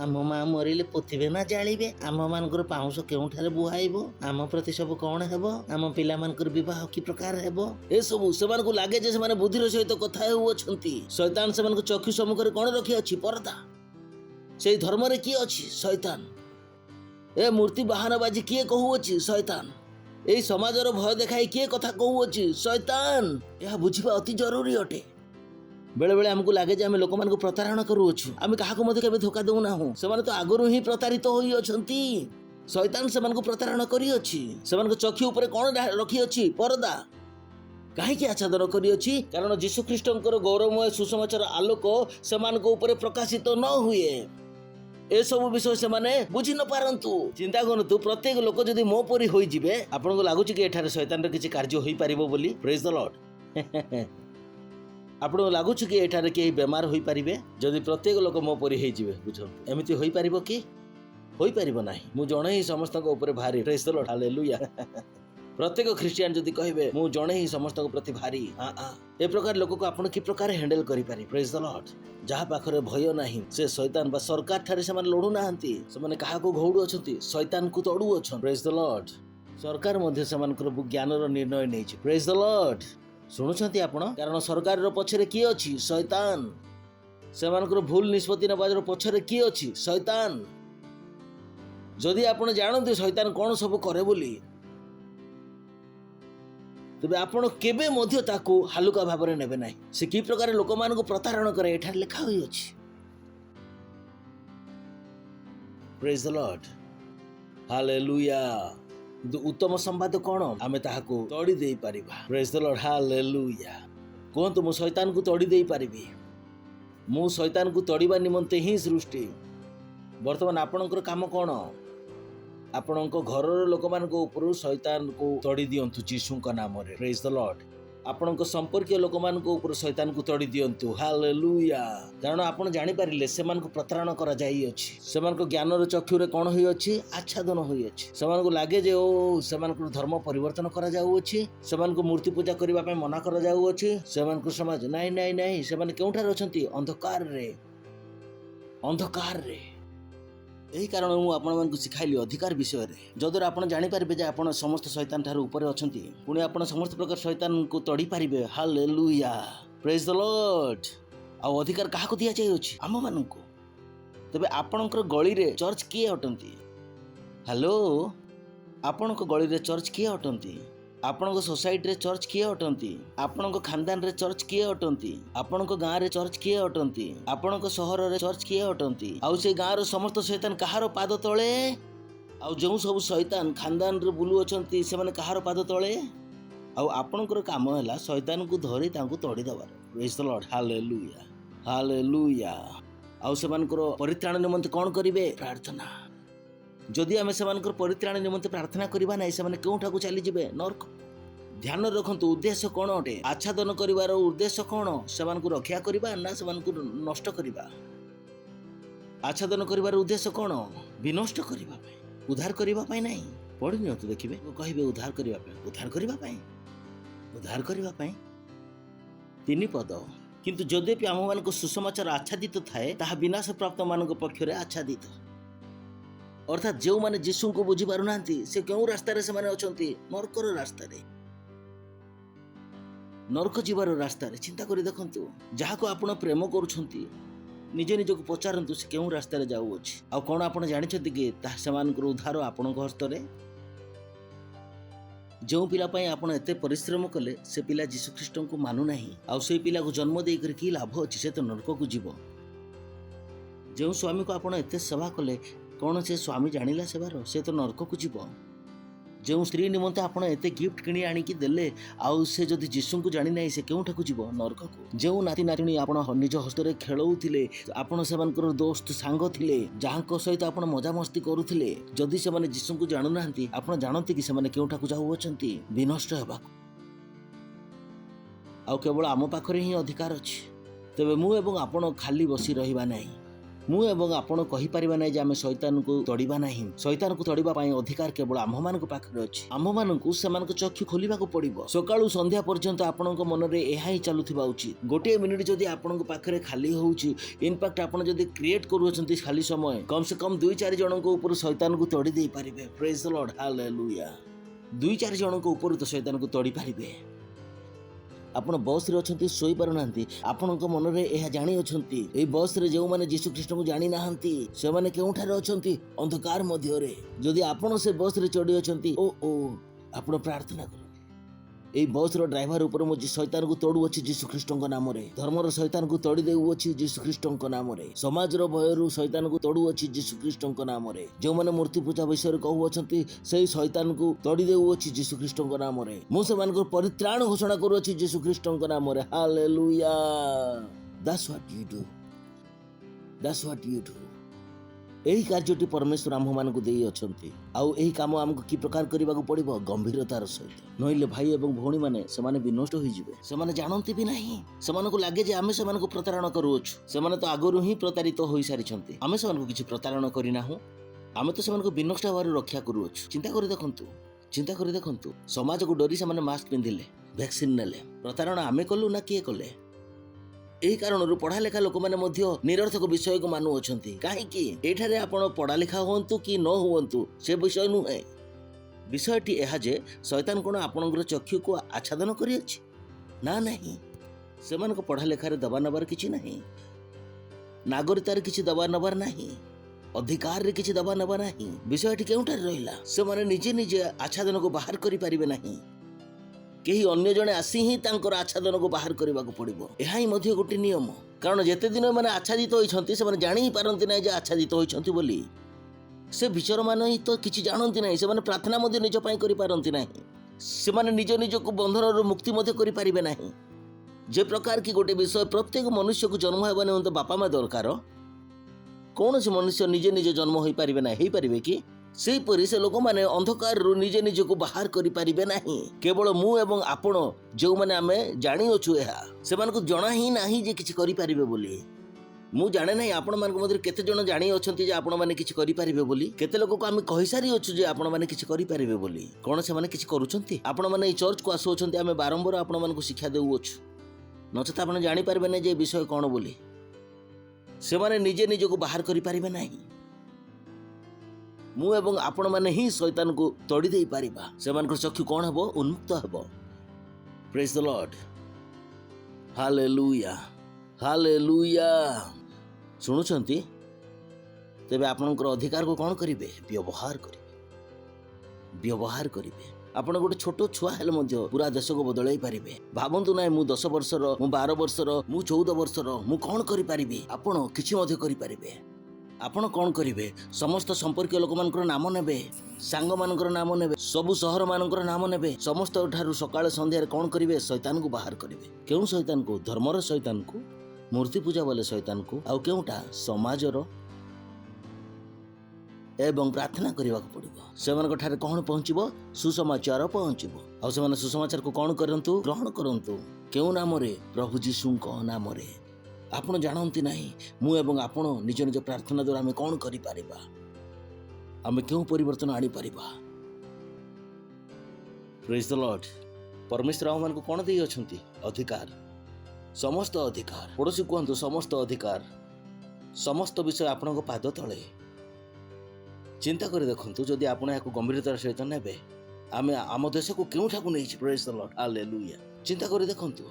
आम मां मरिले पोथिबे ना जालिबे, आम मानकर पाउस केउठारे बुहाइबो, आम प्रति सब कोन हेबो, आम पिला मानकर विवाह कि प्रकार हेबो। ए सब से मानक लागे जे से माने बुद्धिर सहित कथा हेउ अछंती। शैतान से मानक चक्षु सम्मुखरे कोन रखि अछि? पर्दा। सेही धर्म रे की अछि? शैतान। ए मूर्ति बाहानबाजी किए कहू अछि? शैतान। एई समाजर भय देखाई किए कथा कहू अछि? शैतान। यह बुझिबा अति जरूरी अटे। बेले बेले हमको लागे जे आमे लोक मानक प्रतारणा करू अछु, आमे काहाको मध्ये केबे धोखा देउ नाहु। से माने तो आगरु ही प्रतारित होई अछंती। शैतान से मानक प्रतारणा करी अछि। से मानक चक्षु ऊपर कोन रखी अछि? पर्दा। काहे कि आच्छादन करी अछि? कारण यीशु ख्रीष्टंकर गौरवमय सुसमाचार आलोक से मानक ऊपर प्रकाशित न हुए। ए सब विषय से माने बुझी न पारंतु। चिंता करंतु, प्रत्येक लोक जदि मो परी होई जिवे, आपनको लागुची कि एठारे शैतान रे किछि कार्य होई परिबो बोली? Praise the lord. आपनको लागुची कि एठारे के बेमार होई परिबे जदि प्रत्येक लोक मो परी होई जिवे? बुझो एमिति होई परिबो कि? होई परिबो नाही। मु जणे ही समस्त को ऊपर भारी। Praise the lord, hallelujah. प्रत्येक ख्रिस्टियन जदि कहबे मु जणे ही समस्त को प्रति भारी, ए प्रकार लोक को आपण कि प्रकार हैंडल करि पारि? Praise the Lord. जहा पाखरे भय नाही से शैतान बा सरकार ठारे से माने लडू नाहंती। से माने काहा को घौडू अछंती? शैतान को तडू अछन। Praise the lord. सरकार मध्ये से मानकर ज्ञान रो निर्णय नै छै। Praise the Lord. सुनुछंती आपण? कारण सरकार रो पछरे की अछि? शैतान। से मानकर भूल निष्पत्ति नबाजर पछरे की अछि? शैतान। जदि आपण जानते शैतान कोन सब करे बोली, तबे आपण केबे मध्य ताकू हालुका भाबरे नेबे नाही। से की प्रकार लोक मानक प्रतारण करे एठार लिखा होई अछि। Praise the lord, hallelujah. किंतु उत्तम संवाद कोन? आमे ताहाको तोड़ी देई परिबा। Praise the lord, hallelujah. कोंतु मु शैतान को तोड़ी देई परिबी। मु शैतान को तोड़ीबा निमंते ही सृष्टि। वर्तमान आपणकर काम कोन? आपणको घरर लोक मान को ऊपर शैतान को तोड़ी दियंतु यीशु का नाम रे। Praise the lord. आपणको संपर्कीय लोक मान को ऊपर शैतान को तोड़ी दियंतु। हालेलुया। कारण आपण जानि पारिले से मान को प्रतारण करा जाई अछि। से मान को ज्ञान रो चक्षु रे कोन होई अछि? आच्छादन होई अछि। से मान को लागे जे ओ से मान को धर्म परिवर्तन करा जाउ अछि। से मान को मूर्ति पूजा करिबा पे मना करा जाउ अछि। से मान को समाज नाही नाही नाही से मान केउठार अछंती? अंधकार रे। अंधकार रे। यही कारण मु आपण मानकु सिखाइली अधिकार विषय रे, जदर आपण जानि पारिबे जे आपण समस्त शैतान ठार ऊपर अछंती, पुणी आपण समस्त प्रकार शैतान को तोड़ी पारिबे। हालेलुया। Praise the lord. आ अधिकार काहा को दिया जाय अछि? आम मानकु। तबे आपणकर गळी रे चर्च किए अटंती? हेलो, आपणक गळी रे चर्च किए अटंती? आपणक सोसाइटी रे चर्च किए अटंती? आपणक खानदान रे चर्च किए अटंती? आपणक गां रे चर्च किए अटंती? आपणक शहर रे चर्च किए अटंती? आउ से गां रो समस्त शैतान कहारो पाद तळे? आउ जो सब शैतान खानदान रे बुलु अछंती से माने कहारो पाद तळे? आउ आपणकर काम हैला शैतान को धरि तांको तोड़ी दबार। Praise the lord, hallelujah. Hallelujah. आउ से मानकर परित्राण निमंते कोन करिवे? प्रार्थना। जदि आमे से मानकर परित्राण निमंते प्रार्थना करिबा नै, से माने केउठा को चली जिवे? नरक। ध्यान रखंतु उद्देश्य कोन अटे? आच्छादन करिवार उद्देश्य कोन? से मानकु रक्षा करिबा ना से मानकु नष्ट करिबा? आच्छादन करिवार उद्देश्य कोन? विनष्ट करिबा पे, उद्धार करिबा पे नै। पढ़ी नियंतु देखिए कहे उद्धार करने उद्धार करने 3 पद किंतु जद्यपि आम मान सुसमाचार आच्छादित थाए ताहा विनाश प्राप्त मान पक्षरे आच्छादित अर्थात जो माने जीशु को बुझी पारु नांती से क्यों रास्ता से माने अछंती नरकर रास्ता नरक जीवार रास्ता चिंता करी देखंतु जहाँ को आपण प्रेम करुछंती निजे निज को पचारंतु से क्यों रास्ता जाऊँगी आ कौन आप जानते कि उद्धार आपण हस्तरे जो पिला आपण एते परिश्रम कले से पिला जीशु ख्रीष्ट को मानु नहीं आ से पिला को जन्म देकर कि लाभ अच्छी से तो नरक को जीव जो स्वामी को आपण एते सेवा कले कौन से स्वामी जानिला सेवार से तो नरक को जीव जो स्त्री निमंते आपण एते गिफ्ट किणी आनिकी देले आउ से जदि जीशु को जानि नाही से केउठाकु जीव नरक को जो नाती नातिनी आपण निज हस्तरे खेलौथिले आपण सेमानकर दोस्त सांग थिले जहाँको सहित आपण मजा मस्ती करूथिले जदि से माने जीशु को जानु नाहंती आपण जानते कि से माने केउठाकु जाउ अछंती विनष्ट हेबा आउ केवल आम पाखरे ही अधिकार अछि तबे मु एवं आपण खाली बसी रहिबा नाही मु एवं आपण कहि परिबा नै जे आमे शैतान को तोड़िबा नाही शैतान को तोड़िबा पई अधिकार केवल आम मान को पाखरे अछि आम मान को समान को चक्षु खोलिबा को पड़िबो सकाळु संध्या पर्यंत आपण को मन रे एहा ही चालुथिबा उचित गोटे मिनिट जदि आपण को पाखरे खाली होउची इनफैक्ट आपण जदि क्रिएट करू अछंती खाली समय कम से कम 2-4 जन को ऊपर शैतान को तोड़ी दे पारिबे प्रेज द लॉर्ड हालेलुया 2-4 जन को ऊपर तो शैतान को तोड़ी पारिबे आपण बस रे अछंती सोई पारु नांती आपण को मन रे एहा जानि अछंती ए बस रे जो माने जीशु ख्रीष्ट को जानि नाहंती से माने केउठारे अछंती अंधकार मध्य रे जदि आपण से बस रे चढ़ी अछंती ओ आपण प्रार्थना करो ए बस रो ड्राइवर ऊपर मो शैतान को तोड़ू अछि जीशु ख्रीष्ट को नाम रे धर्म रो शैतान को तोड़ी देउ अछि जीशु ख्रीष्ट को नाम रे समाज रो भय रो शैतान को तोड़ू अछि जीशु ख्रीष्ट को नाम रे जो माने मूर्ति पूजा विषय रे कहू अछंती सेही शैतान को तोड़ी देउ अछि जीशु ख्रीष्ट को नाम रे मो से मान को परित्राण घोषणा करू अछि जीशु ख्रीष्ट को नाम रे hallelujah that's what you do एही कार्यटी परमेश्वर आम मान को देई अछंती आउ एही काम हमको की प्रकार करबा को पड़िबो गंभीरतार सहित नइले भाई एवं भौणी माने सेमाने विनष्ट होई जिवे सेमाने जानंती भी नाही सेमाने को लागे जे आमे सेमाने को प्रतारणा करूछु सेमाने तो आगरु ही प्रतारित होई सारिछंती आमे सेमाने को किछि प्रतारणा करिना हो आमे तो सेमाने को विनष्ट होबार रक्षा करूछु चिंता करि देखंतु समाज को डरी सेमाने मास्क पिंधिले वैक्सीन नेले प्रतारणा आमे कलु ना किए कले एही कारण पढ़ा लेखा लोक मैंने निरर्थक विषय को मानु अछंती काहेकि एठारे आपण पढ़ा लेखा होंतु कि न होंतु से विषय नुहे विषयटी एहा जे शैतान कोन आपणकर चक्षु को आच्छादन करि अछि ना नहीं सेमान को पढ़ा लेखा रे दबा नबार किछि नहीं नागरिकतार किछि दबा नबार नहीं अधिकार रे किछि दबा नबार नहीं विषयटी केउठारे रहिला से माने निजे निजे आच्छादन को बाहर करि परिबे नहीं केही अन्य जने आसी ही तांकर आच्छादन को बाहर करबा को पड़िबो एहा ही मध्ये गोटे नियम कारण जेते दिन माने आच्छादित होइछंती से माने जानि ही पारंती नै जे आच्छादित होइछंती बोली से विचार मान ही तो किछि जानंती नै से माने प्रार्थना मध्ये निज पई करि पारंती नै से माने निज निज को बंधन रो मुक्ति मध्ये करि परिबे नाही जे प्रकार की गोटे विषय प्रत्येक मनुष्य को जन्म हेबाने होत बापा मा दरकार कौन से मनुष्य निजे निजे जन्म होई परिबे ना हेई परिबे कि से परि से लोक माने अंधकार रु निजे निजे को बाहर करि परिबे नाही केवल मु एवं आपण जो माने आमे जानि अछु एहा से मान को जणा ही नाही जे किछि करि परिबे बोली मु जाने नाही आपण मान को मधुर केते जण जानि अछंती जे आपण माने किछि करि परिबे बोली केते लोक को आमे कहि सारी अछु जे आपण माने किछि करि परिबे बोली कोन से माने किछि करूछंती आपण माने ई चर्च को आसु अछंती आमे बारंबार आपण मान को शिक्षा देउ अछु नचेत आपण जानि परिबे नै जे विषय कोन बोली से माने निजे निजे को बाहर करि परिबे नाही मु एवं आपण माने ही शैतान को तोड़ी दे पारिबा सेमान को चक्षु कोन हेबो उन्मुक्त हेबो praise the lord hallelujah hallelujah सुनुछंती तेबे आपनकर अधिकार को कोन करिवे व्यवहार करिवे आपण गोटे छोट छुआ हेले मध्य पूरा देश को बदलाई पारिबे भाबंतु नै मु 10 वर्षर मु 12 वर्षर मु 14 वर्षर मु कोन करि पारिबे आपण किछि मध्य करि पारिबे आपण कौन करिवे समस्त संपर्क लोक मानकर नाम नेबे सांग मानकर नाम नेबे सबु शहर मानकर नाम नेबे समस्त ठारू सकाळ संध्या रे कौन करिवे शैतान को बाहर करिवे केउ शैतान को धर्मर शैतान को मूर्ति पूजा वाले शैतान को आउ केउटा समाजर एवं प्रार्थना करबा को पड़िबो सेमान को ठारे कौन पहुंचीबो सुसमाचार पहुंचीबो आउ सेमान सुसमाचार को कौन करंतु ग्रहण करंतु केउ नाम रे प्रभु यीशु को नाम रे आपण जानती नहीं मु एवं आपण निज निज प्रार्थना द्वारा आम कौन करिपारिबा आम क्यों परिवर्तन आनी परिबा प्रेज द लॉर्ड। परमेश्वर आमମାନଙ୍କୁ କ'ଣ ଦେଇ ଅଛନ୍ତି? ଅଧିକାର, ସମସ୍ତ ଅଧିକାର। ପଡ଼ୋଶୀ କୁହନ୍ତୁ ସମସ୍ତ ଅଧିକାର, ସମସ୍ତ ବିଷୟ ଆପଣଙ୍କ ପାଦ ତଳେ। ଚିନ୍ତା କରି ଦେଖନ୍ତୁ, ଯଦି ଆପଣ ଏହାକୁ ଗମ୍ଭୀରତାର ସହିତ ନେବେ, ଆମେ ଆମ ଦେଶକୁ କେଉଁଠାକୁ ନେଇଛି। ପ୍ରେଜ ଦ ଲର୍ଡ, ହାଲେଲୁୟା। ଚିନ୍ତା କରି ଦେଖନ୍ତୁ,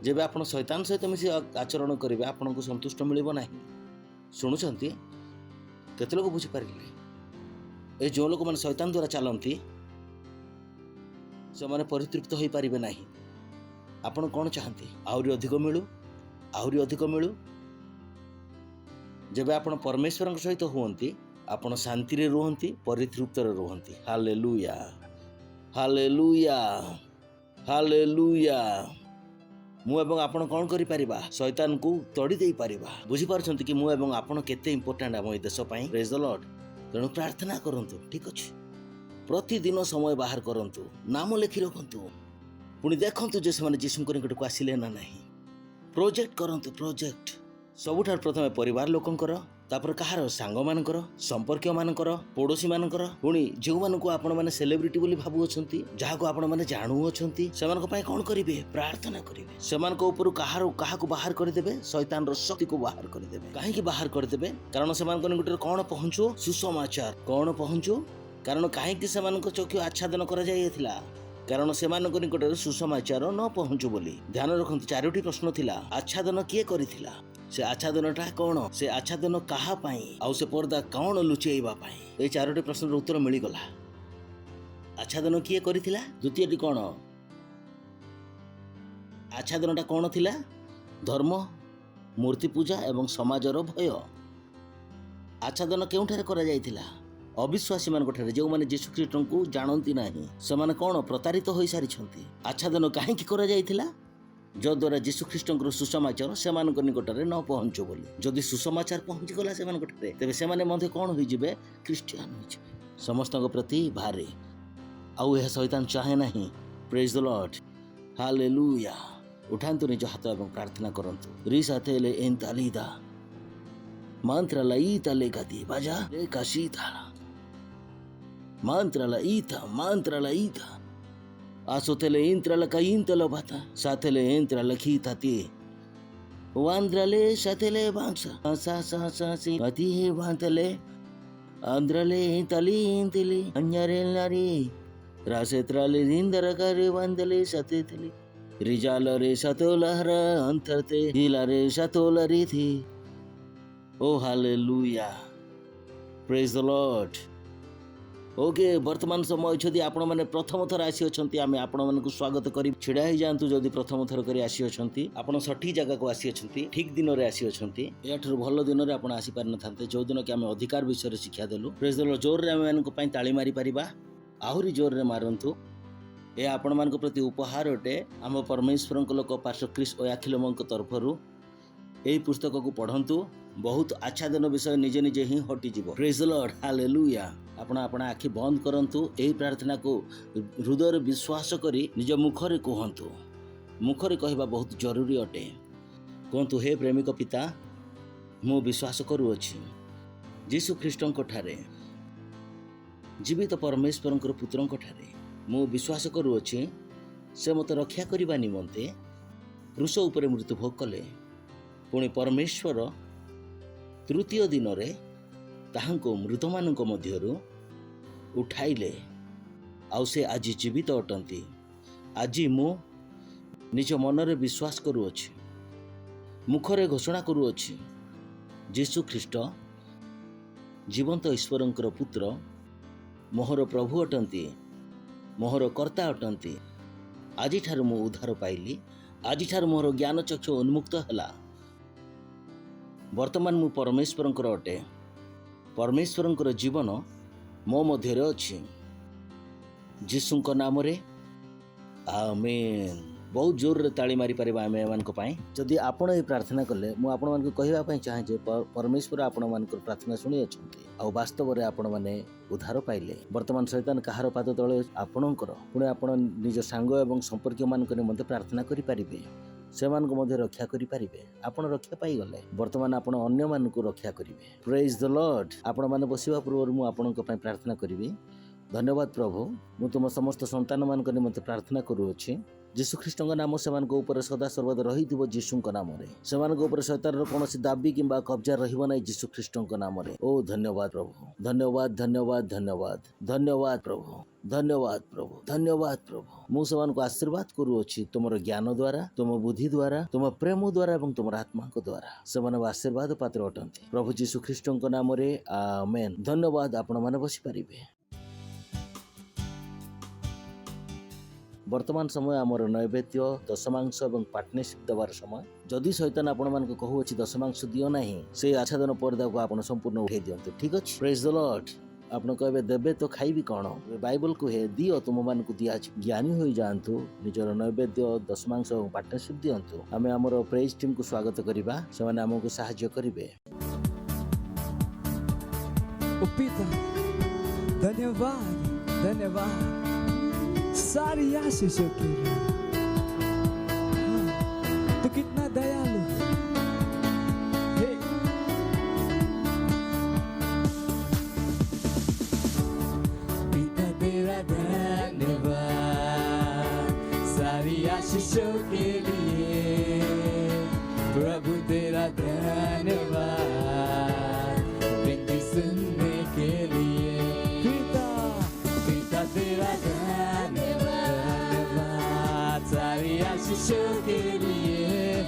ଯେବେ ଆପଣ ଶୈତାନ ସହିତ ମିଶି ଆଚରଣ କରିବେ ଆପଣଙ୍କୁ ସନ୍ତୁଷ୍ଟ ମିଳିବ ନାହିଁ। ଶୁଣୁଛନ୍ତି? କେତେ ଲୋକ ବୁଝିପାରିଲେ? ଏ ଯେଉଁ ଲୋକମାନେ ଶୈତାନ ଦ୍ୱାରା ଚାଲନ୍ତି ସେମାନେ ପରିତୃପ୍ତ ହୋଇପାରିବେ ନାହିଁ। ଆପଣ କ'ଣ ଚାହାନ୍ତି? ଆହୁରି ଅଧିକ ମିଳୁ, ଆହୁରି ଅଧିକ ମିଳୁ। ଯେବେ ଆପଣ ପରମେଶ୍ୱରଙ୍କ ସହିତ ହୁଅନ୍ତି ଆପଣ ଶାନ୍ତିରେ ରୁହନ୍ତି, ପରିତୃପ୍ତରେ ରୁହନ୍ତି। Hallelujah, hallelujah, hallelujah. ମୁଁ ଏବଂ ଆପଣ କ'ଣ କରିପାରିବା? ଶୈତାନକୁ ତଡ଼ି ଦେଇପାରିବା। ବୁଝିପାରୁଛନ୍ତି କି ମୁଁ ଏବଂ ଆପଣ କେତେ ଇମ୍ପୋର୍ଟାଣ୍ଟ ଆମ ଏ ଦେଶ ପାଇଁ? ପ୍ରେଜ୍ ଦ ଲର୍ଡ। ତେଣୁ ପ୍ରାର୍ଥନା କରନ୍ତୁ, ଠିକ୍ ଅଛି? ପ୍ରତିଦିନ ସମୟ ବାହାର କରନ୍ତୁ, ନାମ ଲେଖି ରଖନ୍ତୁ, ପୁଣି ଦେଖନ୍ତୁ ଯେ ସେମାନେ ଯୀଶୁଙ୍କ ନିକଟକୁ ଆସିଲେ ନା ନାହିଁ। ପ୍ରୋଜେକ୍ଟ କରନ୍ତୁ, ପ୍ରୋଜେକ୍ଟ। ସବୁଠାରୁ ପ୍ରଥମେ ପରିବାର ଲୋକଙ୍କର, ତାପରେ କାହାର? ସାଙ୍ଗମାନଙ୍କର, ସମ୍ପର୍କୀୟମାନଙ୍କର, ପଡ଼ୋଶୀମାନଙ୍କର, ପୁଣି ଯେଉଁମାନଙ୍କୁ ଆପଣମାନେ ସେଲିବ୍ରିଟି ବୋଲି ଭାବୁଅଛନ୍ତି, ଯାହାକୁ ଆପଣମାନେ ଜାଣୁଅଛନ୍ତି, ସେମାନଙ୍କ ପାଇଁ କ'ଣ କରିବେ? ପ୍ରାର୍ଥନା କରିବେ। ସେମାନଙ୍କ ଉପରୁ କାହାକୁ ବାହାର କରିଦେବେ? ଶୈତାନର ଶକ୍ତିକୁ ବାହାର କରିଦେବେ। କାହିଁକି ବାହାର କରିଦେବେ? କାରଣ ସେମାନଙ୍କ ନିକଟରେ କ'ଣ ପହଞ୍ଚୁ? ସୁସମାଚାର। କ'ଣ ପହଞ୍ଚୁ? କାରଣ କାହିଁକି ସେମାନଙ୍କ ଚକ୍ଷୁ ଆଚ୍ଛାଦନ କରାଯାଇଥିଲା? କାରଣ ସେମାନଙ୍କ ନିକଟରେ ସୁସମାଚାର ନ ପହଞ୍ଚୁ ବୋଲି। ଧ୍ୟାନ ରଖନ୍ତୁ, 4ଟି ପ୍ରଶ୍ନ ଥିଲା। ଆଚ୍ଛାଦନ କିଏ କରିଥିଲା? ସେ ଆଚ୍ଛାଦନଟା କ'ଣ? ସେ ଆଚ୍ଛାଦନ କାହା ପାଇଁ? ଆଉ ସେ ପର୍ଦ୍ଦା କ'ଣ ଲୁଚେଇବା ପାଇଁ? ଏଇ 4ଟି ପ୍ରଶ୍ନର ଉତ୍ତର ମିଳିଗଲା। ଆଚ୍ଛାଦନ କିଏ କରିଥିଲା? ଦ୍ୱିତୀୟଟି କ'ଣ? ଆଚ୍ଛାଦନଟା କ'ଣ ଥିଲା? ଧର୍ମ, ମୂର୍ତ୍ତି ପୂଜା ଏବଂ ସମାଜର ଭୟ। ଆଚ୍ଛାଦନ କେଉଁଠାରେ କରାଯାଇଥିଲା? ଅବିଶ୍ୱାସୀମାନଙ୍କଠାରେ, ଯେଉଁମାନେ ଯୀଶୁଖ୍ରୀଷ୍ଟଙ୍କୁ ଜାଣନ୍ତି ନାହିଁ। ସେମାନେ କ'ଣ? ପ୍ରତାରିତ ହୋଇସାରିଛନ୍ତି। ଆଚ୍ଛାଦନ କାହିଁକି କରାଯାଇଥିଲା? ଯଦ୍ୱାରା ଯୀଶୁଖ୍ରୀଷ୍ଟଙ୍କର ସୁସମାଚାର ସେମାନଙ୍କ ନିକଟରେ ନ ପହଞ୍ଚୁ ବୋଲି। ଯଦି ସୁସମାଚାର ପହଞ୍ଚିଗଲା ସେମାନଙ୍କଠାରେ, ତେବେ ସେମାନେ ମଧ୍ୟ କ'ଣ ହୋଇଯିବେ? ଖ୍ରୀଷ୍ଟିଆନ ହୋଇଯିବେ। ସମସ୍ତଙ୍କ ପ୍ରତି ଭାରେ। ଆଉ ଏହା ଶୈତାନ ଚାହେଁ ନାହିଁ। ପ୍ରେଜ୍ ଦ ଲର୍ଡ, ହାଲେଲୁୟା। ଉଠାନ୍ତୁ ନିଜ ହାତ ଏବଂ ପ୍ରାର୍ଥନା କରନ୍ତୁ। ରିସାତେଲେ ଏନ୍ତାଲିଦା ମାନ୍ତ୍ରାଲା ଇତାଲେ ଗାଦି ବାଜା ରେ କାଶିତାଲା mantra la ita asotele intra la cainta la bata satele entra la kita ti wandrale satele bangsa sa si ati vantale andrale tali intili anyare lari rasetrale rindara kare vandale satetili rijalare satolahra antarte hilare satolari thi. Oh hallelujah, praise the Lord. Okay, वर्तमान समय यदि आपण मैंने प्रथम थर आसी अछंती आमे आपण मानकु स्वागत करी छिड़ा ही जानतु। जदि प्रथम थर करी आसी अछंती आपण सठी जगह को आसी अछंती, ठीक दिन रे आसी अछंती। एठर भलो दिन रे आपण आसी पार न थांते, जो दिन के आमे अधिकार विषय रे शिक्षा देलु। Praise the Lord. जोर रे आमे मानकु पई ताली मारी परिबा, आहुरी जोर रे मारंतु। ए आपण मानकु प्रति उपहार अटे आम परमेश्वरक लोक पास्टर क्रिस ओयाखिलमक तरफरु। एही पुस्तक को पढ़ंतु, बहुत आच्छादन विषय निजे निजे ही हटि जीवो। Praise the lord, hallelujah. आपण आपण आखि बंद करंतु, एही प्रार्थना को हृदय विश्वास करी निज मुखरे कहंतु। मुखरे कहबा बहुत जरूरी अटे। कहंतु, हे प्रेमिक पिता, मु विश्वास करूअछि यीशु ख्रीष्टଙ୍କ ठारे, जीवित परमेश्वरଙ୍କ पुत्रଙ୍କ ठारे मु विश्वास करूअछि से मते रक्षा करिबा निमंते क्रूस उपरे मृत्यु भोग कले। पुणी परमेश्वर तृतीय दिन रे ताहांको मृतमानंको मध्यरु उठाइले। आउ से आज जीवित अटंती। आज मु निज मनरे विश्वास करूअछि, मुखरे घोषणा करूअछि यीशु ख्रीष्ट जीवंत ईश्वरंकर पुत्र, मोहर प्रभु अटंती, मोहर कर्ता अटंती। आज ठार मु उद्धार पाइली। आज ठार मोहर ज्ञान चक्षु उन्मुक्त हला। वर्तमान मु परमेश्वरंकर अटे। परमेश्वरंकर जीवन मो मध्यरे अछि। यीशुंक नाम रे आमेन। बहुत जोर रे ताली मारी परिबा आमे मानक पई। जदि आपण ए प्रार्थना कले, मु आपण मानक कहिबा पई चाहे जे परमेश्वर आपण मानक प्रार्थना सुनि अछंती। आ वास्तव रे आपण माने उद्धार पाइले। वर्तमान शैतान कहार पाद तळे आपणकर, पुणे आपण निज सांग एवं संपर्क मानक निमंते प्रार्थना करि परिबे। सेमानक मध्य रक्षा करि परिबे। आपण रक्षा पाई गले, वर्तमान आपण अन्य मानक रक्षा करिवे। Praise the Lord. आपण माने बसिबा पूर्व मु आपणक पई प्रार्थना करिवि। धन्यवाद प्रभु मु तुम समस्त संतान मान निमंते प्रार्थना करूँगी जीशु ख्रीष्ट नाम से सदा सर्वदा रही जीशु नाम से शैतान कौन दाबी कि कब्जा रहा जीशु ख्रीष्ट नाम ओ धन्यवाद प्रभु धन्यवाद धन्यवाद धन्यवाद धन्यवाद प्रभु धन्यवाद प्रभु धन्यवाद प्रभु मु से आशीर्वाद करूँगी तुम ज्ञान द्वारा तुम बुद्धि द्वारा तुम प्रेम द्वारा और तुम आत्मा द्वारा से आशीर्वाद पात्र अटंती प्रभु जीशु ख्रीष्ट नाम आमेन धन्यवाद आपण मैंने बसी पारे। वर्तमान समय आमर नैवेद्य दशमांश और पार्टनरशिप देवार समय जदि शैतान आपण मान कहूँ दशमांश दियो ना से आच्छादन पर्दा को आप संपूर्ण उठे दिंतु ठीक अच्छे प्रेज द लॉर्ड आपन कहे देबे तो खाइबी कौन बाइबल को हे दियो तुम मान को दिया ज्ञानी हो जातु निजर नैवेद्य दशमांश और पार्टनरशिप दिंतु आम आमर प्रेज टीम को स्वागत करवा से आमको साहाय्य करेंगे। पिता धन्यवाद धन्यवाद सारी आशीषों के लिए तो कितना दयालु है। पिता तेरा धन्यवाद सारी आशीषों के लिए प्रभु तेरा धन्यवाद विनती सुनने के लिए पिता तेरा सारी आशीषों के लिए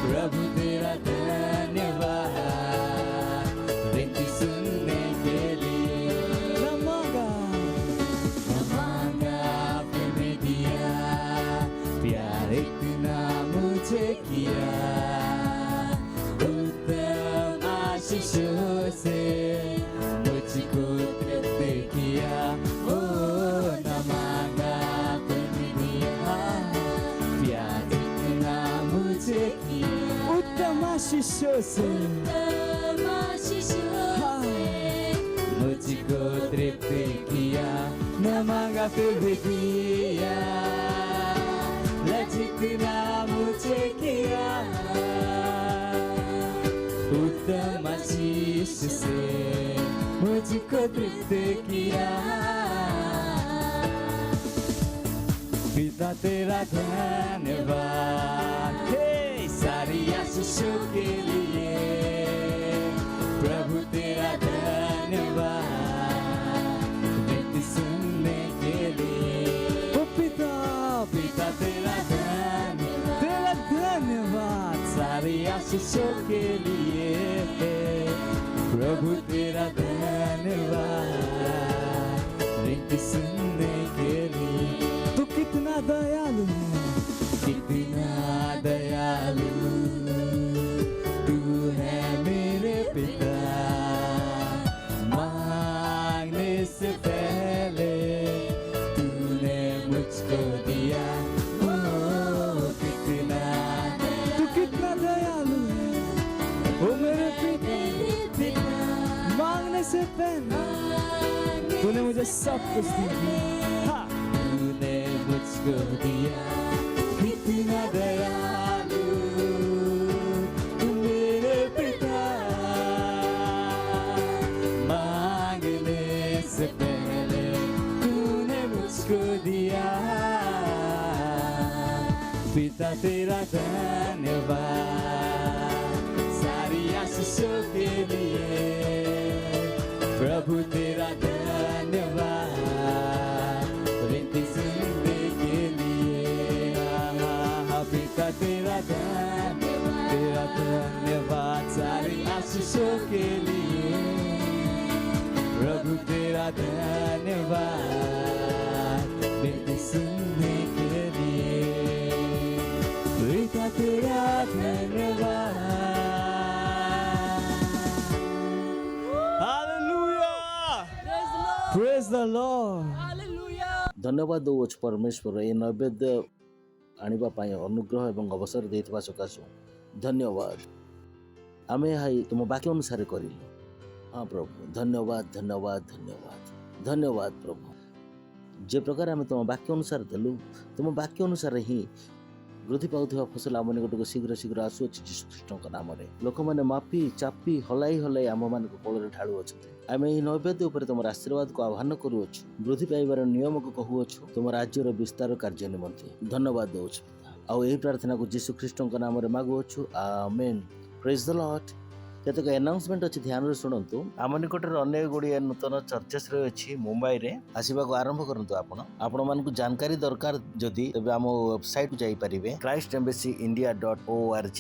प्रभु तेरा धन्यवाद विनती सुनने के लिए न मांगा आपने दिया प्यार इतना मुझे किया उत्तम आशीषों से मुझको तृप्त किया ओ न मांगा उत्तम आशीषों से मुझको तृप्त किया न मांगा फिर भी दिया जितना मुझे किया उत्तम आशीष से मुझको तृप्त किया पिता तेरा धन्यवाद सारी आशीषों के लिए प्रभु तेरा धन्यवाद विनती सुनने के लिए ओ पिता तेरा धन्यवाद सारी आशीषों के लिए प्रभु तेरा धन्यवाद विनती सुनने के लिए तू कितना दयालु है कितना दयालु तू है मेरे पिता मांगने से पहले तूने मुझको दिया ओ कितना तू कितना दयालु है ओ मेरे पिता मांगने से पहले तूने मुझे सब कुछ दिया तूने मुझको दिया कितना दयालु मेरे पिता मांगने से पहले तूने मुझको दिया पिता तेरा धन्यवाद सारी आशीषों के लिए प्रभु तेरा धन्यवाद विनती सुनने के लिए पिता तेरा धन्यवाद सारी आशीषों के लिए प्रभु तेरा धन्यवाद विनती सुनने के लिए पिता तेरा धन्यवाद हालेलुया प्रेज द लॉर्ड धन्यवाद दौच परमेश्वर ये नैवेद्य आनिबा पाई अनुग्रह एवं अवसर देथिबा सकाशु धन्यवाद आमे हाई तुम वाक्य अनुसार करिलु हाँ प्रभु धन्यवाद धन्यवाद धन्यवाद धन्यवाद प्रभु जे प्रकार आमे तुम वाक्य अनुसार देलु तुम वाक्य अनुसार ही ବୃଦ୍ଧି ପାଉଥିବା ଫସଲ ଆମ ନିକଟକୁ ଶୀଘ୍ର ଶୀଘ୍ର ଆସୁଅଛି ଯୀଶୁଖ୍ରୀଷ୍ଟଙ୍କ ନାମରେ। ଲୋକମାନେ ମାପି ଚାପି ହଲାଇ ହଲାଇ ଆମମାନଙ୍କ କୋଳରେ ଢାଳୁଅଛନ୍ତି। ଆମେ ଏହି ନୈବେଦ୍ୟ ଉପରେ ତୁମର ଆଶୀର୍ବାଦକୁ ଆହ୍ୱାନ କରୁଅଛୁ। ବୃଦ୍ଧି ପାଇବାର ନିୟମକୁ କହୁଅଛୁ ତୁମ ରାଜ୍ୟର ବିସ୍ତାର କାର୍ଯ୍ୟ ନିମନ୍ତେ ଧନ୍ୟବାଦ ଦେଉଛୁ। ଆଉ ଏହି ପ୍ରାର୍ଥନାକୁ ଯୀଶୁଖ୍ରୀଷ୍ଟଙ୍କ ନାମରେ ମାଗୁଅଛୁ, ଆମେନ୍। ପ୍ରେଜ୍ ଦ ଲର୍ଡ। କେତେକ ଆନାଉନ୍ସମେଣ୍ଟ ଅଛି, ଧ୍ୟାନରେ ଶୁଣନ୍ତୁ। ଆମ ନିକଟରେ ଅନେକ ଗୁଡ଼ିଏ ନୂତନ ଚର୍ଚ୍ଚେସ୍ ରହିଅଛି ମୁମ୍ବାଇରେ। ଆସିବାକୁ ଆରମ୍ଭ କରନ୍ତୁ। ଆପଣମାନଙ୍କୁ ଜାନକାରୀ ଦରକାର ଯଦି ତେବେ ଆମ ୱେବସାଇଟ୍କୁ ଯାଇପାରିବେ christembassyiindia.org।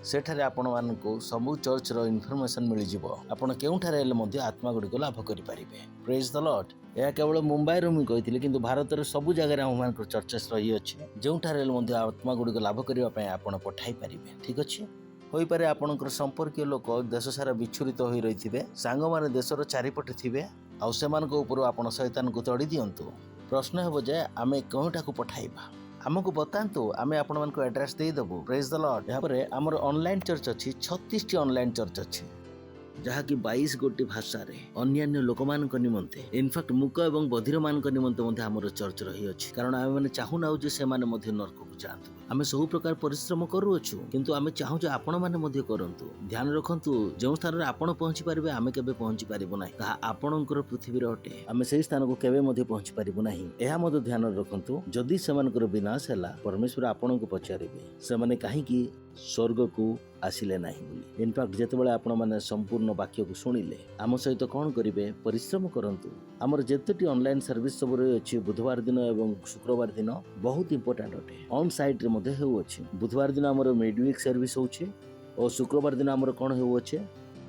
ସେଠାରେ ଆପଣମାନଙ୍କୁ ସବୁ ଚର୍ଚ୍ଚର ଇନଫର୍ମେସନ୍ ମିଳିଯିବ। ଆପଣ କେଉଁଠାରେ ହେଲେ ମଧ୍ୟ ଆତ୍ମା ଗୁଡ଼ିକ ଲାଭ କରିପାରିବେ। ପ୍ରେଜ୍ ଦ ଲର୍ଡ। ଏହା କେବଳ ମୁମ୍ବାଇରୁ ମୁଁ କହିଥିଲି, କିନ୍ତୁ ଭାରତର ସବୁ ଜାଗାରେ ଆମମାନଙ୍କର ଚର୍ଚ୍ଚେସ୍ ରହିଅଛି। ଯେଉଁଠାରେ ହେଲେ ମଧ୍ୟ ଆତ୍ମା ଗୁଡ଼ିକ ଲାଭ କରିବା ପାଇଁ ଆପଣ ପଠାଇ ପାରିବେ। ଠିକ୍ ଅଛି। ହୋଇପାରେ ଆପଣଙ୍କର ସମ୍ପର୍କୀୟ ଲୋକ ଦେଶ ସାରା ବିଚ୍ଛୁରିତ ହୋଇ ରହିଥିବେ, ସାଙ୍ଗମାନେ ଦେଶର ଚାରିପଟେ ଥିବେ, ଆଉ ସେମାନଙ୍କ ଉପରୁ ଆପଣ ଶୈତାନକୁ ତଡ଼ି ଦିଅନ୍ତୁ। ପ୍ରଶ୍ନ ହେବ ଯେ ଆମେ କେଉଁଟାକୁ ପଠାଇବା? ଆମକୁ ବତାନ୍ତୁ, ଆମେ ଆପଣମାନଙ୍କୁ ଆଡ୍ରେସ୍ ଦେଇଦେବୁ। ପ୍ରେଜ୍ ଦ ଲର୍ଡ। ଏହାପରେ ଆମର ଅନଲାଇନ୍ ଚର୍ଚ୍ଚ ଅଛି, 36ଟି ଅନଲାଇନ୍ ଚର୍ଚ୍ଚ ଅଛି, ଯାହାକି 22 ଗୋଟି ଭାଷାରେ ଅନ୍ୟାନ୍ୟ ଲୋକମାନଙ୍କ ନିମନ୍ତେ, ଇନଫ୍ୟାକ୍ଟ ମୂକ ଏବଂ ବଧିରମାନଙ୍କ ନିମନ୍ତେ ମଧ୍ୟ ଆମର ଚର୍ଚ୍ଚ ରହିଅଛି। କାରଣ ଆମେମାନେ ଚାହୁଁନାହୁଁ ଯେ ସେମାନେ ମଧ୍ୟ ନର୍କକୁ ଯାଆନ୍ତୁ। ଆମେ ସବୁ ପ୍ରକାର ପରିଶ୍ରମ କରୁଅଛୁ, କିନ୍ତୁ ଆମେ ଚାହୁଁ ଯେ ଆପଣମାନେ ମଧ୍ୟ କରନ୍ତୁ। ଧ୍ୟାନ ରଖନ୍ତୁ, ଯେଉଁ ସ୍ଥାନରେ ଆପଣ ପହଞ୍ଚି ପାରିବେ ଆମେ କେବେ ପହଞ୍ଚି ପାରିବୁ ନାହିଁ। ତାହା ଆପଣଙ୍କର ପୃଥିବୀରେ ଅଟେ। ଆମେ ସେହି ସ୍ଥାନକୁ କେବେ ମଧ୍ୟ ପହଞ୍ଚି ପାରିବୁ ନାହିଁ। ଏହା ମଧ୍ୟ ଧ୍ୟାନରେ ରଖନ୍ତୁ, ଯଦି ସେମାନଙ୍କର ବିନାଶ ହେଲା, ପରମେଶ୍ୱର ଆପଣଙ୍କୁ ପଚାରିବେ ସେମାନେ କାହିଁକି ସ୍ୱର୍ଗକୁ ଆସିଲେ ନାହିଁ ବୋଲି। ଇନଫ୍ୟାକ୍ଟ ଯେତେବେଳେ ଆପଣମାନେ ସମ୍ପୂର୍ଣ୍ଣ ବାକ୍ୟକୁ ଶୁଣିଲେ ଆମ ସହିତ କ'ଣ କରିବେ? ପରିଶ୍ରମ କରନ୍ତୁ। ଆମର ଯେତୋଟି ଅନଲାଇନ୍ ସର୍ଭିସ୍ ସବୁ ରହିଅଛି, ବୁଧବାର ଦିନ ଏବଂ ଶୁକ୍ରବାର ଦିନ ବହୁତ ଇମ୍ପୋର୍ଟାଣ୍ଟ ଅଟେ। ଅନ୍ ସାଇଟ୍ରେ ମଧ୍ୟ ହେଉଅଛି। ବୁଧବାର ଦିନ ଆମର ମିଡୱିକ୍ ସର୍ଭିସ୍ ହେଉଛି ଓ ଶୁକ୍ରବାର ଦିନ ଆମର କ'ଣ ହେଉଅଛି?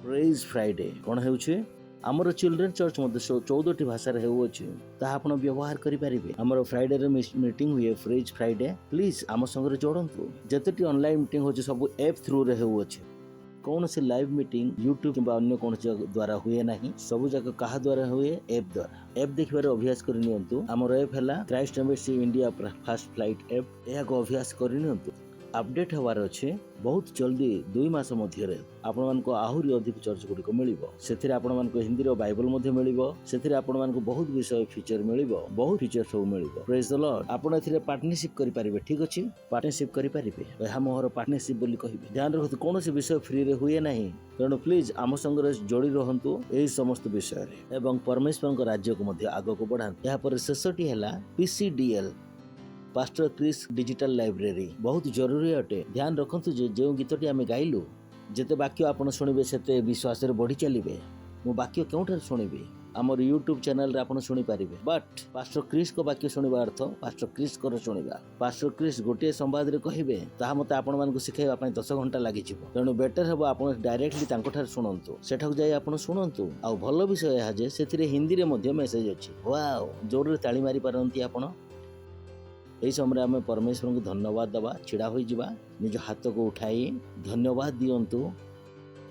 ପ୍ରେଜ୍ ଫ୍ରାଇଡେ। କ'ଣ ହେଉଛି? ଆମର ଚିଲଡ୍ରେନ୍ ଚର୍ଚ୍ଚ ମଧ୍ୟ 14ଟି ଭାଷାରେ ହେଉଅଛି, ତାହା ଆପଣ ବ୍ୟବହାର କରିପାରିବେ। ଆମର ଫ୍ରାଇଡେରେ ମିଟିଂ ହୁଏ, ପ୍ରେଜ୍ ଫ୍ରାଇଡେ। ପ୍ଲିଜ୍ ଆମ ସାଙ୍ଗରେ ଯୋଡ଼ନ୍ତୁ। ଯେତୋଟି ଅନଲାଇନ୍ ମିଟିଂ ହେଉଛି ସବୁ ଏପ୍ ଥ୍ରୁରେ ହେଉଅଛି। କୌଣସି ଲାଇଭ୍ ମିଟିଂ ୟୁଟ୍ୟୁବ୍ କିମ୍ବା ଅନ୍ୟ କୌଣସି ଦ୍ୱାରା ହୁଏ ନାହିଁ। ସବୁ ଯାକ କାହା ଦ୍ୱାରା ହୁଏ? ଏପ୍ ଦ୍ୱାରା। ଏପ୍ ଦେଖିବାର ଅଭ୍ୟାସ କରି ନିଅନ୍ତୁ। ଆମର ଏପ୍ ହେଲା Christ embassy India fast flight app. ଏହାକୁ ଅଭ୍ୟାସ କରି ନିଅନ୍ତୁ। अपडेट होवार अच्छे बहुत जल्दी 2 मास मध्य आपको आहरी अधिक चर्च गुड़िक मिल से हिंदी बाइबल मिल से बहुत विषय फीचर मिल बहुत फीचर सब मिल प्रेज द लॉर्ड। आप पार्टनरशिप करें। ठीक अच्छे पार्टनरशिप करें। यह मोहर पार्टनरशिप बोली कह ध्यान रखते कौन विषय फ्री रे हुए ना तेणु प्लीज आम संगे जोड़ी रहतु यही समस्त विषय एवं परमेश्वर राज्य को आग को बढ़ा। यापर शेषटी है PCDL pastor Chris digital library बहुत जरूरी अटे। ध्यान रखु जो गीतटी आम गाइलु जिते वाक्य आप शुणे से विश्वास बढ़ी चलिए। मु वाक्य क्यों शुणी आमर यूट्यूब चैनल आप शुणी पारे बट पास्टर क्रिस को वाक्य शुणा अर्थ पास्टर क्रिस को शुणा। पास्टर क्रिस गोटे संवाद कहे मत आपण शिखाइबा 10 घंटा लगी तेणु बेटर हे आप डायरेक्टली शुणु सेठाक जाई आप शुणु। आ भल विषय यह से हिंदी में मेसेज अच्छी वाओ जोर ताली मारी पारती आपण। यही समय आम परमेश्वर को धन्यवाद देवा छिड़ा हो निज हाथ को उठाई धन्यवाद दिंतु।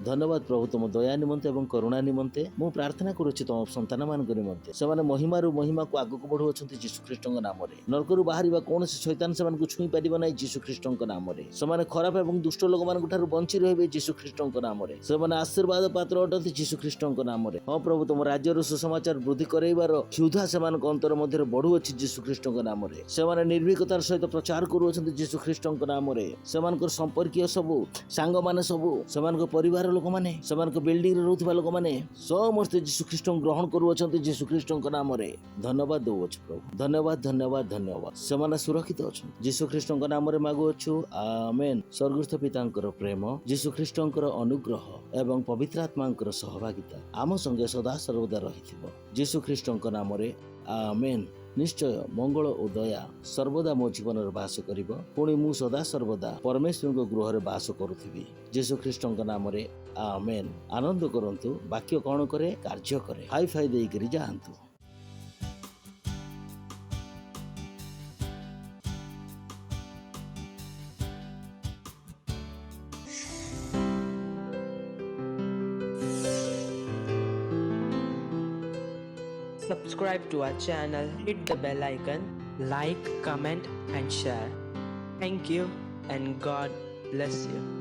धन्यवाद प्रभु तुम दया निमंते एवं करुणा निमंते मु प्रार्थना करुच्ची तुम संतान मान निमंते से महिमारू महिमा को आगक बढ़ुअछंती जीशुख्रीष्ट नाम नरकरू बाहर कौन शैतान से छुई पार ना जीशुख्रीष्ट नाम से खराब एवं दुष्ट लोक मान बंची रहे जीशुख्रीष्ट नाम से आशीर्वाद पात्र अटंती जीशुख्रीष्ट नाम। हाँ प्रभु तुम राज्यर सुसमाचार वृद्धि करार क्षुधा से अंतर मध्य बढ़ुअछि जीशुख्रीष्ट नाम से निर्भीकतार सहित प्रचार करुअछंती जीशुख्रीष्ट नाम से संपर्कीय सबू सांग माने सबू से परिवार लोक माने बिल्डिंग रे रहउथबा लोक माने समस्त जीशुख्रीष्ट ग्रहण करूछंती जीशुख्रीष्ट नाम रे धन्यवाद दउछ प्रभु। धन्यवाद धन्यवाद धन्यवाद से सुरक्षित अछन जीशुख्रीष्ट नाम रे मागुछु आमेन। स्वर्गस्थ पितांकर प्रेम जीशुख्रीष्ट अनुग्रह एवं पवित्र आत्मांकर सहभागिता आम संगे सदा सर्वदा रहिथिबो जीशुख्रीष्ट नाम रे आमेन। निश्चय मंगल और दया सर्वदा मो जीवन बास करिबो पुणी मु सदा सर्वदा परमेश्वर गृह रे बास करुथिबी जीशुख्रीष्ट नाम रे आमेन। आनंद करंतु वाक्य कौन करे कार्य करे हाई फाई देई करी जाहंतु। Subscribe to our channel, hit the bell icon, like, comment and share. Thank you and God bless you.